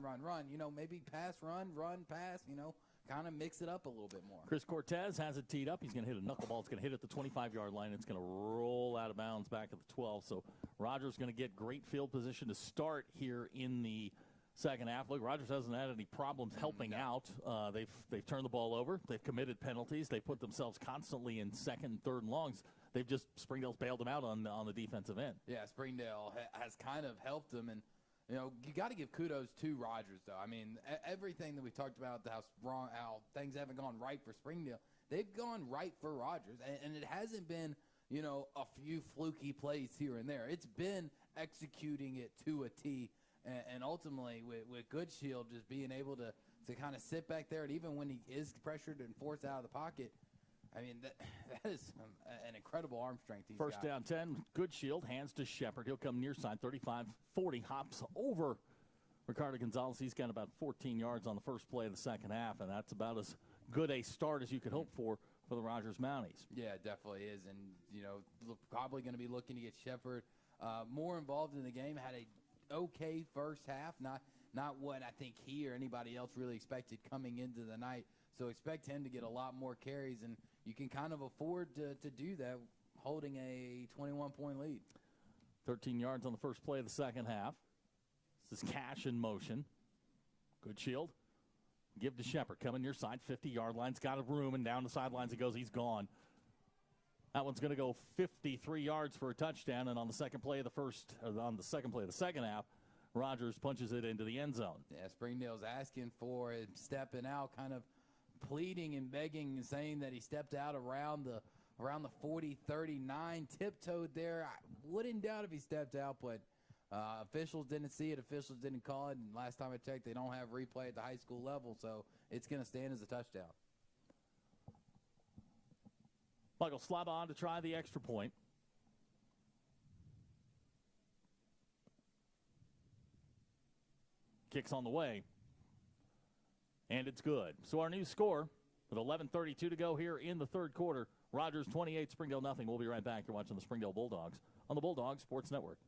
Maybe pass, run, pass, kind of mix it up a little bit more. Chris Cortez has it teed up. He's going to hit a knuckleball. It's going to hit at the 25-yard line. It's going to roll out of bounds back at the 12. So Rogers going to get great field position to start here in the second half. Look, Rogers hasn't had any problems helping out. They've turned the ball over. They've committed penalties. They put themselves constantly in second and third and longs. Springdale's bailed them out on the defensive end. Yeah, Springdale has kind of helped them, and you got to give kudos to Rogers, though. I mean, everything that we talked about, how things haven't gone right for Springdale, they've gone right for Rogers, and it hasn't been a few fluky plays here and there. It's been executing it to a T, and ultimately with Goodshield just being able to kind of sit back there, and even when he is pressured and forced out of the pocket, I mean, that is an incredible arm strength he's First got. down 10, Goodshield, hands to Shepard. He'll come near side, 35-40, hops over Ricardo Gonzalez. He's got about 14 yards on the first play of the second half, and that's about as good a start as you could hope for the Rogers Mounties. Yeah, it definitely is, and, probably going to be looking to get Shepard more involved in the game. Had a okay first half, not what I think he or anybody else really expected coming into the night. So expect him to get a lot more carries, and you can kind of afford to do that holding a 21-point lead. 13 yards on the first play of the second half. This is Cash in motion. Goodshield. Give to Shepard. Coming near side, 50-yard line's got a room, and down the sidelines he goes. He's gone. That one's going to go 53 yards for a touchdown, and on the second play of the second half, Rogers punches it into the end zone. Yeah, Springdale's asking for it, stepping out, kind of pleading and begging and saying that he stepped out around the 40-39, tiptoed there. I wouldn't doubt if he stepped out, but officials didn't see it. Officials didn't call it, and last time I checked, they don't have replay at the high school level, so it's going to stand as a touchdown. Michael Slaba on to try the extra point. Kicks on the way. And it's good. So our new score with 11:32 to go here in the third quarter. Rogers 28, Springdale nothing. We'll be right back. You're watching the Springdale Bulldogs on the Bulldog Sports Network.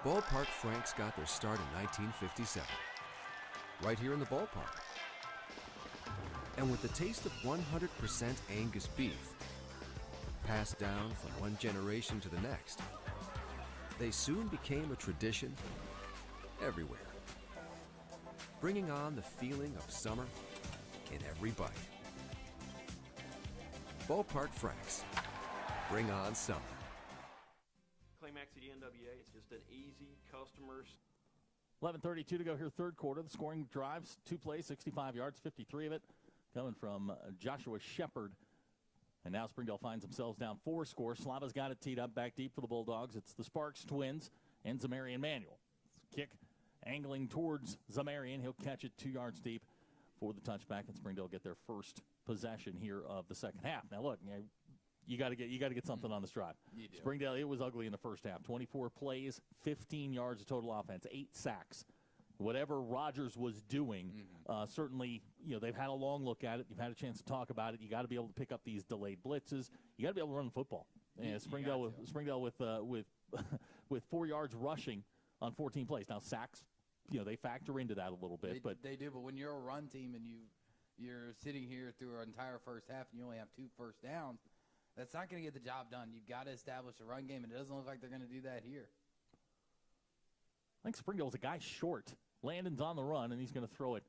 Ballpark Franks got their start in 1957, right here in the ballpark. And with the taste of 100% Angus beef, passed down from one generation to the next, they soon became a tradition everywhere, bringing on the feeling of summer in every bite. Ballpark Franks, bring on summer. Climax at the NWA, it's just an easy customers. 11:32 to go here, third quarter. The scoring drives, two plays, 65 yards, 53 of it coming from Joshua Shepard. And now Springdale finds themselves down 4 scores. Slava's got it teed up back deep for the Bulldogs. It's the Sparks twins and Zamarian Manuel. Kick angling towards Zamarian. He'll catch it 2 yards deep for the touchback, and Springdale get their first possession here of the second half. Now look, you got to get something on this drive. You do. Springdale, it was ugly in the first half. 24 plays, 15 yards of total offense, 8 sacks. Whatever Rogers was doing, certainly, they've had a long look at it. You've had a chance to talk about it. You got to be able to pick up these delayed blitzes. You got to be able to run the football. And Springdale with 4 yards rushing on 14 plays. Now sacks, they factor into that a little bit. They do, but when you're a run team and you're sitting here through an entire first half and you only have 2 first downs, that's not going to get the job done. You've got to establish a run game, and it doesn't look like they're going to do that here. I think Springdale's a guy short. Landon's on the run, and he's going to throw it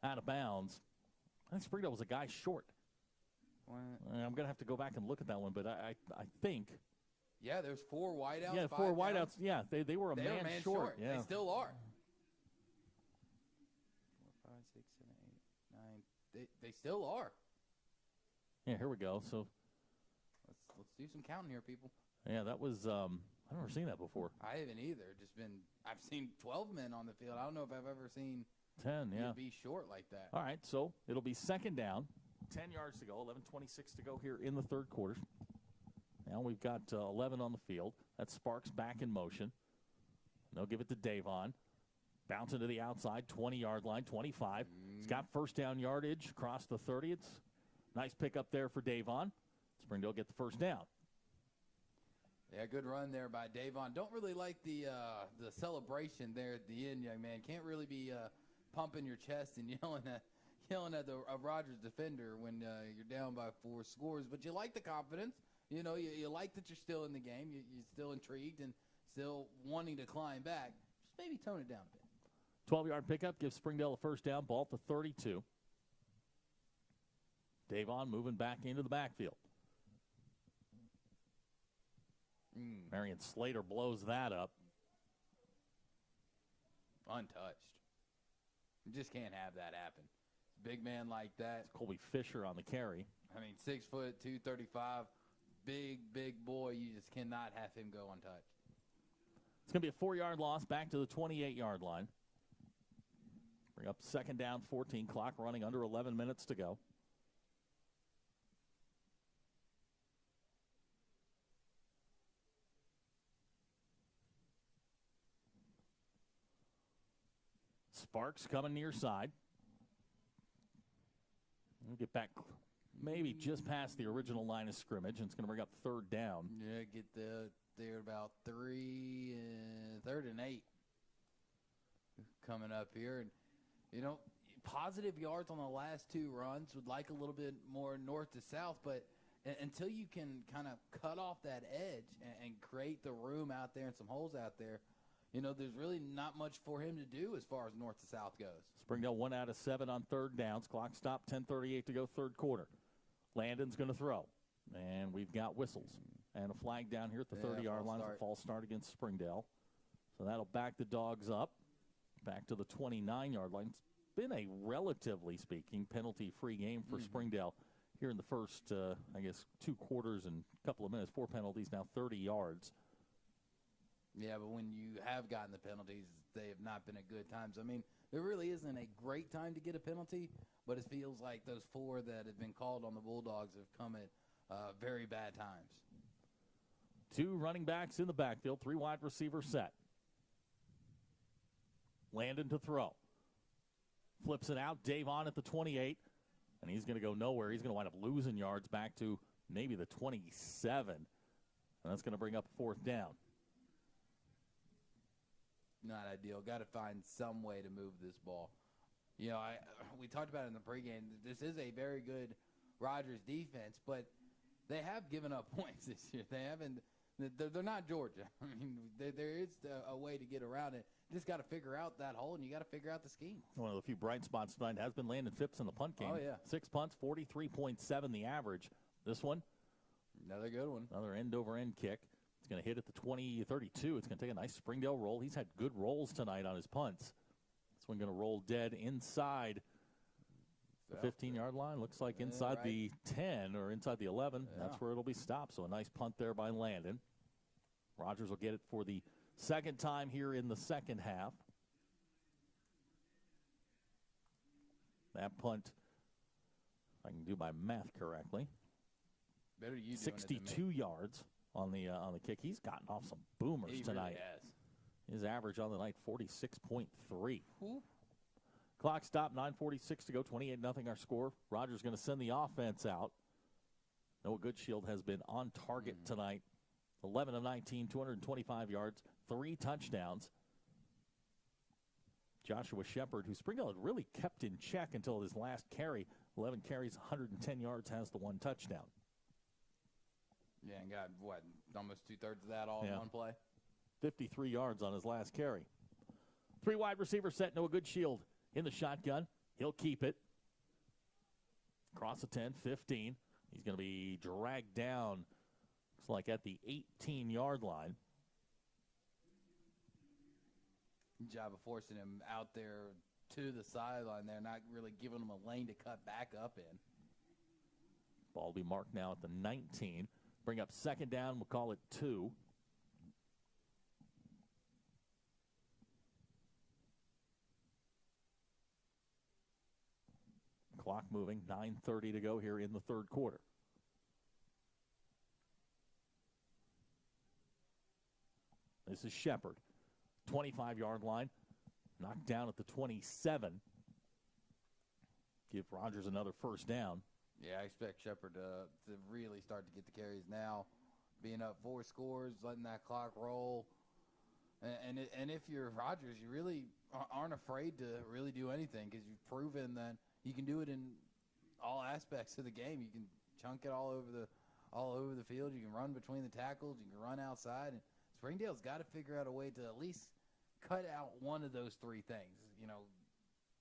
out of bounds. I think Springdale was a guy short. I'm going to have to go back and look at that one, but I think. Yeah, there's 4 wideouts. Yeah, 4 wideouts. Yeah, they were a man short. Yeah. They still are. 4, 5, 6, 7, 8, 9. They still are. Yeah, here we go. So let's do some counting here, people. Yeah, that was I've never seen that before. I haven't either. I've seen 12 men on the field. I don't know if I've ever seen 10. Yeah, be short like that. All right, so it'll be second down, 10 yards to go, 11:26 to go here in the third quarter. Now we've got 11 on the field. That's Sparks back in motion. They'll give it to Davon. Bouncing to the outside, 20-yard line, 25. He's got first down yardage across the 30. It's nice pickup there for Davon. Springdale get the first down. Yeah, good run there by Davon. Don't really like the celebration there at the end, young man. Can't really be pumping your chest and yelling at a Rogers defender when you're down by 4 scores. But you like the confidence. You know, you like that you're still in the game. You're still intrigued and still wanting to climb back. Just maybe tone it down a bit. 12-yard pickup gives Springdale a first down, ball to 32. Davon moving back into the backfield. Marion Slater blows that up. Untouched. You just can't have that happen. Big man like that. It's Colby Fisher on the carry. I mean, 6 foot, 235, big boy. You just cannot have him go untouched. It's going to be a 4-yard loss back to the 28-yard line. Bring up second down, 14, clock running under 11 minutes to go. Sparks coming near side. We'll get back maybe just past the original line of scrimmage, and it's going to bring up third down. Yeah, get there about 3rd and 8 coming up here. And, you know, positive yards on the last 2 runs. Would like a little bit more north to south, but until you can kind of cut off that edge and create the room out there and some holes out there, you know, there's really not much for him to do as far as north to south goes. Springdale 1 out of 7 on third downs. Clock stopped, 10:38 to go, third quarter. Landon's going to throw. And we've got whistles. And a flag down here at the 30-yard line. A false start against Springdale. So that'll back the Dogs up. Back to the 29-yard line. It's been a, relatively speaking, penalty-free game for Springdale here in the first, 2 quarters and a couple of minutes. 4 penalties, now 30 yards. Yeah, but when you have gotten the penalties, they have not been at good times. I mean, there really isn't a great time to get a penalty, but it feels like those 4 that have been called on the Bulldogs have come at very bad times. 2 running backs in the backfield, 3 wide receivers set. Landon to throw. Flips it out, Davon at the 28, and he's going to go nowhere. He's going to wind up losing yards back to maybe the 27, and that's going to bring up a 4th down. Not ideal. Got to find some way to move this ball. You know, we talked about it in the pregame. This is a very good Rogers defense, but they have given up points this year. They haven't. They're not Georgia. I mean, there is a way to get around it. You just got to figure out that hole, and you got to figure out the scheme. One of the few bright spots tonight has been Landon Phipps in the punt game. Oh, yeah. 6 punts, 43.7 the average. This one, another good one. Another end-over-end kick. It's going to hit at the 32. It's going to take a nice Springdale roll. He's had good rolls tonight on his punts. This one going to roll dead inside the 15-yard line. Looks like inside the 10 or inside the 11. Yeah. That's where it'll be stopped. So a nice punt there by Landon. Rogers will get it for the second time here in the second half. That punt, if I can do my math correctly, better you 62 yards on the kick. He's gotten off some boomers tonight. Really has. His average on the night, 46.3. Clock stopped, 9:46 to go, 28-0 our score. Rogers going to send the offense out. Noah Goodshield has been on target tonight. 11 of 19, 225 yards, 3 touchdowns. Joshua Shepard, who Springdale had really kept in check until his last carry. 11 carries, 110 yards, has the 1 touchdown. Yeah, and got, almost 2/3 of that all in one play? 53 yards on his last carry. 3 wide receivers set, Noah Goodshield in the shotgun. He'll keep it. Across the 10, 15. He's going to be dragged down, looks like at the 18-yard line. Good job of forcing him out there to the sideline there, not really giving him a lane to cut back up in. Ball will be marked now at the 19. Bring up second down. We'll call it 2. Clock moving. 9:30 to go here in the third quarter. This is Shepard. 25-yard line. Knocked down at the 27. Give Rogers another first down. Yeah, I expect Shepard to really start to get the carries now. Being up 4 scores, letting that clock roll. And if you're Rogers, you really aren't afraid to really do anything because you've proven that you can do it in all aspects of the game. You can chunk it all over the field. You can run between the tackles. You can run outside. And Springdale's got to figure out a way to at least cut out one of those three things.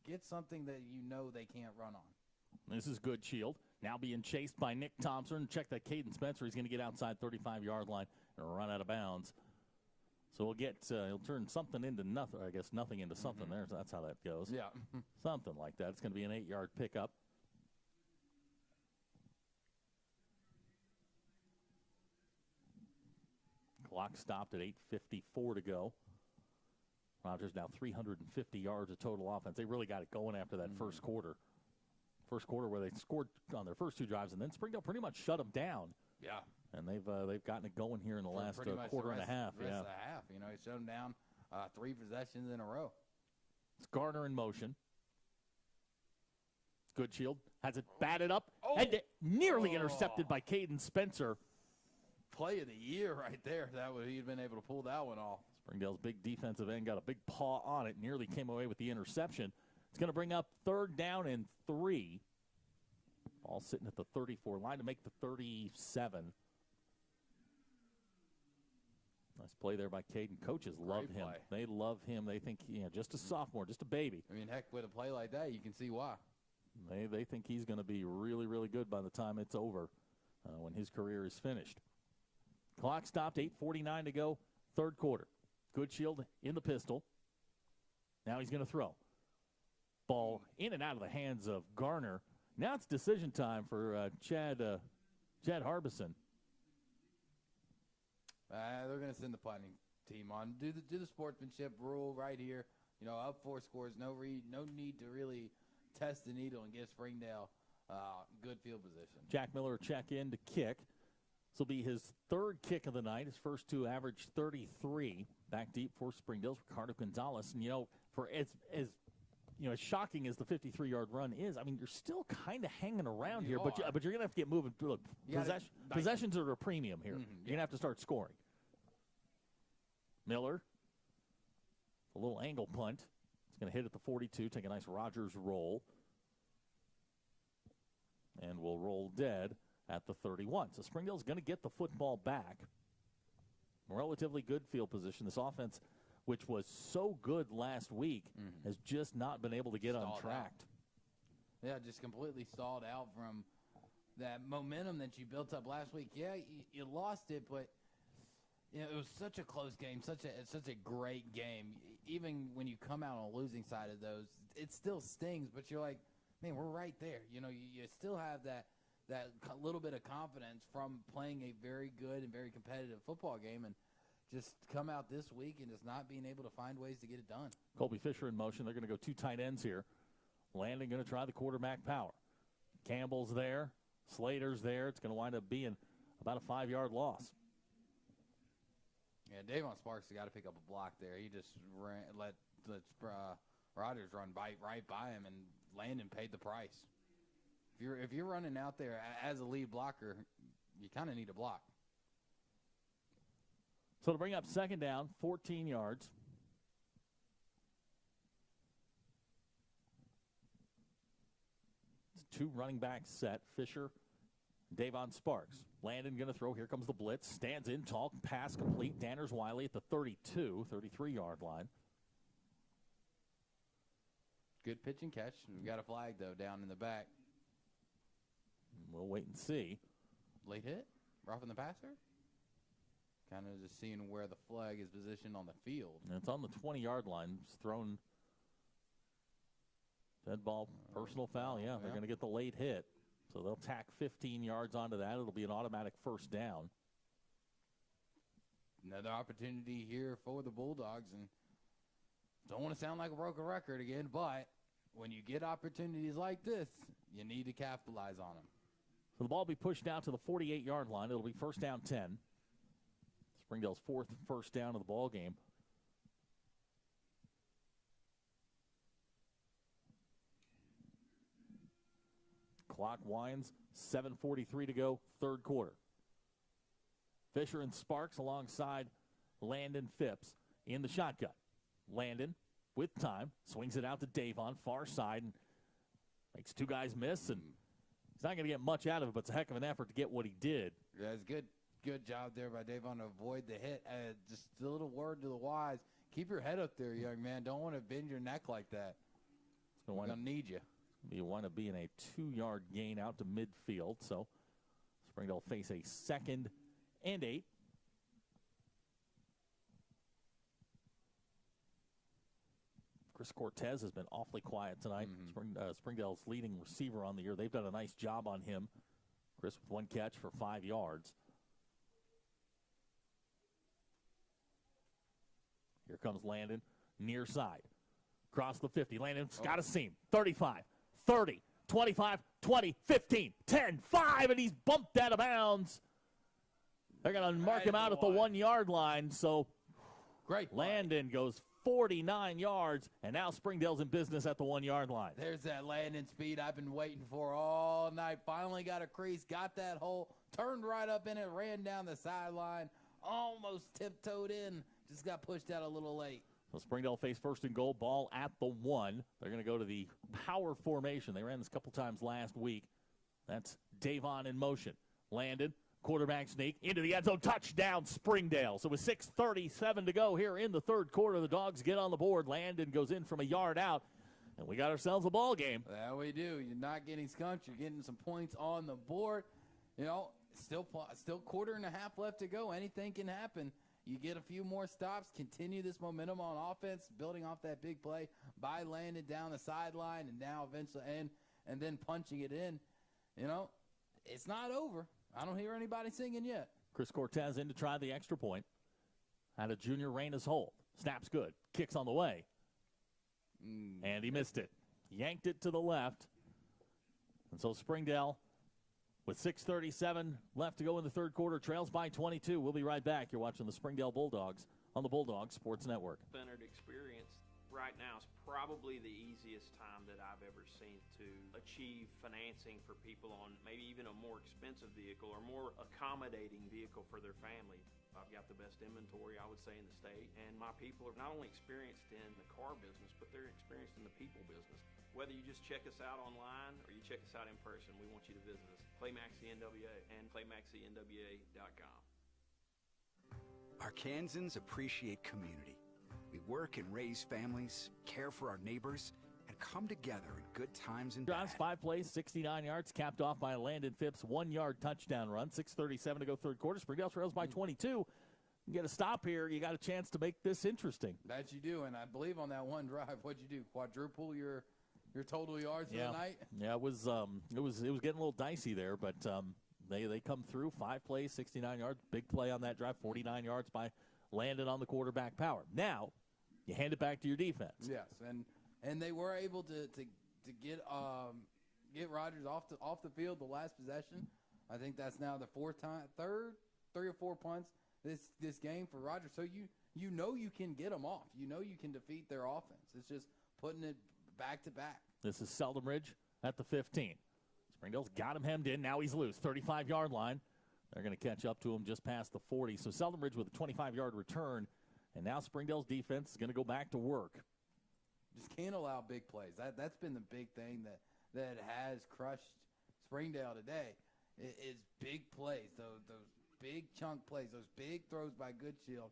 Get something that they can't run on. This is Good Shield. Now being chased by Nick Thompson. Check that Caden Spencer. He's going to get outside 35-yard line and run out of bounds. So he'll turn something into nothing. I guess nothing into something there. So that's how that goes. Yeah. Something like that. It's going to be an 8-yard pickup. Clock stopped at 8:54 to go. Rogers now 350 yards of total offense. They really got it going after that first quarter. First quarter where they scored on their first two drives, and then Springdale pretty much shut them down. Yeah. And they've gotten it going here in the last quarter and a half. The rest of the half. He shut them down 3 possessions in a row. It's Garner in motion. Good Shield has it batted up and nearly intercepted by Caden Spencer. Play of the year right there. He'd been able to pull that one off. Springdale's big defensive end got a big paw on it, nearly came away with the interception. It's going to bring up 3rd down and 3. Ball sitting at the 34 line to make the 37. Nice play there by Caden. Coaches love him. They love him. They think, just a sophomore, just a baby. Heck, with a play like that, you can see why. They think he's going to be really, really good by the time it's over, when his career is finished. Clock stopped, 8:49 to go, 3rd quarter. Good Shield in the pistol. Now he's going to throw. Ball in and out of the hands of Garner. Now it's decision time for Chad Harbison. They're going to send the punting team on. Do the sportsmanship rule right here. Up 4 scores. No need to really test the needle and give Springdale good field position. Jack Miller check in to kick. This will be his 3rd kick of the night. His first 2 averaged 33. Back deep for Springdale's Ricardo Gonzalez. And, for as shocking as the 53-yard run is, you're still kind of hanging around here, but you're going to have to get moving. Look, possessions are a premium here. You're going to have to start scoring. Miller, a little angle punt. It's going to hit at the 42, take a nice Rogers roll. And will roll dead at the 31. So Springdale's going to get the football back. Relatively good field position. This offense, which was so good last week, has just not been able to get untracked. Yeah, just completely stalled out from that momentum that you built up last week. Yeah, you lost it, but it was such a close game, such a great game. Even when you come out on the losing side of those, it still stings, but you're like, man, we're right there. You still have that little bit of confidence from playing a very good and very competitive football game, and just come out this week and just not being able to find ways to get it done. Colby Fisher in motion. They're going to go 2 tight ends here. Landon going to try the quarterback power. Campbell's there. Slater's there. It's going to wind up being about a 5-yard loss. Yeah, Davon Sparks has got to pick up a block there. He just let Rogers run right by him, and Landon paid the price. If you're running out there as a lead blocker, you kind of need a block. So to bring up 2nd down, 14 yards. It's 2 running backs set. Fisher, Davon Sparks. Landon going to throw. Here comes the blitz. Stands in tall. Pass complete. Danners Wiley at the 33-yard line. Good pitch and catch. We've got a flag, though, down in the back. We'll wait and see. Late hit? Roughing the passer? Kind of just seeing where the flag is positioned on the field. And it's on the 20-yard line. It's thrown. Dead ball, personal foul. Yeah, they're going to get the late hit. So they'll tack 15 yards onto that. It'll be an automatic 1st down. Another opportunity here for the Bulldogs. And don't want to sound like a broken record again, but when you get opportunities like this, you need to capitalize on them. So the ball will be pushed out to the 48-yard line. It'll be 1st down 10. Springdale's 4th first down of the ball game. Clock winds, 7:43 to go, 3rd quarter. Fisher and Sparks alongside Landon Phipps. in the shotgun. Landon with time, swings it out to Davon, far side, and makes two guys miss, and he's not going to get much out of it, but it's a heck of an effort to get what he did. Yeah, it's good job there by Davon to avoid the hit. Just a little word to the wise. Keep your head up there, young man. Don't want to bend your neck like that. We're going to need you. You want to be in a 2-yard gain out to midfield, so Springdale face a 2nd and 8. Chris Cortez has been awfully quiet tonight. Springdale's leading receiver on the year. They've done a nice job on him. Chris with 1 catch for 5 yards. Here comes Landon, near side. Across the 50. Landon's got a seam. 35, 30, 25, 20, 15, 10, 5, and he's bumped out of bounds. They're going to mark him out at the 1-yard line. So great. Landon goes 49 yards, and now Springdale's in business at the 1-yard line. There's that landing speed I've been waiting for all night. Finally got a crease, got that hole, turned right up in it, ran down the sideline, almost tiptoed in, just got pushed out a little late. So Springdale face 1st and goal, ball at the 1. They're going to go to the power formation. They ran this a couple times last week. That's Davon in motion. Landon, quarterback sneak, into the end zone, touchdown Springdale. So with 6:37 to go here in the 3rd quarter, the Dogs get on the board. Landon goes in from a yard out, and we got ourselves a ball game. Yeah, we do. You're not getting skunked. You're getting some points on the board. You know, still quarter and a half left to go. Anything can happen. You get a few more stops, continue this momentum on offense, building off that big play by Landon down the sideline, and now eventually and then punching it in. You know, it's not over. I don't hear anybody singing yet. Chris Cortez in to try the extra point. Had a junior rein his hold. Snap's good. Kicks on the way. And he missed it. Yanked it to the left. And so Springdale, with 6:37 left to go in the 3rd quarter, trails by 22. We'll be right back. You're watching the Springdale Bulldogs on the Bulldogs Sports Network. Centered experience right now is probably the easiest time that I've ever seen to achieve financing for people on maybe even a more expensive vehicle or more accommodating vehicle for their family. I've got the best inventory, I would say, in the state, and my people are not only experienced in the car business, but they're experienced in the people business. Whether you just check us out online or you check us out in person, we want you to visit us. PlayMaxi NWA and PlayMaxiNWA.com. Arkansans appreciate community. We work and raise families, care for our neighbors, and come together in good times and Drives 5 plays, 69 yards, capped off by a Landon Phipps 1-yard touchdown run. 6:37 to go 3rd quarter. Springdale trails by 22. You get a stop here, you got a chance to make this interesting. That you do, and I believe on that one drive, what'd you do? Quadruple your total yards for the night? Yeah, it was getting a little dicey there, but they come through. 5 plays, 69 yards, big play on that drive, 49 yards by Landon on the quarterback power. Now, you hand it back to your defense. Yes, and they were able to get Rogers off the field the last possession. I think that's now the 3 or 4 punts this game for Rogers. So you know you can get them off. You know you can defeat their offense. It's just putting it back to back. This is Seldom Ridge at the 15. Springdale's got him hemmed in. Now he's loose. 35-yard line. They're going to catch up to him just past the 40. So Seldom Ridge with a 25-yard return. And now Springdale's defense is going to go back to work. Just can't allow big plays. That's been the big thing that has crushed Springdale today is big plays. Those big chunk plays, those big throws by Goodshield,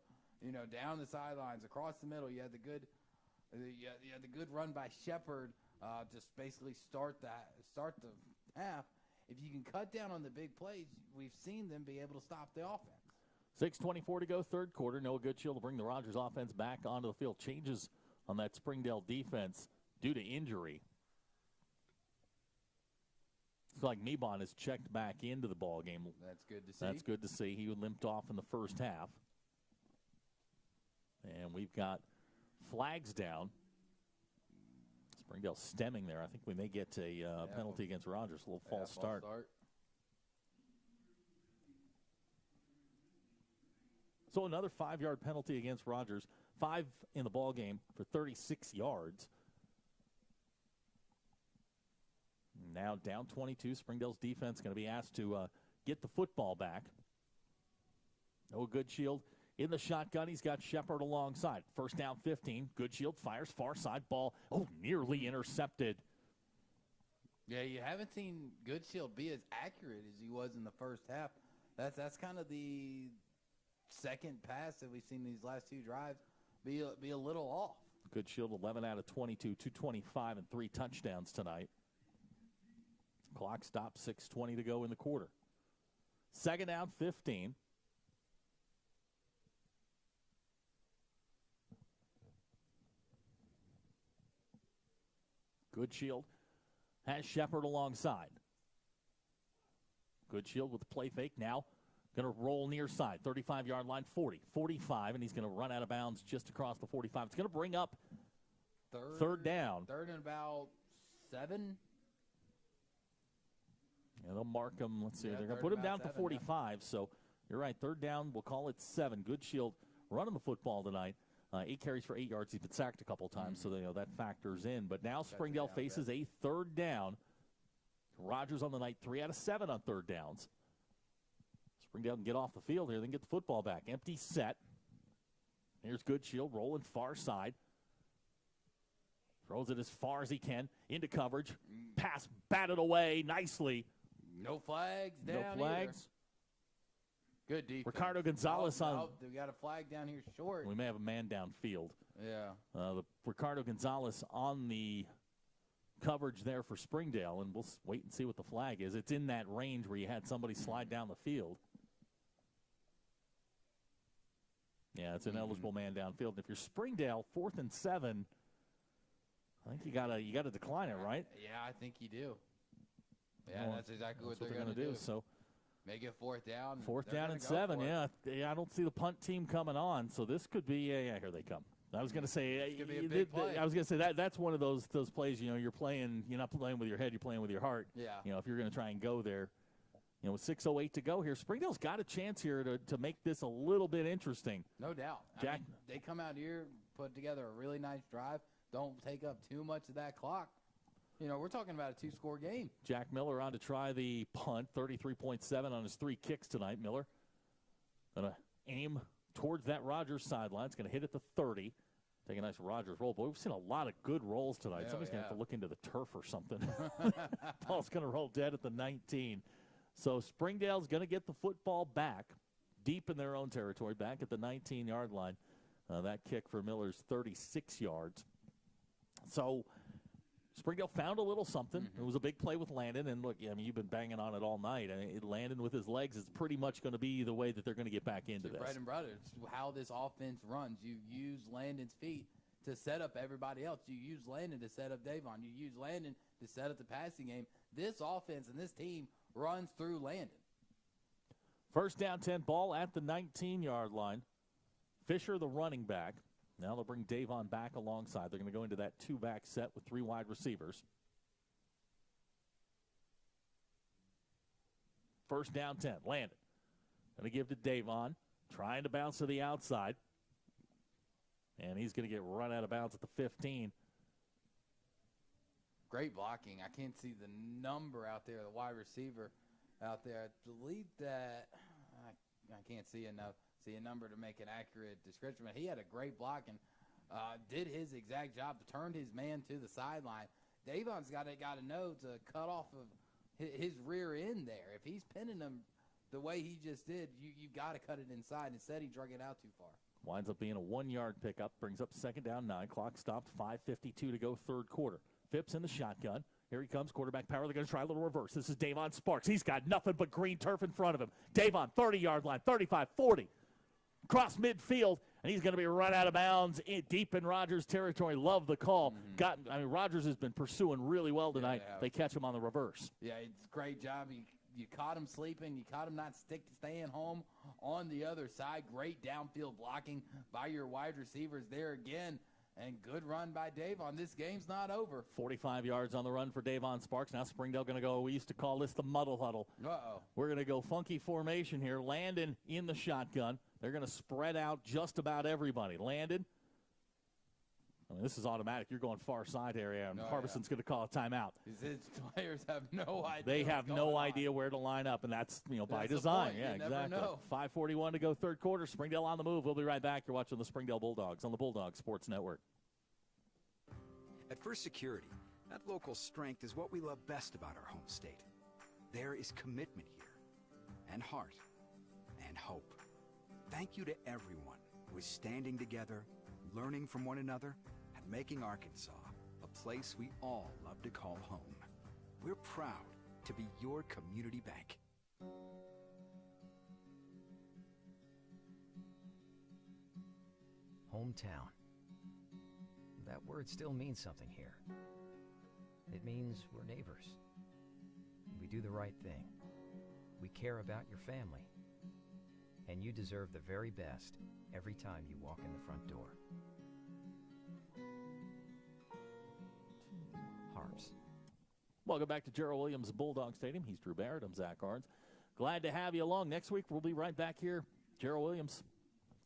down the sidelines, across the middle. You had the good run by Shepard, just basically start the half. If you can cut down on the big plays, we've seen them be able to stop the offense. 6:24 to go, 3rd quarter. Noah Goodshield will bring the Rogers offense back onto the field. Changes on that Springdale defense due to injury. It's like Mebon is checked back into the ball game. That's good to see. That's good to see. He limped off in the 1st half. And we've got flags down. Springdale stemming there. I think we may get a penalty against Rogers. A little false start. So another 5-yard penalty against Rogers. 5 in the ball game for 36 yards. Now down 22. Springdale's defense going to be asked to get the football back. Noah Goodshield In the shotgun, he's got Shepard alongside. First down 15. Goodshield fires far side ball. Oh, nearly intercepted. Yeah, you haven't seen Goodshield be as accurate as he was in the first half. That's kind of the second pass that we've seen these last two drives be a little off. Goodshield 11 out of 22, 225 and 3 touchdowns tonight. Clock stops, 6:20 to go in the quarter. Second down 15. Goodshield has Shepard alongside. Goodshield with the play fake now. Going to roll near side, 35-yard line, 40, 45, and he's going to run out of bounds just across the 45. It's going to bring up third down. Third and about 7. Yeah, they'll mark him. Let's see. Yeah, They're going to put him down at the 45. Yeah. So you're right. Third down, we'll call it 7. Goodshield running the football tonight. 8 carries for 8 yards. He's been sacked a couple times, so that factors in. But now Springdale faces a third down. Rogers on the night, 3 out of 7 on third downs. Springdale can get off the field here, then get the football back. Empty set. Here's Goodshield rolling far side. Throws it as far as he can into coverage. Pass batted away nicely. No flags down. No flags. Good defense. Ricardo Gonzalez on. We got a flag down here short. We may have a man downfield. Yeah. The Ricardo Gonzalez on the coverage there for Springdale, and we'll wait and see what the flag is. It's in that range where you had somebody slide down the field. Yeah, it's an eligible man downfield. And if you're Springdale, 4th and 7, I think you gotta decline it, right? Yeah, I think you do. Yeah, well, that's exactly what they're going to do. So make it 4th down. 4th down and 7. Yeah, I don't see the punt team coming on, so this could be. Yeah, here they come. I was going to say. Could be a big play. I was going to say that's one of those plays. You're not playing with your head. You're playing with your heart. Yeah. If you're going to try and go there. With 6:08 to go here, Springdale's got a chance here to make this a little bit interesting. No doubt. Jack, they come out here, put together a really nice drive. Don't take up too much of that clock. We're talking about a 2-score game. Jack Miller on to try the punt, 33.7 on his 3 kicks tonight. Miller going to aim towards that Rogers sideline. It's going to hit at the 30. Take a nice Rogers roll. Boy, we've seen a lot of good rolls tonight. Somebody's going to have to look into the turf or something. Ball's going to roll dead at the 19. So Springdale's going to get the football back deep in their own territory, back at the 19-yard line. That kick for Miller's 36 yards. So Springdale found a little something. Mm-hmm. It was a big play with Landon. And, look, you've been banging on it all night. Landon with his legs is pretty much going to be the way that they're going to get back into this. Bread and butter. It's how this offense runs. You use Landon's feet to set up everybody else. You use Landon to set up Davon. You use Landon to set up the passing game. This offense and this team runs through Landon. First down 10, ball at the 19-yard line. Fisher, the running back. Now they'll bring Davon back alongside. They're going to go into that 2-back set with 3 wide receivers. First down 10, Landon. Going to give to Davon. Trying to bounce to the outside. And he's going to get run out of bounds at the 15. Great blocking. I can't see the number out there, the wide receiver out there. I believe that I can't see a number to make an accurate description. But he had a great block and did his exact job, turned his man to the sideline. Davon's got to know to cut off of his rear end there. If he's pinning him the way he just did, you got to cut it inside. Instead, he drug it out too far. Winds up being a 1-yard pickup. Brings up second down 9. Clock stopped. 5:52 to go, third quarter. Phipps in the shotgun. Here he comes, quarterback power. They're going to try a little reverse. This is Davon Sparks. He's got nothing but green turf in front of him. Davon, 30-yard line, 35, 40. Across midfield, and he's going to be run out of bounds deep in Rogers' territory. Love the call. Rogers has been pursuing really well tonight. Yeah. They catch him on the reverse. Yeah, it's a great job. You caught him sleeping. You caught him not staying home on the other side. Great downfield blocking by your wide receivers there again. And good run by Davon. This game's not over. 45 yards on the run for Davon Sparks. Now Springdale going to go, we used to call this the muddle huddle. Uh-oh. We're going to go funky formation here. Landon in the shotgun. They're going to spread out just about everybody. Landon I mean, this is automatic. You're going far side area, and Oh, Harbison's going to call a timeout. His players have no idea. They have what's no going on. idea where to line up, and that's by That's the design. point. Yeah, You never exactly. know. 5:41 to go, third quarter. Springdale on the move. We'll be right back. You're watching the Springdale Bulldogs on the Bulldog Sports Network. At First Security, that local strength is what we love best about our home state. There is commitment here, and heart, and hope. Thank you to everyone who is standing together, learning from one another, and making Arkansas a place we all love to call home. We're proud to be your community bank. Hometown. That word still means something here. It means we're neighbors. We do the right thing. We care about your family. And you deserve the very best every time you walk in the front door. Harps. Welcome back to Gerald Williams Bulldog Stadium. He's Drew Barrett. I'm Zach Arns. Glad to have you along. Next week, we'll be right back here. Gerald Williams,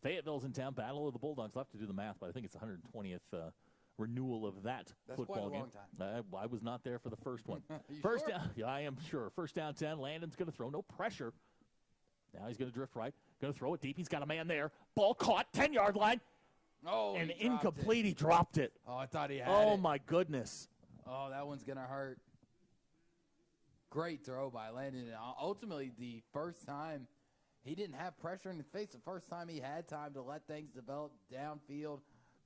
Fayetteville's in town. Battle of the Bulldogs. I'll have to do the math, but I think it's 120th renewal of that football game. Long time. I was not there for the first one. First down. Yeah, I am sure. First down 10. Landon's going to throw. No pressure. Now he's going to drift right. Going to throw it deep. He's got a man there. Ball caught. 10-yard line. Oh, and he incomplete. He dropped it. Oh, I thought he had it. Oh, my goodness. Oh, that one's going to hurt. Great throw by Landon. And ultimately, the first time he didn't have pressure in his face, the first time he had time to let things develop downfield.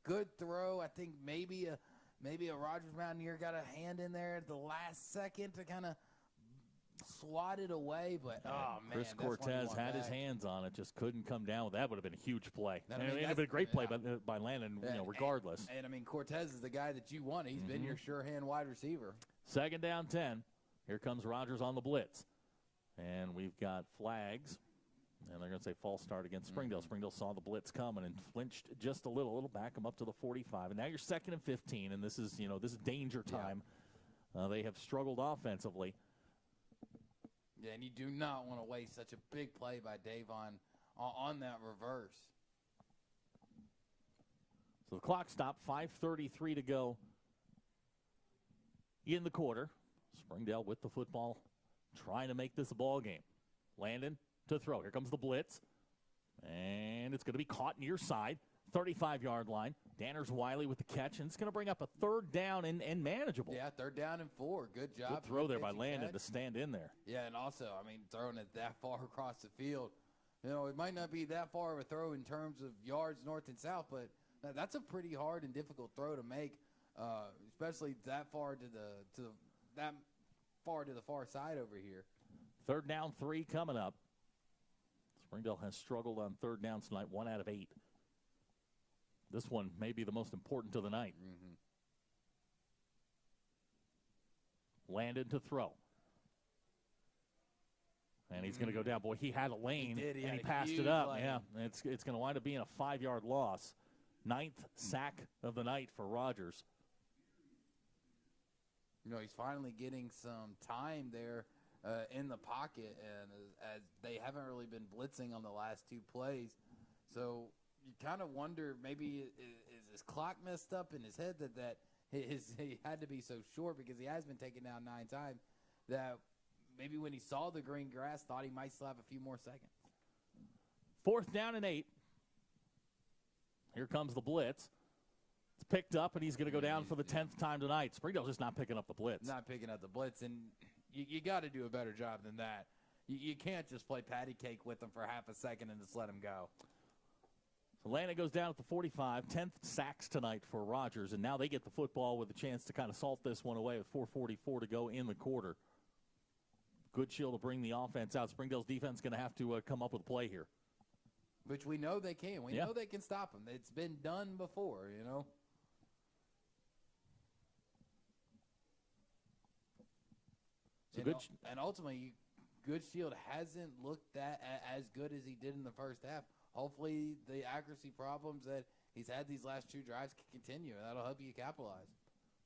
Good throw. I think maybe a Rogers Mountaineer got a hand in there at the last second to kind of swat it away. But, oh, man. Chris Cortez had his hands on it, just couldn't come down with that. Would have been a huge play. I And mean, it would have been a great play by Landon, regardless. And, I mean, Cortez is the guy that you want. He's been your sure-hand wide receiver. Second down 10. Here comes Rogers on the blitz. And we've got flags. And they're going to say false start against Springdale. Springdale saw the blitz coming and flinched just a little. It'll back them up to the 45. And now you're 2nd and 15, and this is danger time. They have struggled offensively. Yeah, and you do not want to waste such a big play by Davon on that reverse. So the clock stopped, 5:33 to go in the quarter. Springdale with the football, trying to make this a ball game. Landon to throw. Here comes the blitz. And it's going to be caught near side, 35-yard line. Danners Wiley with the catch, and it's going to bring up a third down and manageable. Yeah, 3rd down and 4. Good job. Good throw there by Landon catch to stand in there. Yeah, and also, I mean, throwing it that far across the field. You know, it might not be that far of a throw in terms of yards north and south, but that's a pretty hard and difficult throw to make, especially that far to the far side over here. 3rd down 3 coming up. Springdale has struggled on 3rd downs tonight, 1 out of 8. This one may be the most important of the night. Landon to throw. And he's going to go down. Boy, he had a lane, and he passed it up. Lane. Yeah, it's going to wind up being a 5-yard loss. 9th sack of the night for Rogers. You know, he's finally getting some time there in the pocket, and as they haven't really been blitzing on the last 2 plays. So you kind of wonder, maybe is his clock messed up in his head that he had to be so short, because he has been taken down 9 times, that maybe when he saw the green grass thought he might still have a few more seconds. 4th down and 8. Here comes the blitz. It's picked up, and he's going to go down for the 10th time tonight. Springdale's just not picking up the blitz. Not picking up the blitz, and you got to do a better job than that. You can't just play patty cake with them for half a second and just let them go. So Landon goes down at the 45, 10th sacks tonight for Rogers, and now they get the football with a chance to kind of salt this one away with 4:44 to go in the quarter. Good shield to bring the offense out. Springdale's defense going to have to come up with a play here. Which we know they can. We know they can stop them. It's been done before, you know. And ultimately, Good Shield hasn't looked as good as he did in the first half. Hopefully, the accuracy problems that he's had these last 2 drives can continue, and that'll help you capitalize.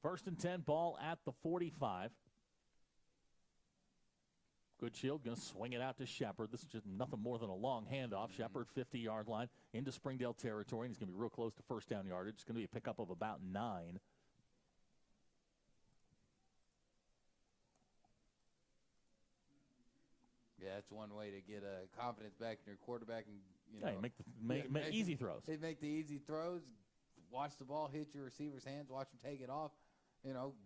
1st and 10, ball at the 45. Good Shield going to swing it out to Shepard. This is just nothing more than a long handoff. Shepard, 50-yard line into Springdale territory. And he's going to be real close to first down yardage. It's going to be a pickup of about 9. Yeah, that's one way to get confidence back in your quarterback and make easy throws. They make the easy throws. Watch the ball hit your receiver's hands. Watch him take it off.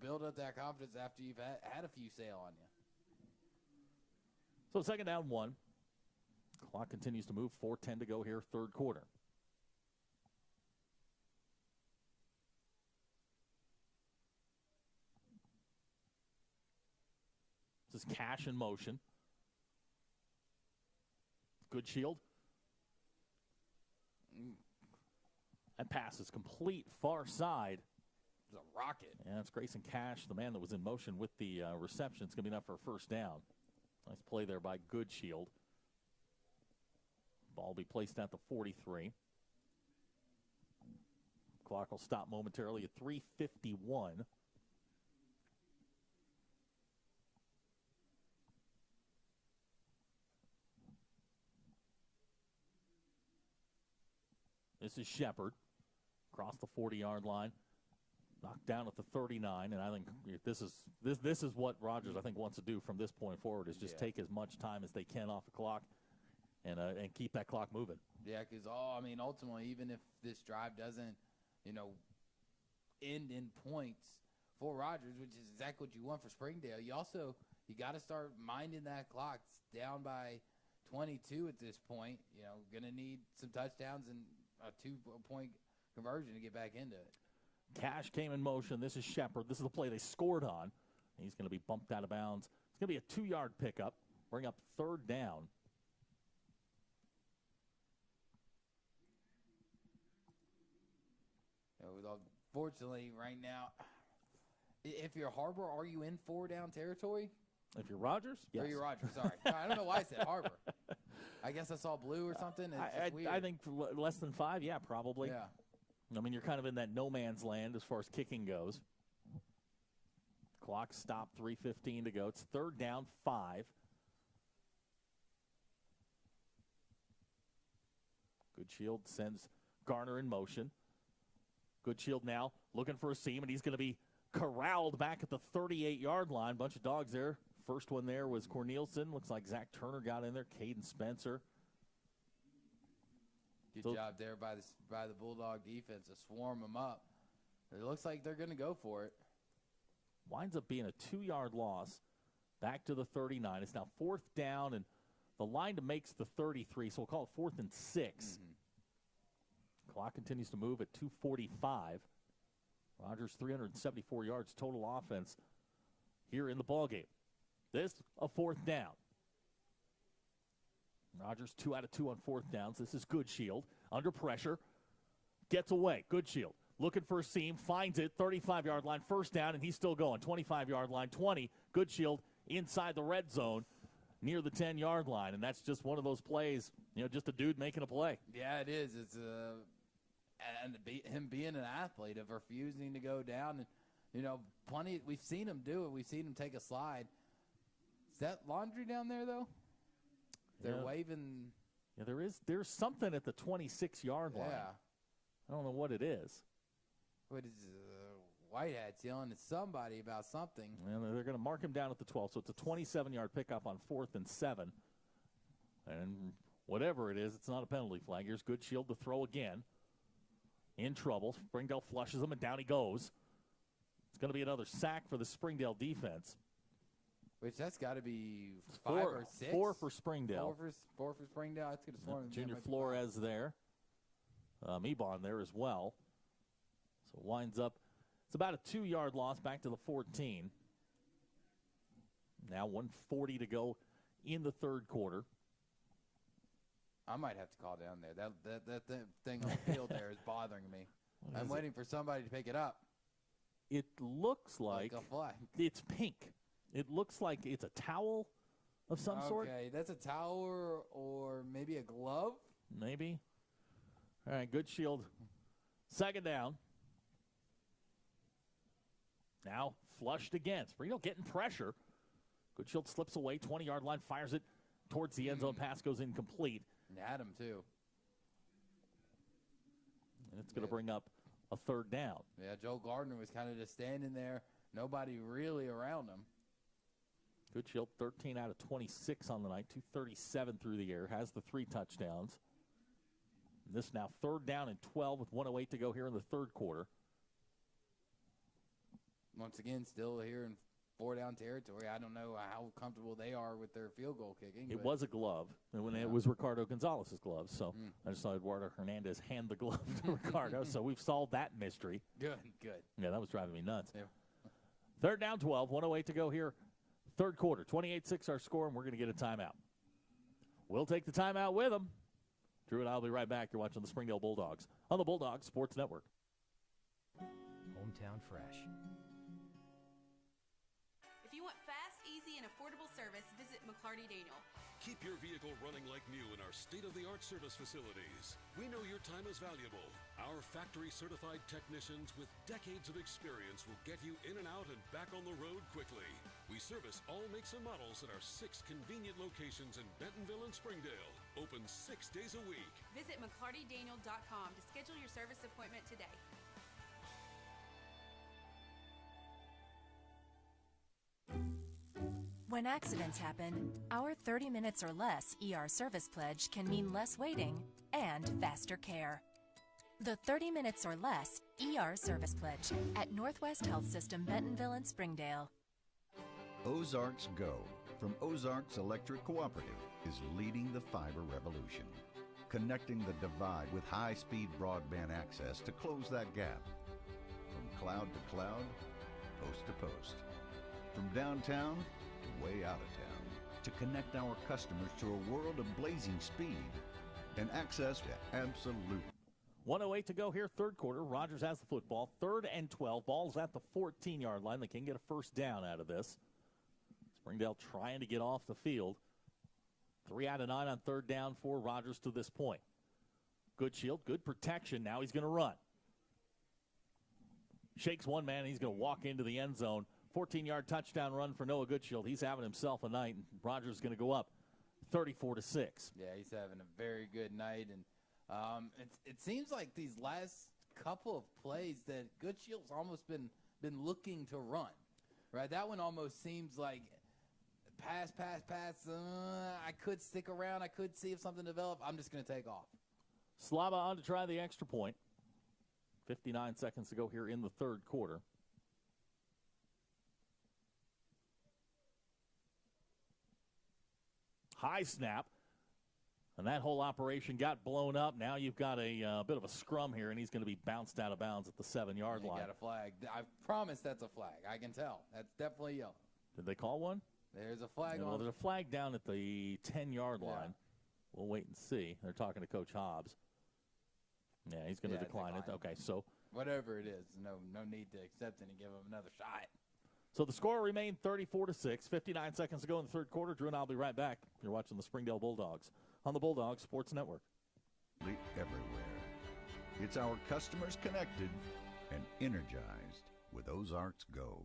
Build up that confidence after you've had a few sail on you. So second down 1. Clock continues to move. 4:10 to go here, third quarter. This is Cash in motion. Good Shield. That pass is complete far side. It's a rocket. Yeah, it's Grayson Cash, the man that was in motion with the reception. It's going to be enough for a first down. Nice play there by Good Shield. Ball will be placed at the 43. Clock will stop momentarily at 3:51. This is Shepard across the 40-yard line, knocked down at the 39, and I think this is what Rogers wants to do from this point forward is just take as much time as they can off the clock and keep that clock moving. Yeah, because ultimately, even if this drive doesn't, end in points for Rogers, which is exactly what you want for Springdale, you got to start minding that clock. It's down by 22 at this point. Going to need some touchdowns and a 2-point conversion to get back into it. Cash came in motion. This is Shepard. This is the play they scored on. He's going to be bumped out of bounds. It's going to be a 2-yard pickup. Bring up third down. Unfortunately, right now, if you're HAR-BER, are you in 4-down territory? If you're Rogers? Yes. Or you're Rogers, sorry. I don't know why I said HAR-BER. I guess I saw blue or something. It's weird. I think less than 5, yeah, probably. Yeah. You're kind of in that no man's land as far as kicking goes. Clock stopped, 3:15 to go. It's third down, 5. Good Shield sends Garner in motion. Good Shield now looking for a seam, and he's going to be corralled back at the 38-yard line. Bunch of dogs there. First one there was Cornelison. Looks like Zach Turner got in there. Caden Spencer. Good job there by the Bulldog defense to swarm them up. It looks like they're going to go for it. Winds up being a 2-yard loss. Back to the 39. It's now fourth down, and the line to makes the 33, so we'll call it 4th and 6. Clock continues to move at 2:45. Rogers 374 yards total offense here in the ballgame. This a 4th down. Rogers 2 out of 2 on 4th downs. This is Good Shield under pressure. Gets away. Good Shield looking for a seam. Finds it. 35-yard line. First down, and he's still going. 25-yard line. 20. Good Shield inside the red zone near the 10-yard line. And that's just one of those plays, just a dude making a play. Yeah, it is. It's and him being an athlete of refusing to go down. And, plenty. We've seen him do it. We've seen him take a slide. Is that Laundry down there, though? They're waving. Yeah, there's something at the 26-yard line. Yeah. I don't know what it is. What is Whitehead's yelling at somebody about something. And they're going to mark him down at the 12, so it's a 27-yard pickup on 4th and 7. And whatever it is, it's not a penalty flag. Here's Good Shield to throw again. In trouble. Springdale flushes him, and down he goes. It's going to be another sack for the Springdale defense. Which that's got to be 5 or 6. 4 for Springdale. 4 for Springdale. That's going to swarm. Junior Flores there. Mebon there as well. So it winds up. It's about a 2-yard loss back to the 14. Now 1:40 to go in the third quarter. I might have to call down there. That thing on the field there is bothering me. I'm waiting for somebody to pick it up. It looks like a flag. It's pink. It looks like it's a towel of some sort. Okay, that's a towel or maybe a glove? Maybe. All right, Good Shield. Second down. Now flushed again. Springdale getting pressure. Goodshield slips away, 20-yard line, fires it towards the end zone. Pass goes incomplete. And had him, too. And it's going to bring up a third down. Yeah, Joe Gardner was kind of just standing there. Nobody really around him. Goodshield 13 out of 26 on the night, 237 through the air, has the 3 touchdowns. And this now third down and 12 with 1:08 to go here in the third quarter. Once again, still here in 4-down territory. I don't know how comfortable they are with their field goal kicking. It was a glove, and when it was Ricardo Gonzalez's glove, so I just saw Eduardo Hernandez hand the glove to Ricardo, so we've solved that mystery. Good. Yeah, that was driving me nuts. Yeah. Third down, 12, 1:08 to go here, third quarter. 28-6 our score, and we're going to get a timeout. We'll take the timeout with them. Drew and I will be right back. You're watching the Springdale Bulldogs on the Bulldogs Sports Network. Hometown Fresh. If you want fast, easy, and affordable service, visit McClarty Daniel. Keep your vehicle running like new in our state-of-the-art service facilities. We know your time is valuable. Our factory-certified technicians with decades of experience will get you in and out and back on the road quickly. We service all makes and models at our 6 convenient locations in Bentonville and Springdale. Open 6 days a week. Visit McClartyDaniel.com to schedule your service appointment today. When accidents happen, our 30 minutes or less ER service pledge can mean less waiting and faster care. The 30 minutes or less ER service pledge at Northwest Health System Bentonville and Springdale. Ozarks Go from Ozarks Electric Cooperative is leading the fiber revolution, connecting the divide with high-speed broadband access to close that gap. From cloud to cloud, post to post. From downtown to way out of town, to connect our customers to a world of blazing speed and access to absolute. 1:08 to go here, third quarter. Rogers has the football. 3rd and 12. Ball's at the 14-yard line. They can get a first down out of this. Springdale trying to get off the field. 3 out of 9 on 3rd down for Rogers to this point. Good shield, good protection. Now he's going to run. Shakes one man, and he's going to walk into the end zone. 14-yard touchdown run for Noah Goodshield. He's having himself a night, and Rogers is going to go up 34-6. Yeah, he's having a very good night, and it seems like these last couple of plays that Goodshield's almost been looking to run, right? That one almost seems like pass. I could stick around. I could see if something developed. I'm just going to take off. Slava on to try the extra point. 59 seconds to go here in the third quarter. High snap. And that whole operation got blown up. Now you've got a bit of a scrum here, and he's going to be bounced out of bounds at the 7-yard line. You got a flag. I promise that's a flag. I can tell. That's definitely yellow. Did they call one? There's a flag yeah, on. Well, there's a flag down at the 10-yard line. We'll wait and see. They're talking to Coach Hobbs. Yeah, he's going to decline it. Okay, so. Whatever it is, no need to accept it and give him another shot. So the score remained 34-6. 59 seconds to go in the third quarter. Drew and I'll be right back. You're watching the Springdale Bulldogs on the Bulldogs Sports Network. Everywhere. It's our customers connected and energized with Ozarks Go.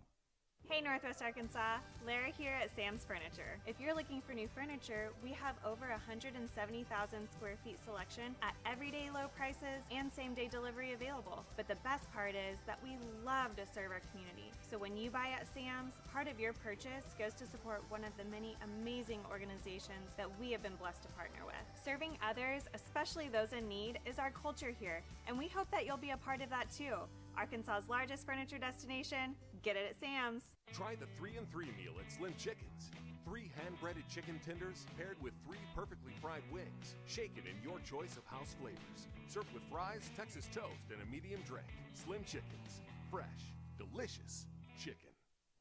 Hey Northwest Arkansas, Lara here at Sam's Furniture. If you're looking for new furniture, we have over 170,000 square feet selection at everyday low prices and same-day delivery available. But the best part is that we love to serve our community. So when you buy at Sam's, part of your purchase goes to support one of the many amazing organizations that we have been blessed to partner with. Serving others, especially those in need, is our culture here, and we hope that you'll be a part of that too. Arkansas's largest furniture destination, get it at Sam's. Try the 3-and-3 meal at Slim Chickens. 3 hand-breaded chicken tenders paired with 3 perfectly fried wings, shaken in your choice of house flavors. Served with fries, Texas toast, and a medium drink. Slim Chickens. Fresh, delicious chicken.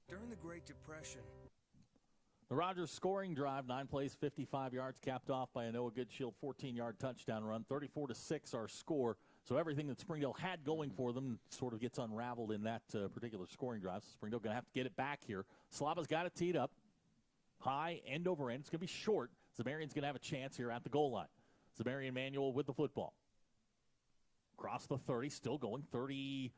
During the Great Depression, the Rogers scoring drive, 9 plays, 55 yards, capped off by a Noah Goodshield 14-yard touchdown run. 34-6 our score. So everything that Springdale had going for them sort of gets unraveled in that particular scoring drive. So Springdale going to have to get it back here. Slava's got it teed up. High, end over end. It's going to be short. Zamarian's going to have a chance here at the goal line. Zamarian Manuel with the football. Across the 30, still going 30.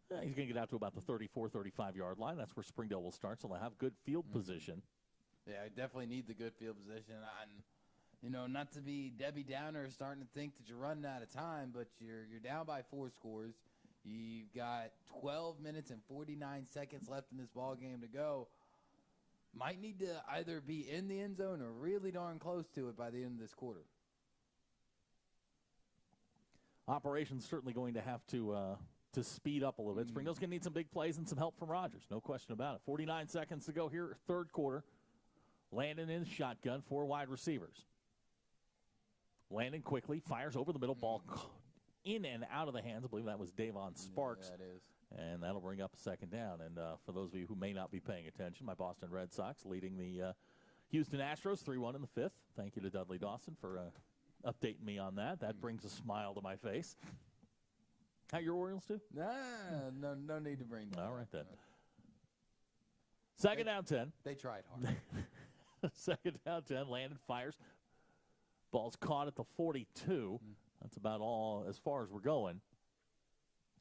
He's going to get out to about the 34, 35-yard line. That's where Springdale will start, so they'll have good field position. Yeah, I definitely need the good field position. Not to be Debbie Downer, starting to think that you're running out of time, but you're down by 4 scores. You've got 12 minutes and 49 seconds left in this ball game to go. Might need to either be in the end zone or really darn close to it by the end of this quarter. Operation's certainly going to have to speed up a little bit. Springdale's going to need some big plays and some help from Rogers. No question about it. 49 seconds to go here, third quarter. Landon in shotgun, 4 wide receivers. Landon quickly fires over the middle, ball in and out of the hands. I believe that was Davon Sparks. Yeah, that is. And that'll bring up a second down. And for those of you who may not be paying attention, my Boston Red Sox leading the Houston Astros 3-1 in the 5th. Thank you to Dudley Dawson for updating me on that. That brings a smile to my face. How your Orioles do? No need to bring that. All right, then. Second down 10. They tried hard. Second down 10. Landon fires. Ball's caught at the 42. That's about all as far as we're going.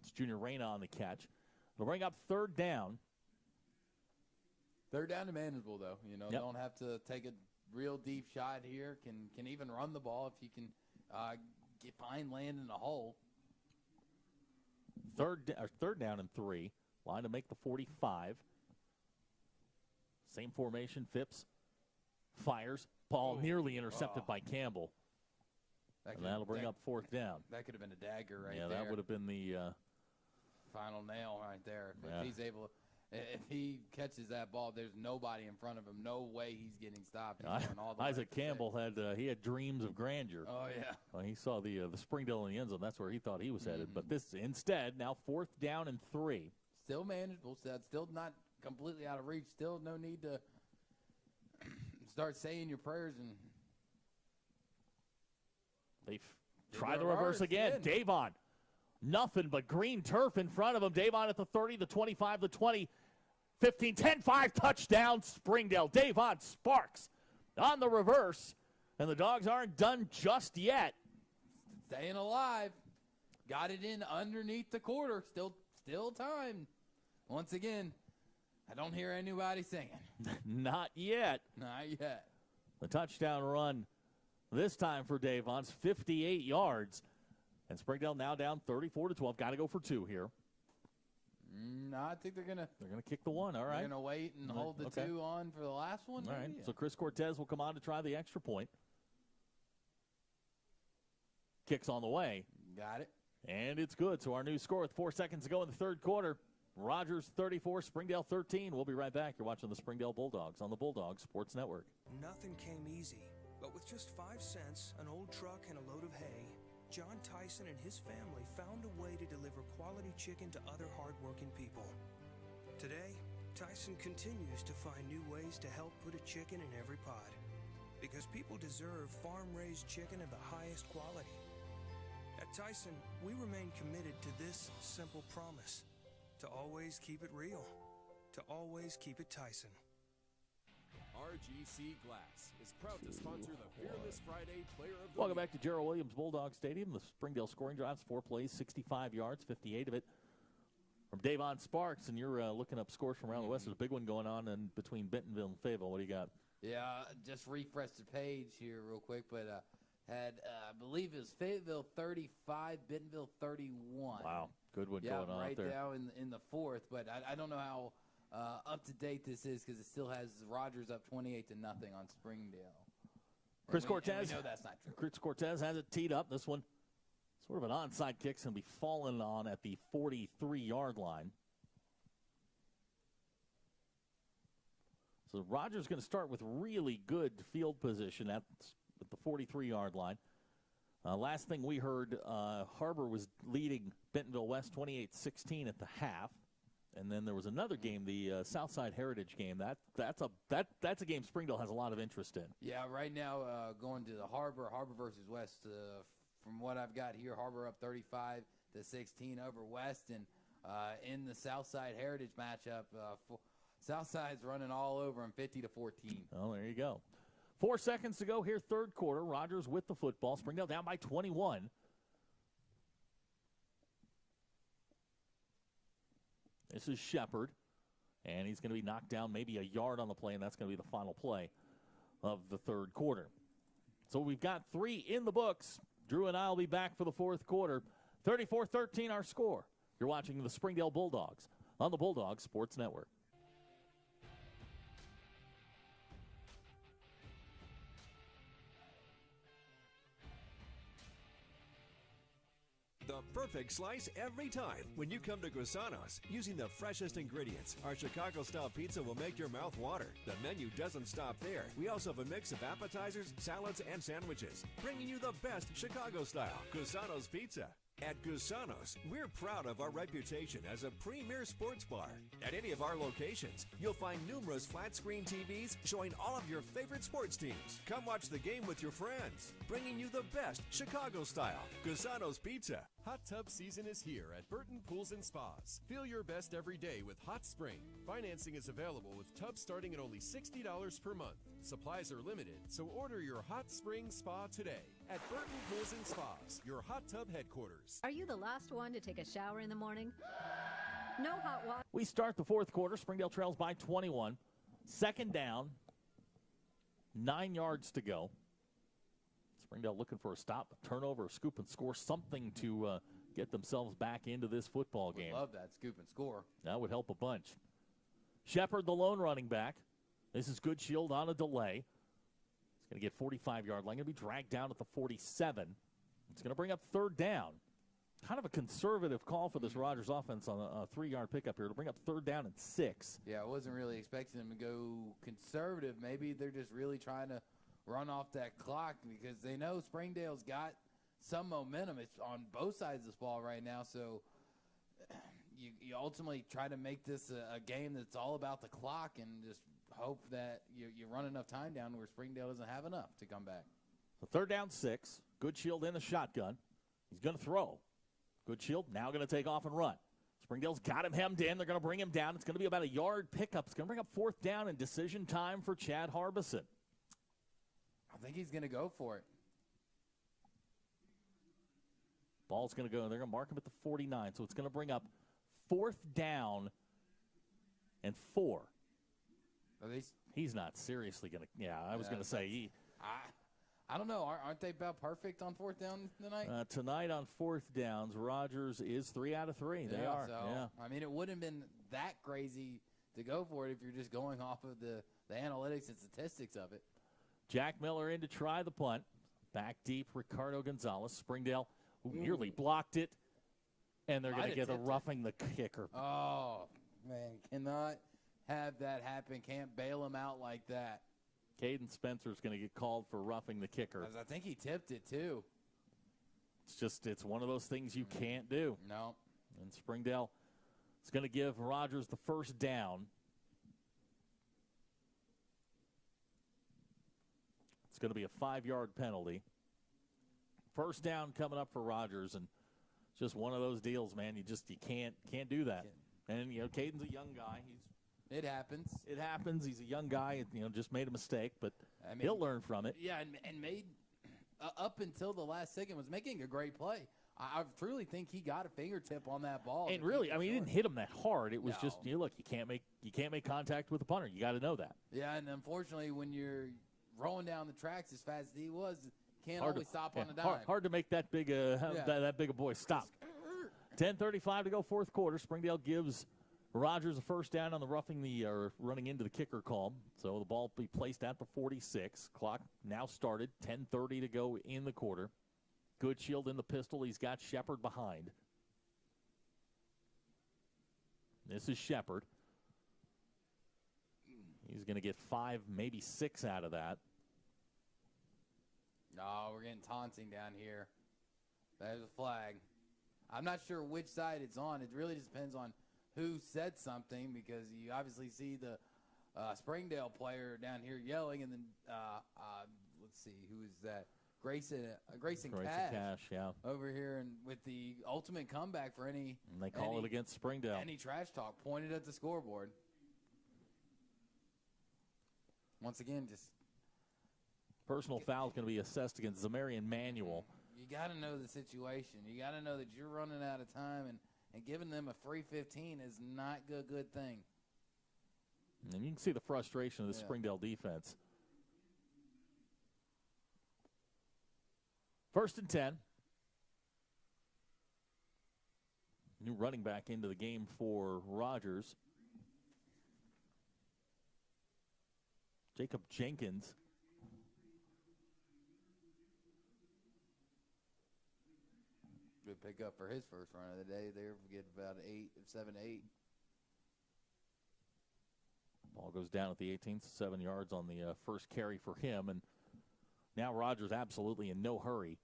It's Junior Reyna on the catch. It'll bring up third down. Third down and manageable, though. Don't have to take a real deep shot here. Can even run the ball if you can find Landon in a hole. Third down and 3. Line to make the 45. Same formation. Phipps fires. Ball nearly intercepted by Campbell. And that'll bring up fourth down. That could have been a dagger right there. Yeah, that would have been the final nail right there. If he catches that ball, there's nobody in front of him. No way he's getting stopped. He's going all the way Isaac Campbell had dreams of grandeur. Oh, yeah. Well, he saw the Springdale in the end zone. That's where he thought he was headed. But this instead, now fourth down and 3. Still manageable. Still not completely out of reach. Still no need to start saying your prayers. And they try the reverse again. Davon, nothing but green turf in front of him. Davon at the 30, the 25, the 20, 15, 10, 5, touchdown Springdale. Davon Sparks on the reverse, and the Dogs aren't done just yet. Staying alive. Got it in underneath the quarter. Still time. Once again, I don't hear anybody singing. Not yet. Not yet. The touchdown run this time for Davon's 58 yards. And Springdale now down 34-12. Got to go for 2 here. No, I think they're gonna kick the one. All right. They're gonna wait and hold the 2 on for the last one. All right. Yeah. So Chris Cortez will come on to try the extra point. Kicks on the way. Got it. And it's good. So our new score with 4 seconds to go in the third quarter. Rogers 34, Springdale 13. We'll be right back. You're watching the Springdale Bulldogs on the Bulldog Sports Network. Nothing came easy, but with just 5 cents, an old truck, and a load of hay, John Tyson and his family found a way to deliver quality chicken to other hardworking people. Today, Tyson continues to find new ways to help put a chicken in every pot, because people deserve farm-raised chicken of the highest quality. At Tyson, we remain committed to this simple promise: to always keep it real, to always keep it Tyson. RGC Glass is proud to sponsor the Fearless Friday Player of the Welcome Week. back to Gerald Williams Bulldog Stadium. The Springdale scoring drives, 4 plays, 65 yards, 58 of it from Davon Sparks. And you're looking up scores from around the West. There's a big one going on in between Bentonville and Fayetteville. What do you got? Yeah, just refresh the page here real quick, but had, I believe it was Fayetteville 35, Bentonville 31. Wow, good one going on right there. now in the fourth, but I don't know how up to date this is, because it still has Rogers up 28-0 on Springdale. Chris Cortez. We know that's not true. Chris Cortez has it teed up. This one, sort of an onside kick, going to be fallen on at the 43-yard line. So Rogers going to start with really good field position at the 43-yard line. Last thing we heard, HAR-BER was leading Bentonville West 28-16 at the half. And then there was another game, the Southside Heritage game. That's a game Springdale has a lot of interest in. Yeah, right now going to the HAR-BER versus West. From what I've got here, HAR-BER up 35-16 over West, and in the Southside Heritage matchup, Southside's running all over them 50-14. Oh, there you go. 4 seconds to go here, third quarter. Rogers with the football. Springdale down by 21. This is Shepard. And he's going to be knocked down maybe a yard on the play, and that's going to be the final play of the third quarter. So we've got 3 in the books. Drew and I will be back for the fourth quarter. 34-13 our score. You're watching the Springdale Bulldogs on the Bulldogs Sports Network. The perfect slice every time when you come to Gusanos. Using the freshest ingredients, our Chicago-style pizza will make your mouth water. The menu doesn't stop there. We also have a mix of appetizers, salads, and sandwiches, bringing you the best Chicago-style Gusanos pizza. At Gusanos, we're proud of our reputation as a premier sports bar. At any of our locations, you'll find numerous flat-screen TVs showing all of your favorite sports teams. Come watch the game with your friends, bringing you the best Chicago-style Gusanos pizza. Hot tub season is here at Burton Pools and Spas. Feel your best every day with Hot Spring. Financing is available with tubs starting at only $60 per month. Supplies are limited, so order your Hot Spring Spa today at Burton Pools and Spas, your hot tub headquarters. Are you the last one to take a shower in the morning? No hot water. We start the fourth quarter. Springdale trails by 21. Second down, 9 yards to go. Springdale looking for a stop, a turnover, a scoop and score, something to get themselves back into this football game. Love that scoop and score. That would help a bunch. Shepard, the lone running back. This is Goodshield on a delay. He's going to get 45-yard line. Going to be dragged down at the 47. It's going to bring up third down. Kind of a conservative call for this Rogers offense on a 3-yard pickup here to bring up third down and 6. Yeah, I wasn't really expecting them to go conservative. Maybe they're just really trying to run off that clock because they know Springdale's got some momentum. It's on both sides of this ball right now, so you ultimately try to make this a game that's all about the clock and just hope that you run enough time down where Springdale doesn't have enough to come back. So third down 6. Goodshield in the shotgun. He's going to throw. Goodshield now going to take off and run. Springdale's got him hemmed in. They're going to bring him down. It's going to be about a yard pickup. It's going to bring up fourth down and decision time for Chad Harbison. I think he's going to go for it. Ball's going to go. They're going to mark him at the 49. So it's going to bring up fourth down and 4. He's not seriously going to. Yeah, I was going to say. I don't know. Aren't they about perfect on fourth down tonight? Tonight on fourth downs, Rogers is 3 out of 3. They are. So, yeah. I mean, it wouldn't have been that crazy to go for it if you're just going off of the analytics and statistics of it. Jack Miller in to try the punt. Back deep, Ricardo Gonzalez. Springdale nearly blocked it, and they're going to get a roughing the kicker. Oh, man, cannot have that happen. Can't bail him out like that. Caden Spencer's going to get called for roughing the kicker. I think he tipped it, too. It's one of those things you can't do. No. And Springdale is going to give Rogers the first down. It's going to be a 5-yard penalty. First down coming up for Rogers, and just one of those deals, man. You can't do that. And Caden's a young guy. It happens. It happens. He's a young guy. Just made a mistake, but he'll learn from it. Yeah, and made up until the last second was making a great play. I truly think he got a fingertip on that ball. And really, he didn't hit him that hard. It was just look, you can't make contact with the punter. You got to know that. Yeah, and unfortunately, when you're rolling down the tracks as fast as he was, can't always stop on a dime. Hard to make that big that big a boy stop. 10:35 to go, fourth quarter. Springdale gives Rogers a first down on the running into the kicker call. So the ball will be placed at the 46. Clock now started. 10:30 to go in the quarter. Goodshield in the pistol. He's got Shepard behind. This is Shepard. He's going to get 5, maybe 6 out of that. No, we're getting taunting down here. There's a flag. I'm not sure which side it's on. It really just depends on who said something, because you obviously see the Springdale player down here yelling, and then let's see, who is that? Grayson Cash, yeah, over here, and with the ultimate comeback for any. And they call it against Springdale. Any trash talk pointed at the scoreboard. Once again, just personal foul is going to be assessed against Zamarian Manuel. You got to know the situation. You got to know that you're running out of time, and giving them a free 15 is not a good thing. And you can see the frustration of the Yeah. Springdale defense. 1st and 10. New running back into the game for Rogers. Jacob Jenkins. Good pickup for his first run of the day. There, we get about 7 to 8. Ball goes down at the 18th, 7 yards on the first carry for him. And now Rogers absolutely in no hurry.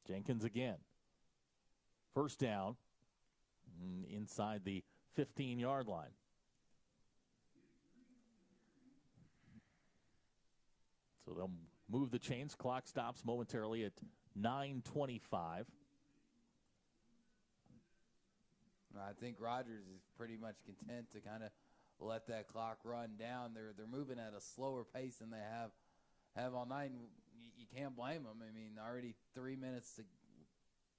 Jenkins again. 1st down inside the 15-yard line. So they'll move the chains. Clock stops momentarily at 9:25. I think Rogers is pretty much content to kind of let that clock run down. They're moving at a slower pace than they have all night. And you can't blame them. I mean, already 3 minutes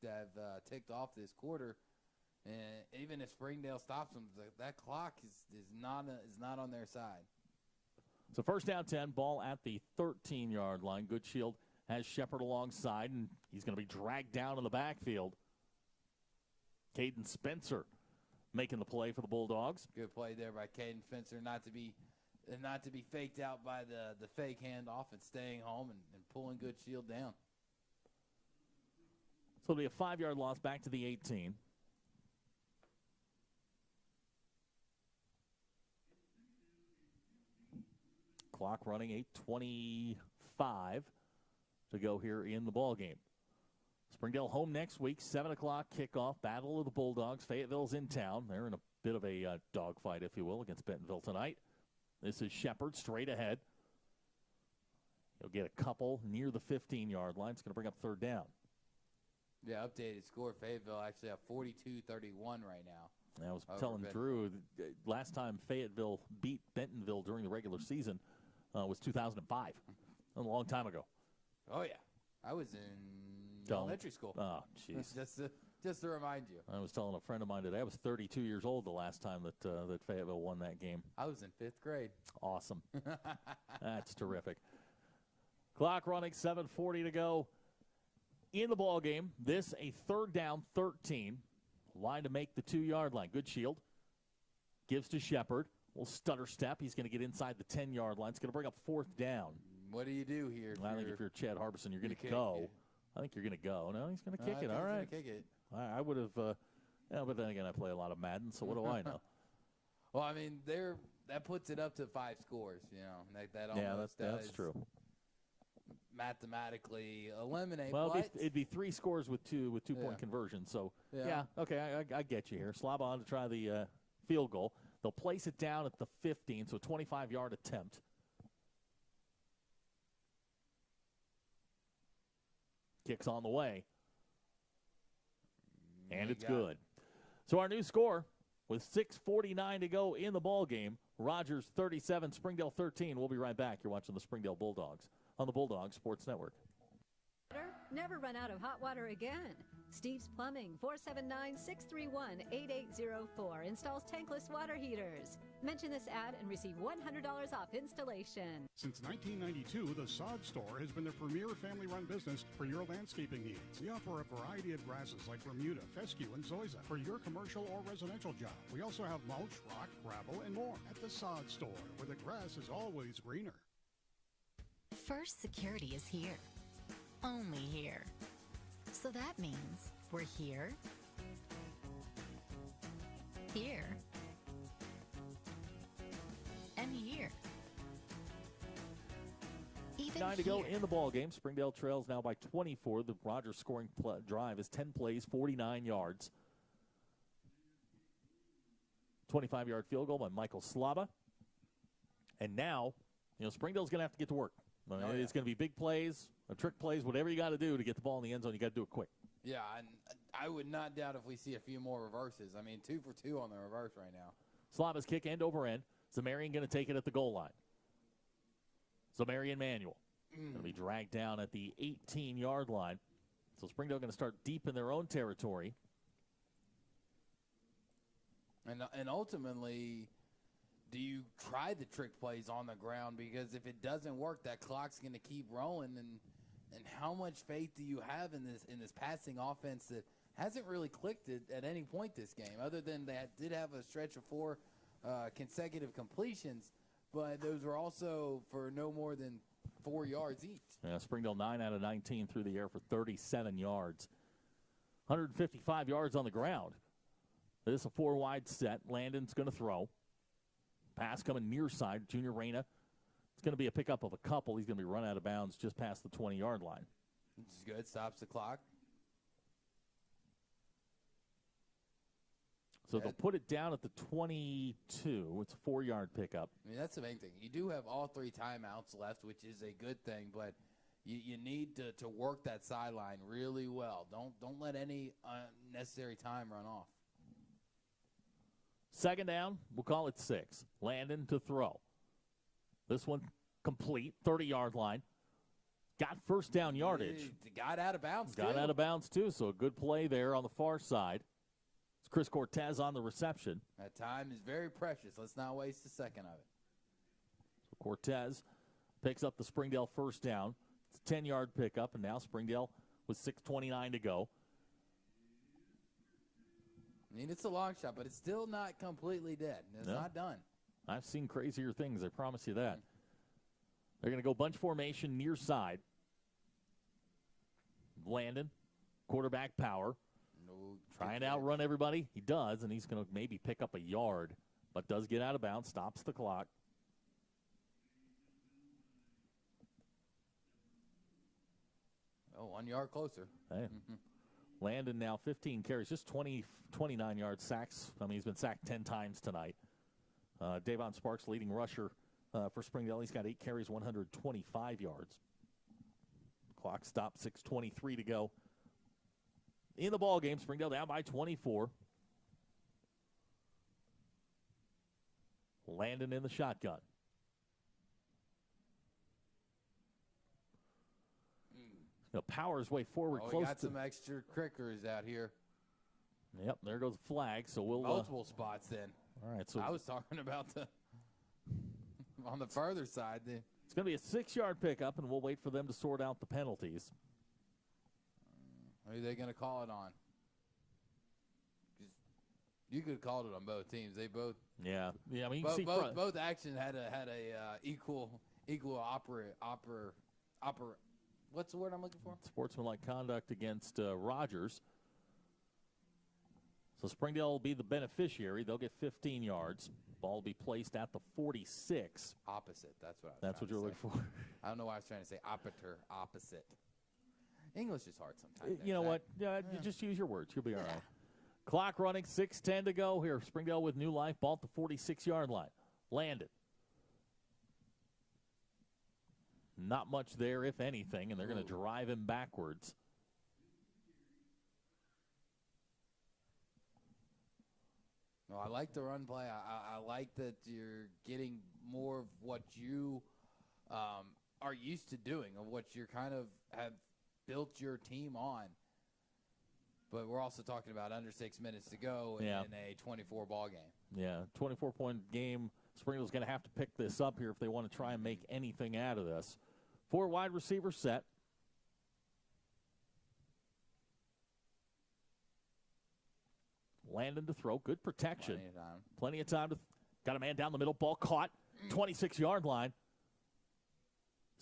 to have ticked off this quarter, and even if Springdale stops them, that clock is not on their side. So 1st down 10, ball at the 13-yard line. Goodshield has Shepard alongside, and he's going to be dragged down in the backfield. Caden Spencer making the play for the Bulldogs. Good play there by Caden Spencer, not to be faked out by the fake handoff and staying home and pulling Goodshield down. So it'll be a 5-yard loss back to the 18. Clock running, 8:25 to go here in the ball game. Springdale home next week, 7 o'clock kickoff, Battle of the Bulldogs. Fayetteville's in town. They're in a bit of a dogfight, if you will, against Bentonville tonight. This is Shepard straight ahead. He'll get a couple near the 15-yard line. It's going to bring up 3rd down. Yeah, updated score. Fayetteville actually have 42-31 right now. I was telling Drew, last time Fayetteville beat Bentonville during the regular season was 2005, a long time ago. Oh, yeah. I was in elementary school. Oh, jeez. just to remind you. I was telling a friend of mine today, I was 32 years old the last time that Fayetteville won that game. I was in 5th grade. Awesome. That's terrific. Clock running, 7:40 to go in the ball game. This a 3rd down, 13. Line to make the 2-yard line. Goodshield gives to Shepard. Little stutter step. He's going to get inside the 10-yard line. It's going to bring up 4th down. What do you do here? I think if you're Chad Harbison, you're going to go. I think you're going to go. No, he's going to kick it. All right. He's going to kick it. I would have, but then again, I play a lot of Madden, so what do I know? Well, I mean, that puts it up to 5 scores. You know, that almost that's true. Mathematically eliminate. Well, but it'd be 3 scores with two-point conversion. So okay, I get you here. Slaba on to try the field goal. They'll place it down at the 15, so 25-yard attempt. Kicks on the way. And it's good. So our new score with 6:49 to go in the ball game. Rogers 37, Springdale 13. We'll be right back. You're watching the Springdale Bulldogs on the Bulldog Sports Network. Never run out of hot water again. Steve's Plumbing, 479-631-8804. Installs tankless water heaters. Mention this ad and receive $100 off installation. Since 1992, the Sod Store has been the premier family-run business for your landscaping needs. We offer a variety of grasses like Bermuda, fescue, and zoysia for your commercial or residential job. We also have mulch, rock, gravel, and more at the Sod Store, where the grass is always greener. First Security is here. Only here. So that means we're here, here, and here. Even 9 to go in the ball game. Springdale trails now by 24. The Rogers scoring drive is 10 plays, 49 yards. 25-yard field goal by Michael Slaba. And now, Springdale's going to have to get to work. It's going to be big plays, trick plays, whatever you got to do to get the ball in the end zone. You got to do it quick. Yeah, and I would not doubt if we see a few more reverses. I mean, 2 for 2 on the reverse right now. Slaba's kick end over end. Zamarian going to take it at the goal line. Zamarian Manuel going to be dragged down at the 18-yard line. So Springdale going to start deep in their own territory. And ultimately, do you try the trick plays on the ground? Because if it doesn't work, that clock's going to keep rolling. And how much faith do you have in this passing offense that hasn't really clicked at any point this game, other than that did have a stretch of 4 consecutive completions, but those were also for no more than 4 yards each. Yeah, Springdale 9 out of 19 through the air for 37 yards. 155 yards on the ground. This is a 4-wide set. Landon's going to throw. Pass coming near side. Junior Reyna. It's going to be a pickup of a couple. He's going to be run out of bounds just past the 20-yard line. Which is good. Stops the clock. So they'll put it down at the 22. It's a 4-yard pickup. I mean, that's the main thing. You do have all 3 timeouts left, which is a good thing, but you need to work that sideline really well. Don't let any unnecessary time run off. Second down, we'll call it 6. Landon to throw. This one complete, 30-yard line. Got first down yardage. Got out of bounds, Got out of bounds, too, so a good play there on the far side. It's Chris Cortez on the reception. That time is very precious. Let's not waste a second of it. So Cortez picks up the Springdale first down. It's a 10-yard pickup, and now Springdale with 6:29 to go. I mean, it's a long shot, but it's still not completely dead. It's not done. I've seen crazier things, I promise you that. They're going to go bunch formation near side. Landon, quarterback power. Trying to outrun everybody. He does, and he's going to maybe pick up a yard, but does get out of bounds, stops the clock. Oh, 1 yard closer. Hey. Landon now 15 carries, just 29 yard sacks. I mean, he's been sacked 10 times tonight. Davon Sparks, leading rusher for Springdale. He's got 8 carries, 125 yards. Clock stopped, 6:23 to go. In the ball game, Springdale down by 24. Landon in the shotgun. He'll power his way forward. Oh, close we got to some extra crickers out here. Yep, there goes the flag. So we'll multiple spots then. All right, so I was talking about the on the further side. Then it's going to be a 6-yard pickup, and we'll wait for them to sort out the penalties. Who are they going to call it on? You could have called it on both teams. They both. Yeah. I mean, you both, see both action had a equal What's the word I'm looking for? Sportsmanlike conduct against Rogers. So Springdale will be the beneficiary. They'll get 15 yards. Ball will be placed at the 46. Opposite. That's what I was That's what you're looking for. I don't know why I was trying to say opposite. English is hard sometimes. You know what? Yeah, you just use your words. You'll be all right. Clock running, 6:10 to go here. Springdale with new life. Ball at the 46-yard line. Landed. Not much there, if anything, and they're going to drive him backwards. No, I like the run play. I like that you're getting more of what you are used to doing, of what you kind of have built your team on. But we're also talking about under 6 minutes to go in a 24-ball game. Yeah, 24-point game. Springdale's going to have to pick this up here if they want to try and make anything out of this. 4 wide receiver set. Landon to throw. Good protection. Plenty of time. Got a man down the middle. Ball caught. 26-yard line.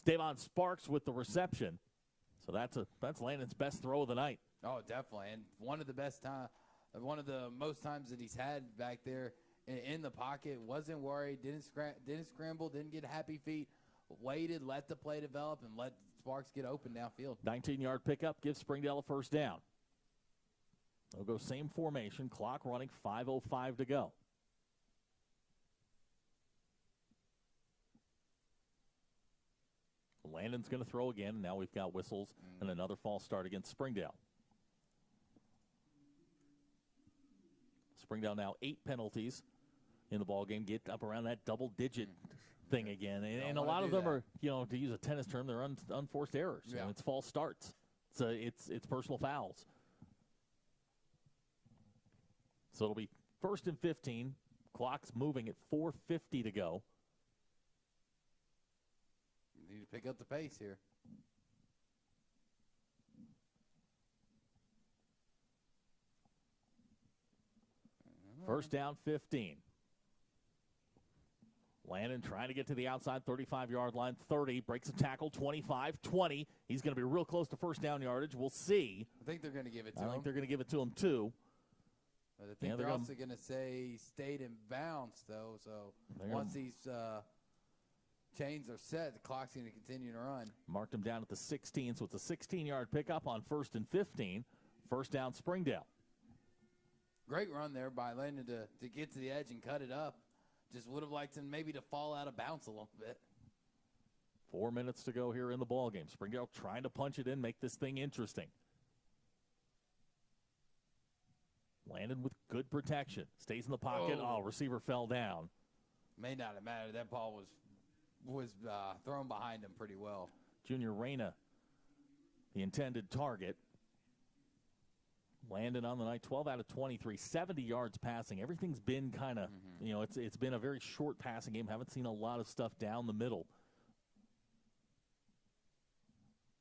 Davon Sparks with the reception. So that's Landon's best throw of the night. Oh, definitely. And one of the most times that he's had back there in the pocket. Wasn't worried. Didn't scramble. Didn't get happy feet. Waited, let the play develop, and let Sparks get open downfield. 19-yard pickup gives Springdale a first down. They'll go same formation. Clock running, 5:05 to go. Landon's going to throw again. Now we've got whistles and another false start against Springdale. Springdale now 8 penalties in the ball game. Get up around that double-digit thing again. And a lot of them are, to use a tennis term, they're unforced errors. Yeah. It's false starts. It's personal fouls. So it'll be First and 15. Clock's moving at 4:50 to go. You need to pick up the pace here. First down, 15. Landon trying to get to the outside 35-yard line, 30, breaks a tackle, 25, 20. He's going to be real close to first down yardage. We'll see. I think they're going to give it to I him. think they're going to give it to him, too. But I think they're also going to say stayed in bounds, though. So once these chains are set, the clock's going to continue to run. Marked him down at the 16, so it's a 16-yard pickup on first and 15. First down, Springdale. Great run there by Landon to get to the edge and cut it up. Just would have liked him maybe to fall out of bounds a little bit. 4 minutes to go here in the ballgame. Springdale trying to punch it in, make this thing interesting. Landon with good protection. Stays in the pocket. Oh, receiver fell down. May not have mattered. That ball was thrown behind him pretty well. Junior Reyna, the intended target. Landon on the night, 12 out of 23, 70 yards passing. Everything's been kind of, it's been a very short passing game. Haven't seen a lot of stuff down the middle.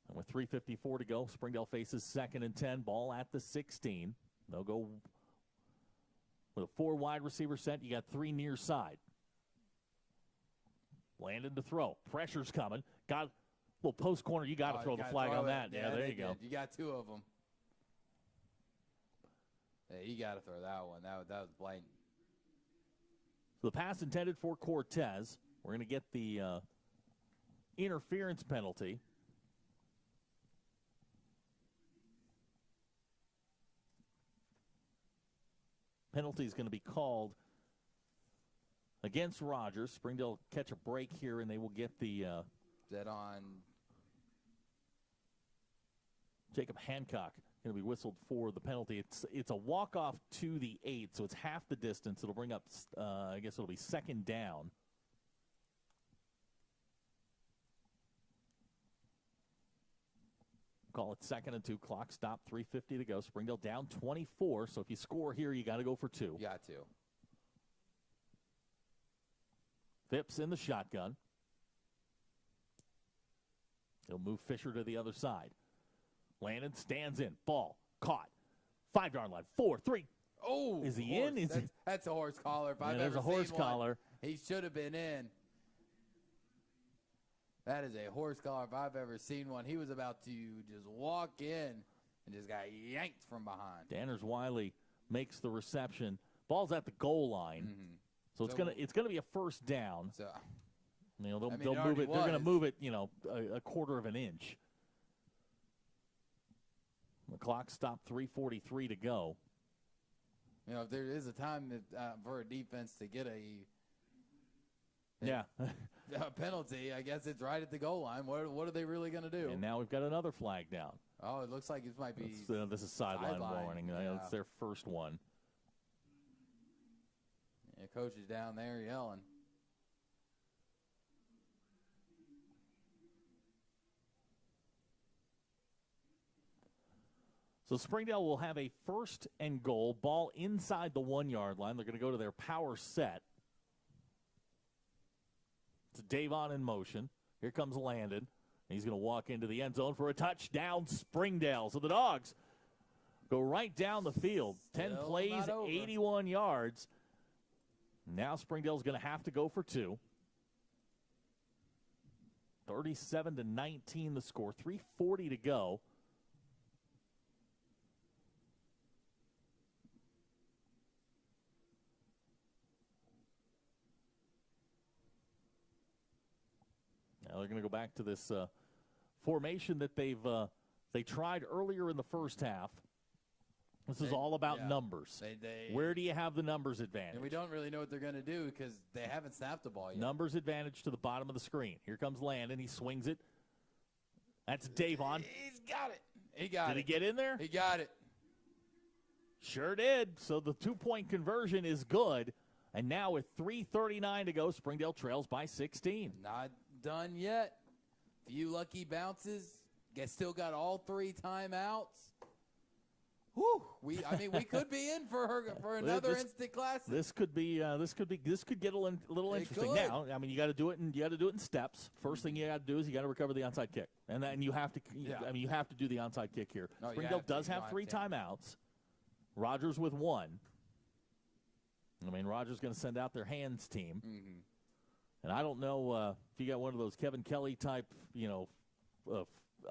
And with 3:54 to go, Springdale faces second and 10. Ball at the 16. They'll go with a 4 wide receiver set. You got 3 near side. Landon to throw. Pressure's coming. Got a little post corner. You got to throw the flag on that. Yeah, there you go. You got 2 of them. Yeah, you got to throw that one. That was blatant. So the pass intended for Cortez. We're going to get the interference penalty. Penalty is going to be called against Rogers. Springdale catch a break here, and they will get the that on Jacob Hancock. Going to be whistled for the penalty. It's a walk-off to the 8, so it's half the distance. It'll bring up, I guess it'll be second down. Call it second and 2. Clock stop, 3:50 to go. Springdale down 24, so if you score here, you got to go for 2. You got to. Phipps in the shotgun. He'll move Fisher to the other side. Landon stands in. Ball caught. 5-yard line. 4, 3. Oh, is he in? That's a horse collar. If I've there's ever a horse seen collar. One, he should have been in. That is a horse collar if I've ever seen one. He was about to just walk in and just got yanked from behind. Danners Wiley makes the reception. Ball's at the goal line, so it's gonna be a first down. So, they'll move it. They're gonna move it, a quarter of an inch. The clock stopped, 3:43 to go. If there is a time for a defense to get a penalty, I guess it's right at the goal line. What are they really going to do? And now we've got another flag down. Oh, it looks like it might be. This is sideline warning. Yeah. It's their first one. Yeah, coach is down there yelling. So Springdale will have a first and goal. Ball inside the 1-yard line. They're going to go to their power set. It's Davon in motion. Here comes Landon. He's going to walk into the end zone for a touchdown, Springdale. So the Dogs go right down the field. 10 plays, 81 yards. Now Springdale's going to have to go for 2. 37-19 the score. 3:40 to go. Now they're going to go back to this formation that they tried earlier in the first half. This is all about numbers. Where do you have the numbers advantage? And we don't really know what they're going to do because they haven't snapped the ball yet. Numbers advantage to the bottom of the screen. Here comes Landon. He swings it. That's Davon. He's got it. He got it. Did he get in there? He got it. Sure did. So the 2-point conversion is good. And now with 3:39 to go, Springdale trails by 16. Not done yet. Few lucky bounces. Still got all 3 timeouts. Whew, we could be in for another instant classic. This could get a little interesting. could. Now, I mean, you got to do it in steps. First thing you got to do is you got to recover the onside kick, and then you have to. I mean, you have to do the onside kick here. No, you Springdale have to. does You have don't 3 have to. timeouts. Rogers with 1. I mean, Rogers going to send out their hands team, and I don't know if you got one of those Kevin Kelly type,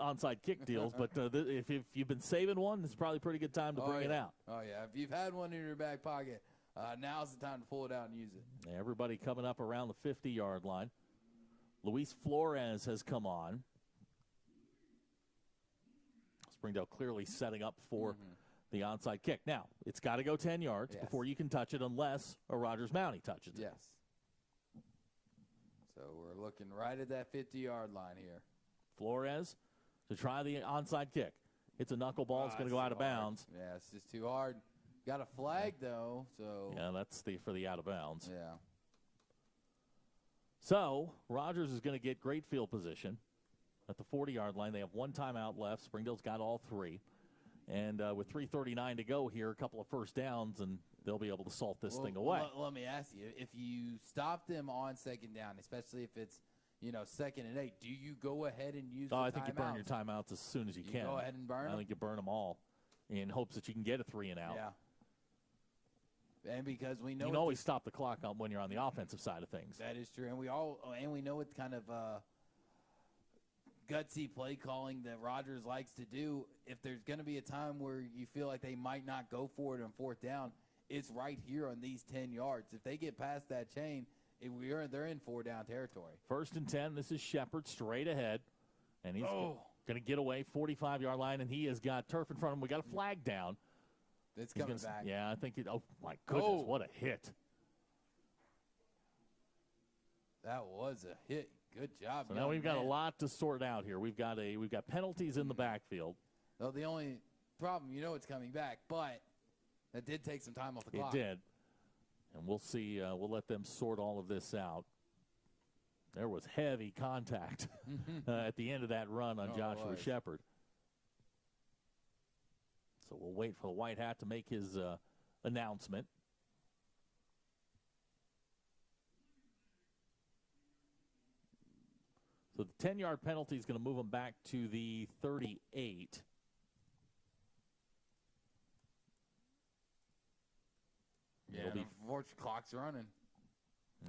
onside kick deals, but if you've been saving one, it's probably a pretty good time to bring it out. Oh, yeah. If you've had one in your back pocket, now's the time to pull it out and use it. Everybody coming up around the 50-yard line. Luis Flores has come on. Springdale clearly setting up for the onside kick. Now, it's got to go 10 yards before you can touch it unless a Rogers Mountie touches it. Yes. So we're looking right at that 50-yard line here. Flores to try the onside kick. It's a knuckleball. It's going to go out of bounds. Yeah, it's just too hard. Got a flag, though, so. Yeah, that's for the out of bounds. Yeah. So Rogers is going to get great field position at the 40-yard line. They have 1 timeout left. Springdale's got all 3. And with 3:39 to go here, a couple of first downs, and they'll be able to salt this thing away. Let me ask you, if you stop them on second down, especially if it's, 2nd and 8, do you go ahead and use the I think you burn timeouts? your timeouts as soon as you can. Go ahead and burn them? I think you burn them all in hopes that you can get a 3 and out. Yeah. And because we know you can always stop the clock when you're on the offensive side of things. That is true, and we know what kind of gutsy play calling that Rogers likes to do. If there's going to be a time where you feel like they might not go for it on 4th down, it's right here on these 10 yards. If they get past that chain, they're in 4-down territory. 1st and 10. This is Shepard straight ahead, and he's going to get away 45-yard line, and he has got turf in front of him. We got a flag down. It's coming back. Yeah, I think oh my goodness, what a hit! That was a hit. Good job. So now we've got a lot to sort out here. We've got penalties in the backfield. Well, the only problem, it's coming back, but that did take some time off the clock. It did. And we'll see. We'll let them sort all of this out. There was heavy contact at the end of that run on Joshua Shepard. So we'll wait for the white hat to make his announcement. So the 10-yard penalty is going to move them back to the 38. Yeah, unfortunately, clock's running.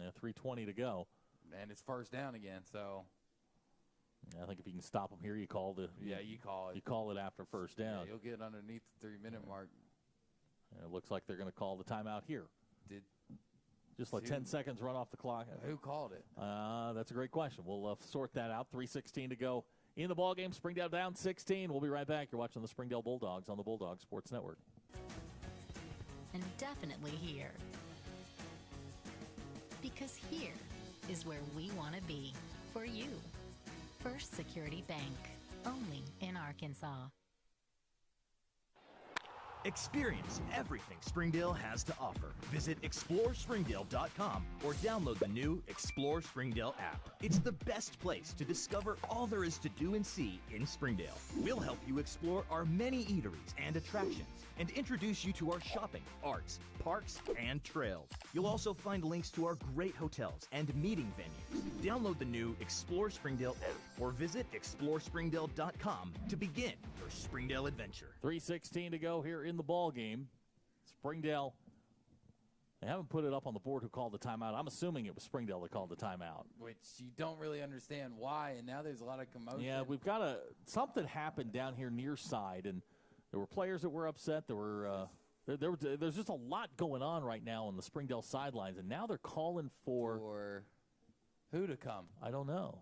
Yeah, 3:20 to go. And it's 1st down again, so. I think if you can stop them here, you call it. You call it. You call it after 1st down. Yeah, you'll get underneath the 3-minute mark. And it looks like they're going to call the timeout here. Just let 10 seconds run off the clock. Who called it? That's a great question. We'll sort that out. 3:16 to go in the ballgame. Springdale down 16. We'll be right back. You're watching the Springdale Bulldogs on the Bulldog Sports Network. And definitely here. Because here is where we want to be for you. First Security Bank, only in Arkansas. Experience everything Springdale has to offer. Visit ExploreSpringdale.com or download the new Explore Springdale app. It's the best place to discover all there is to do and see in Springdale. We'll help you explore our many eateries and attractions and introduce you to our shopping, arts, parks, and trails. You'll also find links to our great hotels and meeting venues. Download the new Explore Springdale app or visit ExploreSpringdale.com to begin your Springdale adventure. 3:16 to go here in the ball game. Springdale, they haven't put it up on the board who called the timeout. I'm assuming it was Springdale that called the timeout. Which you don't really understand why, and now there's a lot of commotion. Yeah, we've got something happened down here near side, and there were players that were upset. There were there's just a lot going on right now on the Springdale sidelines, and now they're calling for who to come? I don't know.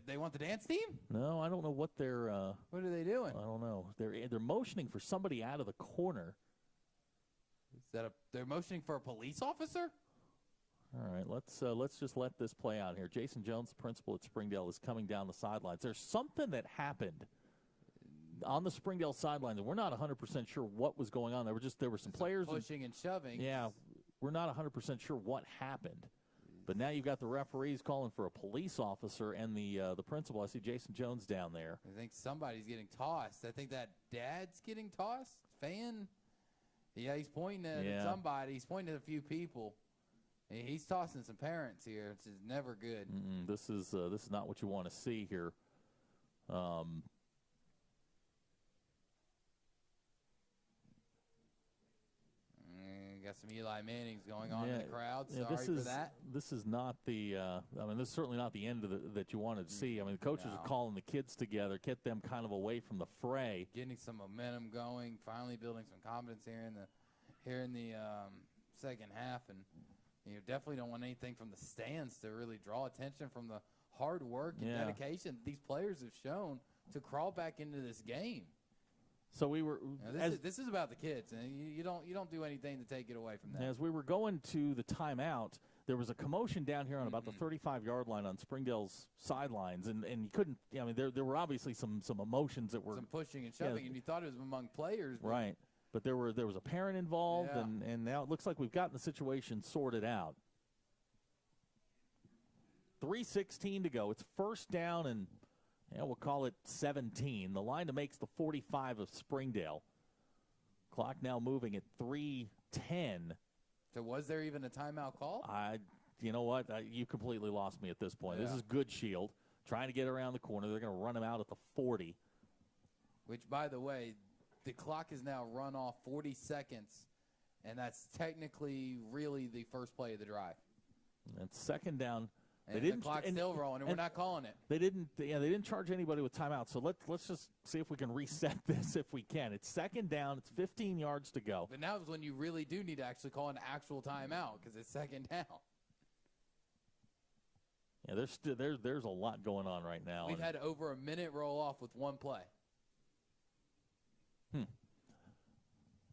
They want the dance team? No, I don't know what they're. What are they doing? I don't know. They're motioning for somebody out of the corner. They're motioning for a police officer? All right, let's just let this play out here. Jason Jones, the principal at Springdale, is coming down the sidelines. There's something that happened on the Springdale sidelines, and we're not 100% sure what was going on. There were some players pushing and shoving. Yeah, we're not 100% sure what happened. But now you've got the referees calling for a police officer and the principal. I see Jason Jones down there. I think somebody's getting tossed. I think that dad's getting tossed. fan, yeah, he's pointing at somebody. He's pointing at a few people. He's tossing some parents here. It's just never good. This is not what you want to see here. Got some Eli Mannings going on in the crowd. Yeah, Sorry for that. This is not the. This is certainly not the end of that you wanted to see. The coaches are calling the kids together, get them kind of away from the fray, getting some momentum going, finally building some confidence here in the second half, and definitely don't want anything from the stands to really draw attention from the hard work and dedication these players have shown to crawl back into this game. So we were. This is about the kids, and you don't do anything to take it away from them. As we were going to the timeout, there was a commotion down here on about the 35-yard line on Springdale's sidelines, and you couldn't. There were obviously some emotions that were some pushing and shoving, and you thought it was among players, right? But there was a parent involved, and now it looks like we've gotten the situation sorted out. 3:16 to go. It's first down and. We'll call it 17. The line that makes the 45 of Springdale. Clock now moving at 3:10. So was there even a timeout call? You know what? You completely lost me at this point. This is Good Shield trying to get around the corner. They're going to run him out at the 40. Which, by the way, the clock is now run off 40 seconds, and that's technically really the first play of the drive. And second down. And the clock's still rolling, and we're not calling it. They didn't charge anybody with timeout. So let's just see if we can reset this if we can. It's second down. It's 15 yards to go. But now is when you really do need to actually call an actual timeout because it's second down. Yeah, there's a lot going on right now. We've had over a minute roll off with one play.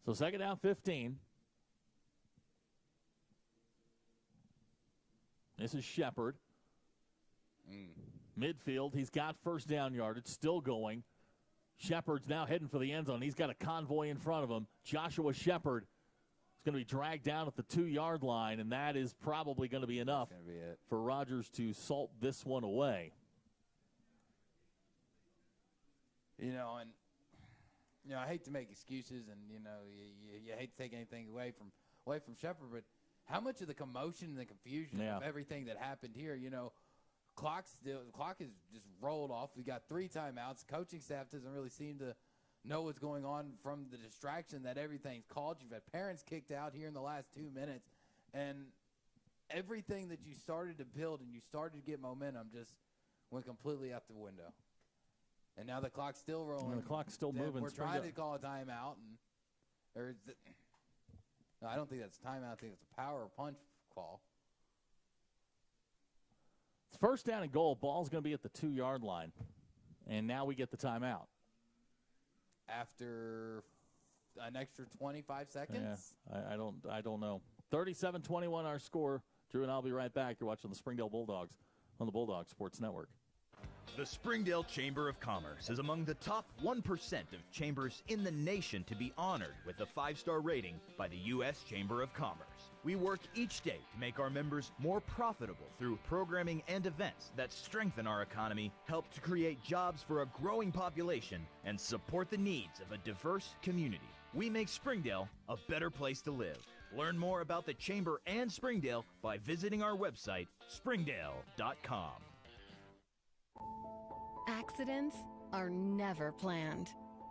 So second down, 15. This is Shepard. Midfield, he's got first down yardage, still going. Shepard's now heading for the end zone. He's got a convoy in front of him. Joshua Shepard is going to be dragged down at the 2-yard line, and that is probably going to be enough for Rogers to salt this one away. I hate to make excuses, and you hate to take anything away from Shepard, but how much of the commotion and the confusion of everything that happened here, the clock has just rolled off. We got 3 timeouts. Coaching staff doesn't really seem to know what's going on from the distraction that everything's called. You've had parents kicked out here in the last 2 minutes, and everything that you started to build and you started to get momentum just went completely out the window. And now the clock's still rolling. And the clock's still moving. We're trying to call a timeout, no, I don't think that's a timeout. I think it's a power punch call. It's first down and goal. Ball's going to be at the 2-yard line. And now we get the timeout. After an extra 25 seconds? Yeah, I don't know. 37-21 our score. Drew and I'll be right back. You're watching the Springdale Bulldogs on the Bulldog Sports Network. The Springdale Chamber of Commerce is among the top 1% of chambers in the nation to be honored with a 5-star rating by the U.S. Chamber of Commerce. We work each day to make our members more profitable through programming and events that strengthen our economy, help to create jobs for a growing population, and support the needs of a diverse community. We make Springdale a better place to live. Learn more about the Chamber and Springdale by visiting our website, springdale.com. Accidents are never planned.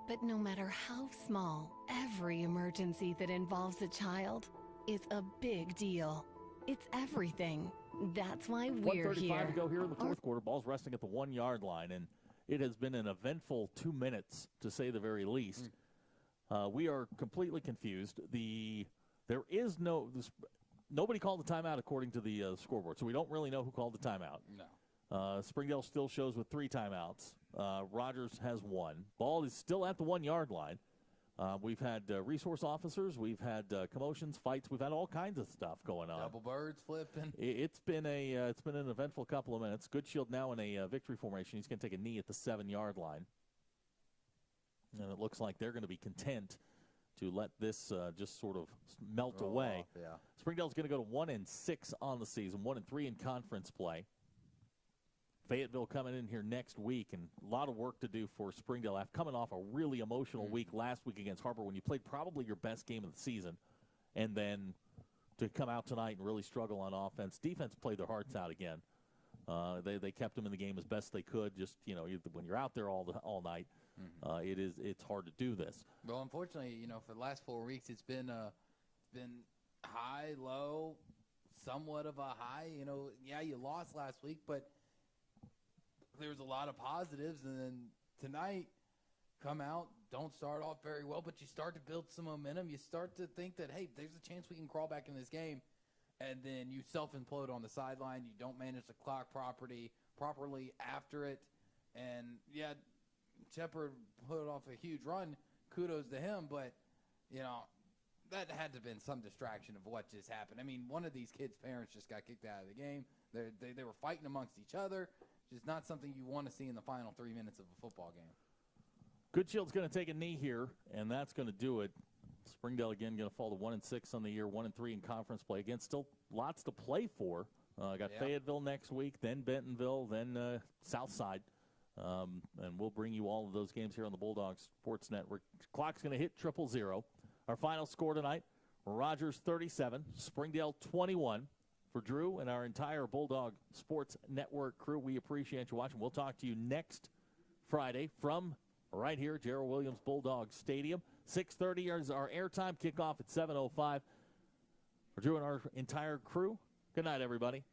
But no matter how small, every emergency that involves a child is a big deal. It's everything. That's why we're here. 1:35 to go here in the fourth quarter. Ball's resting at the 1-yard line, and it has been an eventful 2 minutes, to say the very least. We are completely confused. Nobody called the timeout according to the scoreboard, so we don't really know who called the timeout. No. Springdale still shows with 3 timeouts. Rogers has 1. Ball is still at the 1-yard line. We've had resource officers. We've had commotions, fights. We've had all kinds of stuff going on. Double birds flipping. It's been an eventful couple of minutes. Goodshield now in a victory formation. He's going to take a knee at the 7-yard line. And it looks like they're going to be content to let this just sort of melt away. Off, yeah. Springdale's going to go to 1-6 on the season, 1-3 in conference play. Fayetteville coming in here next week, and a lot of work to do for Springdale. After coming off a really emotional week last week against Har-BER when you played probably your best game of the season, and then to come out tonight and really struggle on offense. Defense played their hearts out again. They kept them in the game as best they could. Just, when you're out there all night, it's hard to do this. Well, unfortunately, for the last 4 weeks, it's been high, low, somewhat of a high. You lost last week, but there's a lot of positives. And then tonight, come out, don't start off very well, but you start to build some momentum. You start to think that, hey, there's a chance we can crawl back in this game. And then you self-implode on the sideline. You don't manage the clock properly after it. And, yeah, Shepard put off a huge run. Kudos to him. But, that had to have been some distraction of what just happened. I mean, one of these kids' parents just got kicked out of the game. They were fighting amongst each other. Just not something you want to see in the final 3 minutes of a football game. Goodshield's going to take a knee here, and that's going to do it. Springdale, again, going to fall to 1-6 on the year, 1-3 in conference play. Again, still lots to play for. Got Fayetteville next week, then Bentonville, then Southside. And we'll bring you all of those games here on the Bulldogs Sports Network. Clock's going to hit 000. Our final score tonight, Rogers 37, Springdale 21. For Drew and our entire Bulldog Sports Network crew, we appreciate you watching. We'll talk to you next Friday from right here, Gerald Williams Bulldog Stadium. 6:30 is our airtime. Kickoff at 7:05. For Drew and our entire crew, good night, everybody.